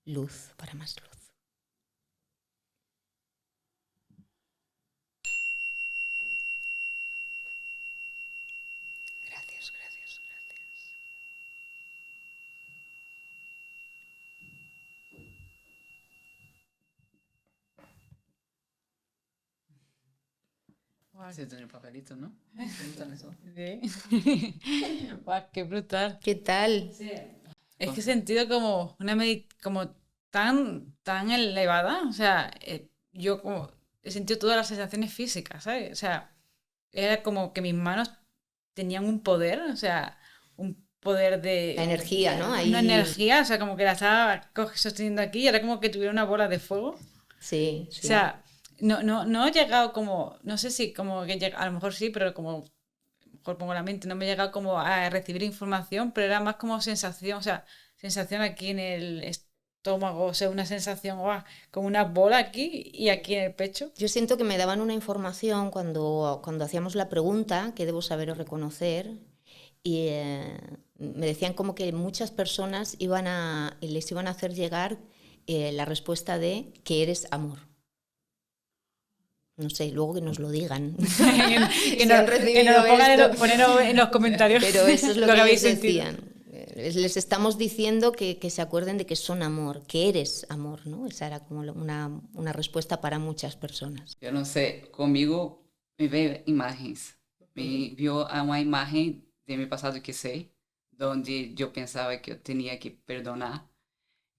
Luz para más luz. Gracias, gracias, gracias. Você tem um papelito, ¿no? Sí. Guau, qué brutal. ¿Qué tal? Sí. Es que he sentido como una como tan elevada. O sea, yo como he sentido todas las sensaciones físicas, ¿sabes? O sea, era como que mis manos tenían un poder, o sea, un poder de... La energía, ¿no? Ahí... Una energía, o sea, como que la estaba sosteniendo aquí y era como que tuviera una bola de fuego. Sí, sí. O sea, no he llegado como, no sé si como que a lo mejor sí, pero como, a lo mejor pongo la mente, no me he llegado como a recibir información, pero era más como sensación, o sea, sensación aquí en el estómago, o sea, una sensación como una bola aquí y aquí en el pecho. Yo siento que me daban una información cuando hacíamos la pregunta, que debo saber o reconocer, y me decían como que muchas personas les iban a hacer llegar la respuesta de que eres amor. No sé, luego que nos lo digan. que nos lo pongan ponerlo en los comentarios. Pero eso es lo que habéis ellos sentido. decían. Les estamos diciendo que se acuerden de que son amor, que eres amor, ¿no? Esa era como una respuesta para muchas personas. Eu não sei, comigo me veio imagens. Me viu uma imagem de meu passado que sei, onde eu pensava que eu tinha que perdonar.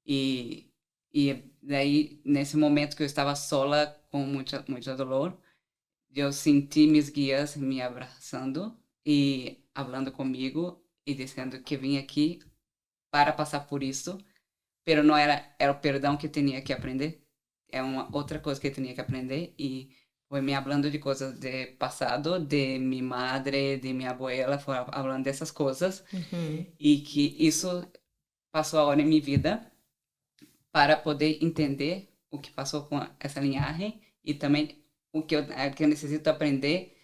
E daí, nesse momento que eu estava sola, com muita dolor, eu senti meus guias me abraçando e falando comigo e dizendo que vim aqui para passar por isso, pero não era o perdão que eu tinha que aprender, é uma outra coisa que eu tinha que aprender, e foi me falando de coisas de passado, de minha madre, de minha abuela, foi falando dessas coisas, e que isso passou agora em minha vida para poder entender o que passou com essa linhagem e também o que eu necessito aprender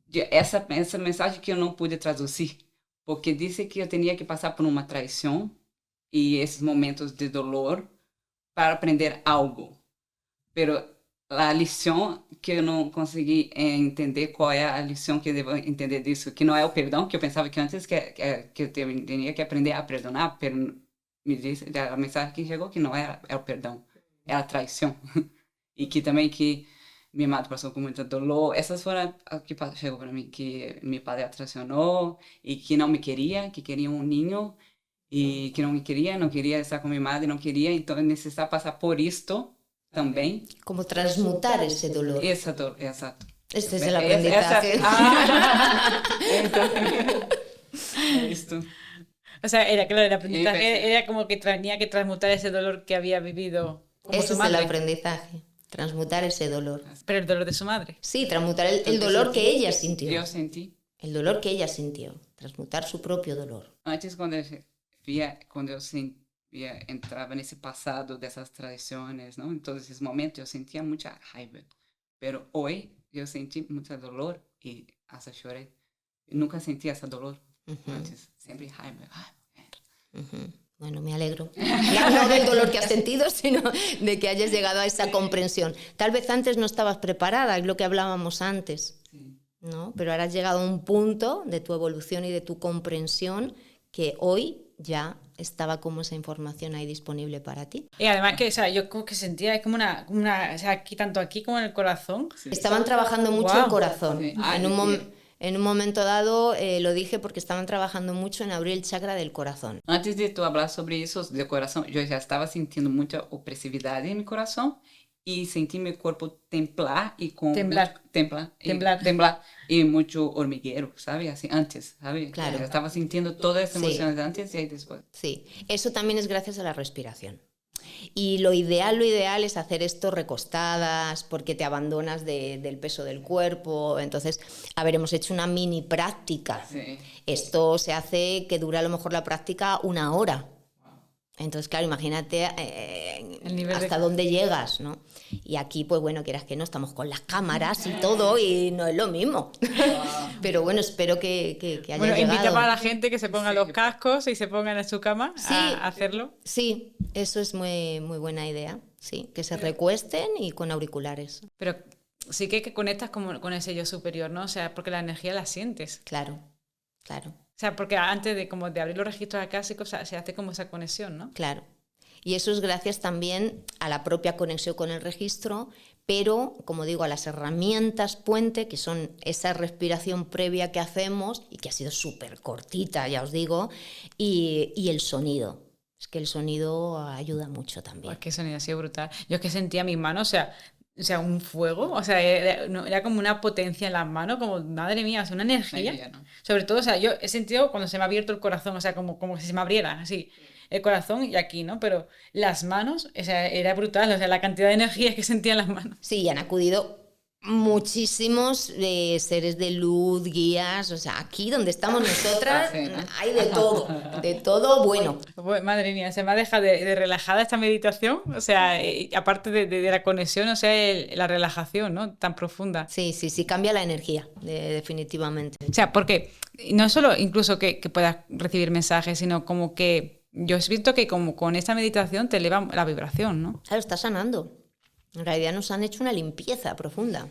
de essa mensagem que eu não pude traduzir, porque disse que eu tinha que passar por uma traição e esses momentos de dolor para aprender algo, pero a lição que eu não consegui entender, qual é a lição que eu devo entender disso, que não é o perdão, que eu pensava que antes que eu tinha que aprender a perdonar, pero me disse, a mensagem que chegou que não era o perdão, era a traição. E que também que minha madre passou com muito dolor. Essas foram as que chegou para mim, que meu pai a traicionou e que não me queria, que queria um ninho e que não me queria, não queria estar com minha madre, não queria. Então eu necessitava passar por isto também. Como transmutar ese dolor. Essa dor, exato. Este es el aprendizaje. Esto. O sea, era claro, el aprendizaje era como que tenía que transmutar ese dolor que había vivido como Ese su madre. es el aprendizaje, transmutar ese dolor. Pero el dolor de su madre. Sí, transmutar el dolor que ella sintió. Eu senti. El dolor que ella sintió, transmutar su propio dolor. Antes, quando eu entrava nesse passado dessas traições, não? Em todos esses momentos, eu sentia muita raiva. Pero hoje, eu senti muito dolor e hasta chorei. Eu nunca senti esse dolor antes. Siempre raiva. Bueno, me alegro. No del dolor que has sentido, sino de que hayas llegado a esa comprensión. Tal vez antes no estabas preparada, es lo que hablábamos antes. Sí. ¿no? Pero ahora has llegado a un punto de tu evolución y de tu comprensión que hoy ya estaba como esa información ahí disponible para ti. Y además que, o sea, yo como que sentía es como una, o sea, aquí, tanto aquí como en el corazón. Sí. Estaban trabajando mucho el corazón. Sí. En un momento dado lo dije porque estaban trabajando mucho en abrir el chakra del corazón. Antes de tú hablar sobre eso del corazón, yo ya estaba sintiendo mucha opresividad en mi corazón y sentí mi cuerpo temblar y con Temblar. Temblar y mucho hormiguero, ¿sabes? Así antes, ¿sabes? Claro. Yo estaba sintiendo todas esas Sí. emociones antes y ahí después. Sí, eso también es gracias a la respiración. Y lo ideal es hacer esto recostadas porque te abandonas del peso del cuerpo. Entonces, a ver, hemos hecho una mini práctica. Sí. Esto se hace que dure a lo mejor la práctica 1 hora. Entonces, claro, imagínate El nivel hasta de... dónde llegas, ¿no? Y aquí, pues bueno, quieras que no, estamos con las cámaras y todo y no es lo mismo. Pero bueno, espero que haya Bueno, llegado. invitamos a la gente que se ponga los cascos y se pongan en su cama Sí. a hacerlo. Sí, eso es muy, muy buena idea, sí, que se recuesten y con auriculares. Pero sí que conectas como con ese yo superior, ¿no? O sea, porque la energía la sientes. Claro, claro, O sea, porque antes de abrir los registros acásicos se hace como esa conexión, ¿no? claro. Y eso es gracias también a la propia conexión con el registro, pero, como digo, a las herramientas puente, que son esa respiración previa que hacemos y que ha sido súper cortita, ya os digo, y el sonido. Es que el sonido ayuda mucho también. Pues qué sonido ha sido brutal. Yo es que sentía mis manos, o sea, un fuego, o sea, era como una potencia en las manos, como, madre mía, o sea, una energía. Energía, ¿no? Sobre todo, o sea, yo he sentido cuando se me ha abierto el corazón, o sea, como si se me abriera, así, el corazón y aquí, ¿no? Pero las manos, o sea, era brutal, o sea, la cantidad de energía que sentía en las manos. Sí, y han acudido muchísimos seres de luz, guías, o sea, aquí donde estamos nosotras Sí, ¿no? hay de todo bueno. Pues, madre mía, se me ha dejado de relajada esta meditación, o sea, aparte de la conexión, o sea, la relajación, ¿no? Tan profunda. Sí, cambia la energía, definitivamente. O sea, porque no es solo incluso que puedas recibir mensajes, sino como que yo he visto que como con esta meditación te eleva la vibración, ¿no? Claro, está sanando. En realidad nos han hecho una limpieza profunda.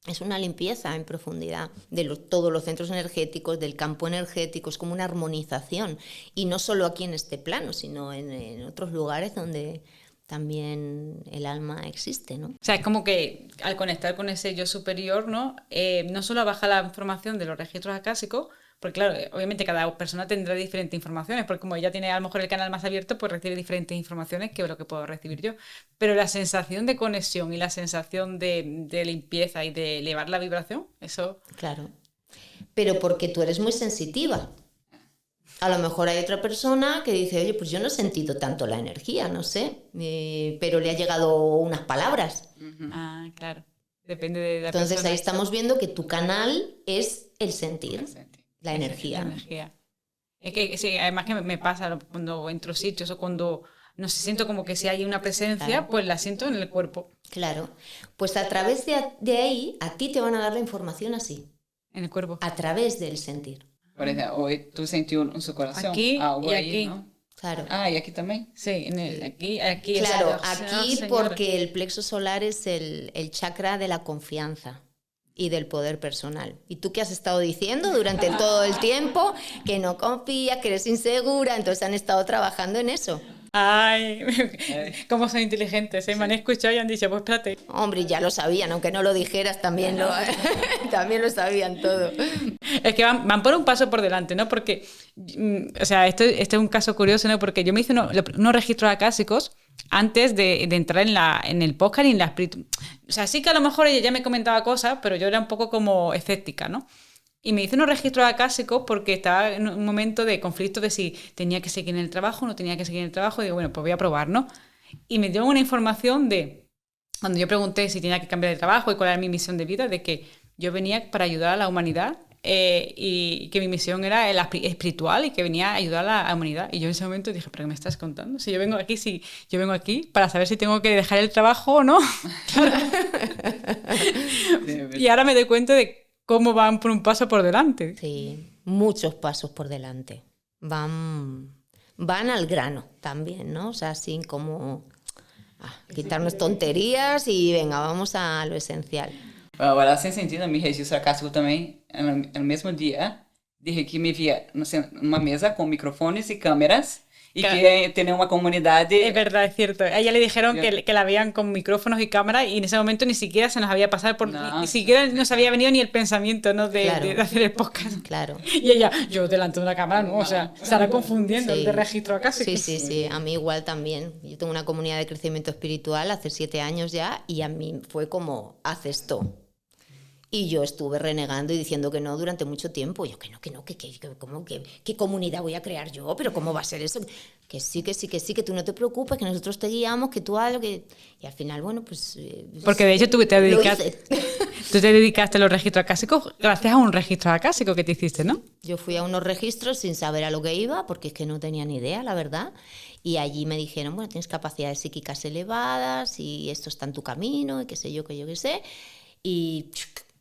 Es una limpieza en profundidad de todos los centros energéticos, del campo energético, es como una armonización. Y no solo aquí en este plano, sino en otros lugares donde también el alma existe, ¿no? O sea, es como que al conectar con ese yo superior, ¿no? No solo baja la información de los registros acásicos, porque claro, obviamente cada persona tendrá diferentes informaciones, porque como ella tiene a lo mejor el canal más abierto, pues recibe diferentes informaciones que lo que puedo recibir yo. Pero la sensación de conexión y la sensación de limpieza y de elevar la vibración, eso... Claro. Pero porque tú eres muy sensitiva. A lo mejor hay otra persona que dice, oye, pues yo no he sentido tanto la energía, no sé, pero le ha llegado unas palabras. Ah, claro. Depende de la Entonces persona. ahí estamos viendo que tu canal es el sentir, la La energía. energía. Es que sí, además que me pasa cuando entro a sitios o cuando, no sé, siento como que si hay una presencia, Claro. pues la siento en el cuerpo. Claro. Pues a través de ahí, a ti te van a dar la información así, En el cuerpo. a través del sentir. Por ejemplo, hoy tú sentiu en su corazón Aquí algo y ahí, aquí. ¿no? Claro. Ah, y aquí también. Sí, aquí. Claro, o sea, aquí señora. porque el plexo solar es el chakra de la confianza y del poder personal. ¿Y tú qué has estado diciendo durante todo el tiempo? Que no confías, que eres insegura, entonces han estado trabajando en eso. Ay, cómo son inteligentes, ¿eh? Me han escuchado y han dicho, pues espérate. Hombre, ya lo sabían, aunque no lo dijeras, también también lo sabían todo. Es que van por un paso por delante, ¿no? Porque, o sea, este es un caso curioso, ¿no? Porque yo me hice unos registros acásicos antes de entrar en el podcast y en la espíritu. O sea, sí que a lo mejor ella ya me comentaba cosas, pero yo era un poco como escéptica, ¿no? Y me hice unos registros acásicos porque estaba en un momento de conflicto de si tenía que seguir en el trabajo o no tenía que seguir en el trabajo. Y digo, bueno, pues voy a probar, ¿no? Y me dieron una información de, cuando yo pregunté si tenía que cambiar de trabajo y cuál era mi misión de vida, de que yo venía para ayudar a la humanidad y que mi misión era la espiritual y que venía a ayudar a la humanidad. Y yo en ese momento dije, ¿pero qué me estás contando? Si yo vengo aquí para saber si tengo que dejar el trabajo o no. Y ahora me doy cuenta de cómo van por un paso por delante. Sí, muchos pasos por delante. Van al grano también, ¿no? O sea, sin como quitarnos tonterías y venga, vamos a lo esencial. Agora, sem sentido, me registro acástico também no mesmo dia. Dije que me via numa mesa con micrófonos y cámaras y Claro. que tenía una comunidad Es verdad, es cierto. A ella le dijeron Yo- que la veían con micrófonos y cámaras y en ese momento ni siquiera se nos había pasado por... No, ni siquiera nos había venido ni el pensamiento, ¿no? Claro. De hacer el podcast. Claro. Y ella, yo delante de una cámara, no, o sea, se estará confundiendo Sí. el de registro acá. Sí, sí, sí, a mí igual también. Yo tengo una comunidad de crecimiento espiritual hace 7 años ya y a mí fue como, haz esto. Y yo estuve renegando y diciendo que no durante mucho tiempo. Yo que no, ¿cómo, qué comunidad voy a crear yo? ¿Pero cómo va a ser eso? Que sí, que tú no te preocupes, que nosotros te guiamos, que tú hagas lo que... Y al final, bueno, pues... Porque de hecho tú te lo dedicaste, hice. tú te dedicaste a los registros acásicos gracias a un registro acásico que te hiciste, ¿no? Yo fui a unos registros sin saber a lo que iba, porque es que no tenía ni idea, la verdad. Y allí me dijeron, bueno, tienes capacidades psíquicas elevadas y esto está en tu camino y qué sé yo, que yo qué sé. Y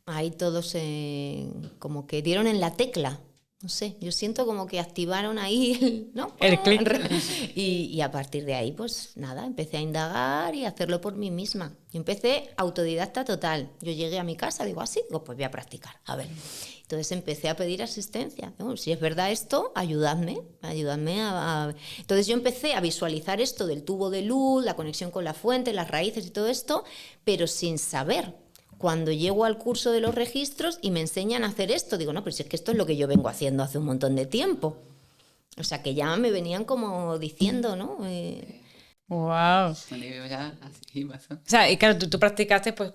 ahí todos como que dieron en la tecla. No sé, yo siento como que activaron ahí, ¿no? El clic. Y a partir de ahí, pues nada, empecé a indagar y a hacerlo por mí misma. Yo empecé autodidacta total. Yo llegué a mi casa, digo, así, digo, pues voy a practicar, a ver. Entonces empecé a pedir asistencia. ¿No? Si es verdad esto, ayudadme a... Entonces yo empecé a visualizar esto del tubo de luz, la conexión con la fuente, las raíces y todo esto, pero sin saber. Cuando llego al curso de los registros y me enseñan a hacer esto, digo, no, pero si es que esto es lo que yo vengo haciendo hace un montón de tiempo. O sea, que ya me venían como diciendo, ¿no? Wow. Cuando yo ya así bastante. O sea, y claro, tú practicaste pues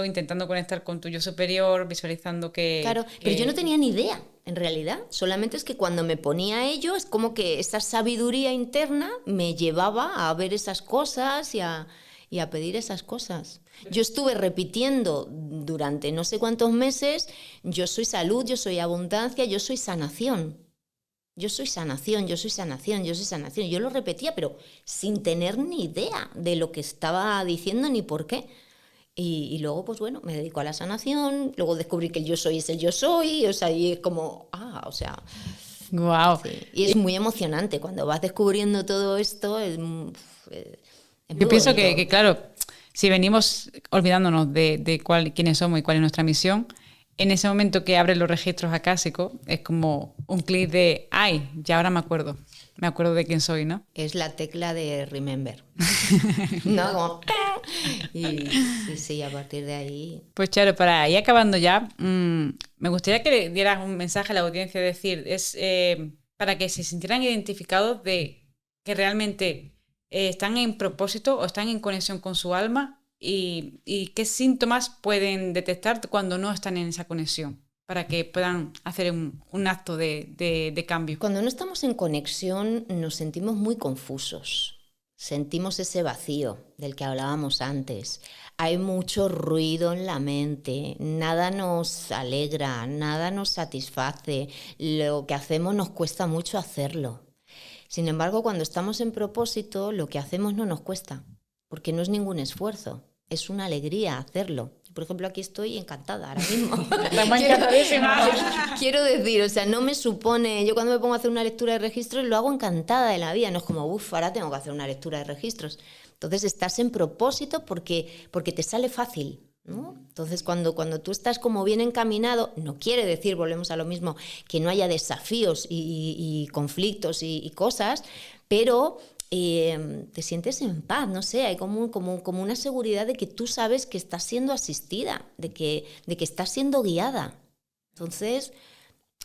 intentando conectar con tu yo superior, visualizando que... Claro, que- pero yo no tenía ni idea, en realidad. Solamente es que cuando me ponía a ello, es como que esa sabiduría interna me llevaba a ver esas cosas y a pedir esas cosas. Yo estuve repitiendo durante no sé cuántos meses, yo soy salud, yo soy abundancia, yo soy sanación. Yo soy sanación, yo soy sanación, yo soy sanación. Yo lo repetía, pero sin tener ni idea de lo que estaba diciendo ni por qué. Y luego, pues bueno, me dedico a la sanación, luego descubrí que el yo soy es el yo soy, o sea, y es como, o sea... Guau. Sí. Y es muy emocionante, cuando vas descubriendo todo esto, es muy Yo pienso bonito. que, claro, si venimos olvidándonos de quiénes somos y cuál es nuestra misión, en ese momento que abres los registros acásicos, es como un clic de, ay, ya ahora me acuerdo de quién soy, ¿no? Es la tecla de remember. ¿No? Como... Y sí, a partir de ahí... Pues Charo, para ir acabando ya, me gustaría que le dieras un mensaje a la audiencia, es decir, para que se sintieran identificados de que realmente están en propósito o están en conexión con su alma y qué síntomas pueden detectar cuando no están en esa conexión, para que puedan hacer un acto de cambio. Cuando no estamos en conexión nos sentimos muy confusos. Sentimos ese vacío del que hablábamos antes. Hay mucho ruido en la mente, nada nos alegra, nada nos satisface. Lo que hacemos nos cuesta mucho hacerlo. Sin embargo, cuando estamos en propósito, lo que hacemos no nos cuesta, porque no es ningún esfuerzo, es una alegría hacerlo. Por ejemplo, aquí estoy encantada ahora mismo. Estamos encantadísimas. Quiero decir, o sea, no me supone... Yo cuando me pongo a hacer una lectura de registros lo hago encantada de la vida, no es como, ahora tengo que hacer una lectura de registros. Entonces estás en propósito porque te sale fácil, ¿no? Entonces cuando tú estás como bien encaminado, no quiere decir, volvemos a lo mismo, que no haya desafíos y conflictos y cosas, pero... te sientes en paz, no sé, hay como una seguridad de que tú sabes que estás siendo asistida, de que estás siendo guiada. Entonces,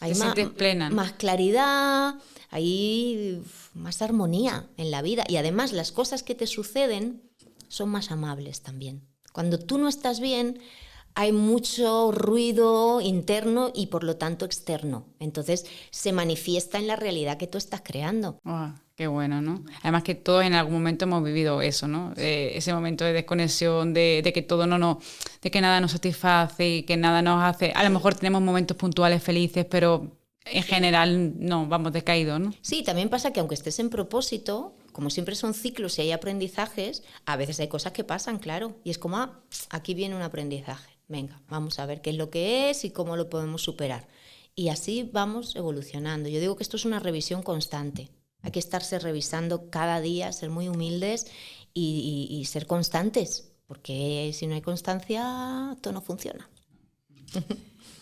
hay Te sientes plena, ¿no? más claridad, hay más armonía en la vida y además las cosas que te suceden son más amables también. Cuando tú no estás bien, hay mucho ruido interno y por lo tanto externo. Entonces se manifiesta en la realidad que tú estás creando. Wow, qué bueno, ¿no? Además que todos en algún momento hemos vivido eso, ¿no? Ese momento de desconexión, de que todo de que nada nos satisface y que nada nos hace. A lo mejor tenemos momentos puntuales felices, pero en general no, vamos decaídos, ¿no? Sí, también pasa que aunque estés en propósito, como siempre son ciclos y hay aprendizajes, a veces hay cosas que pasan, claro, y es como, aquí viene un aprendizaje. Venga, vamos a ver qué es lo que es y cómo lo podemos superar. Y así vamos evolucionando. Yo digo que esto es una revisión constante. Hay que estarse revisando cada día, ser muy humildes y ser constantes, porque si no hay constancia, esto no funciona.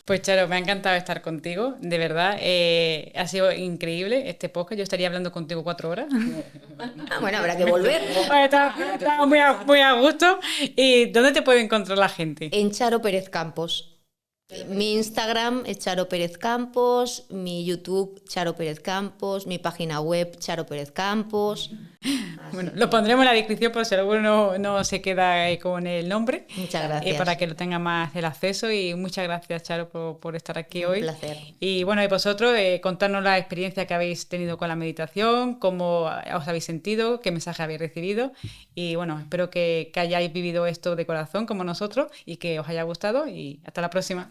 Pues Charo, me ha encantado estar contigo, de verdad. Ha sido increíble este podcast. Yo estaría hablando contigo 4 horas. Bueno, habrá que volver. Estaba muy a gusto. ¿Y dónde te puede encontrar la gente? En Charo Pérez Campos. Mi Instagram es Charo Pérez Campos, mi YouTube Charo Pérez Campos, mi página web Charo Pérez Campos. Bueno, lo pondremos en la descripción por si alguno no se queda con el nombre. Muchas gracias. Para que lo tenga más el acceso, y muchas gracias, Charo, por estar aquí hoy. Un placer. Y bueno, y vosotros, contarnos la experiencia que habéis tenido con la meditación, cómo os habéis sentido, qué mensaje habéis recibido. Y bueno, espero que hayáis vivido esto de corazón como nosotros y que os haya gustado, y hasta la próxima.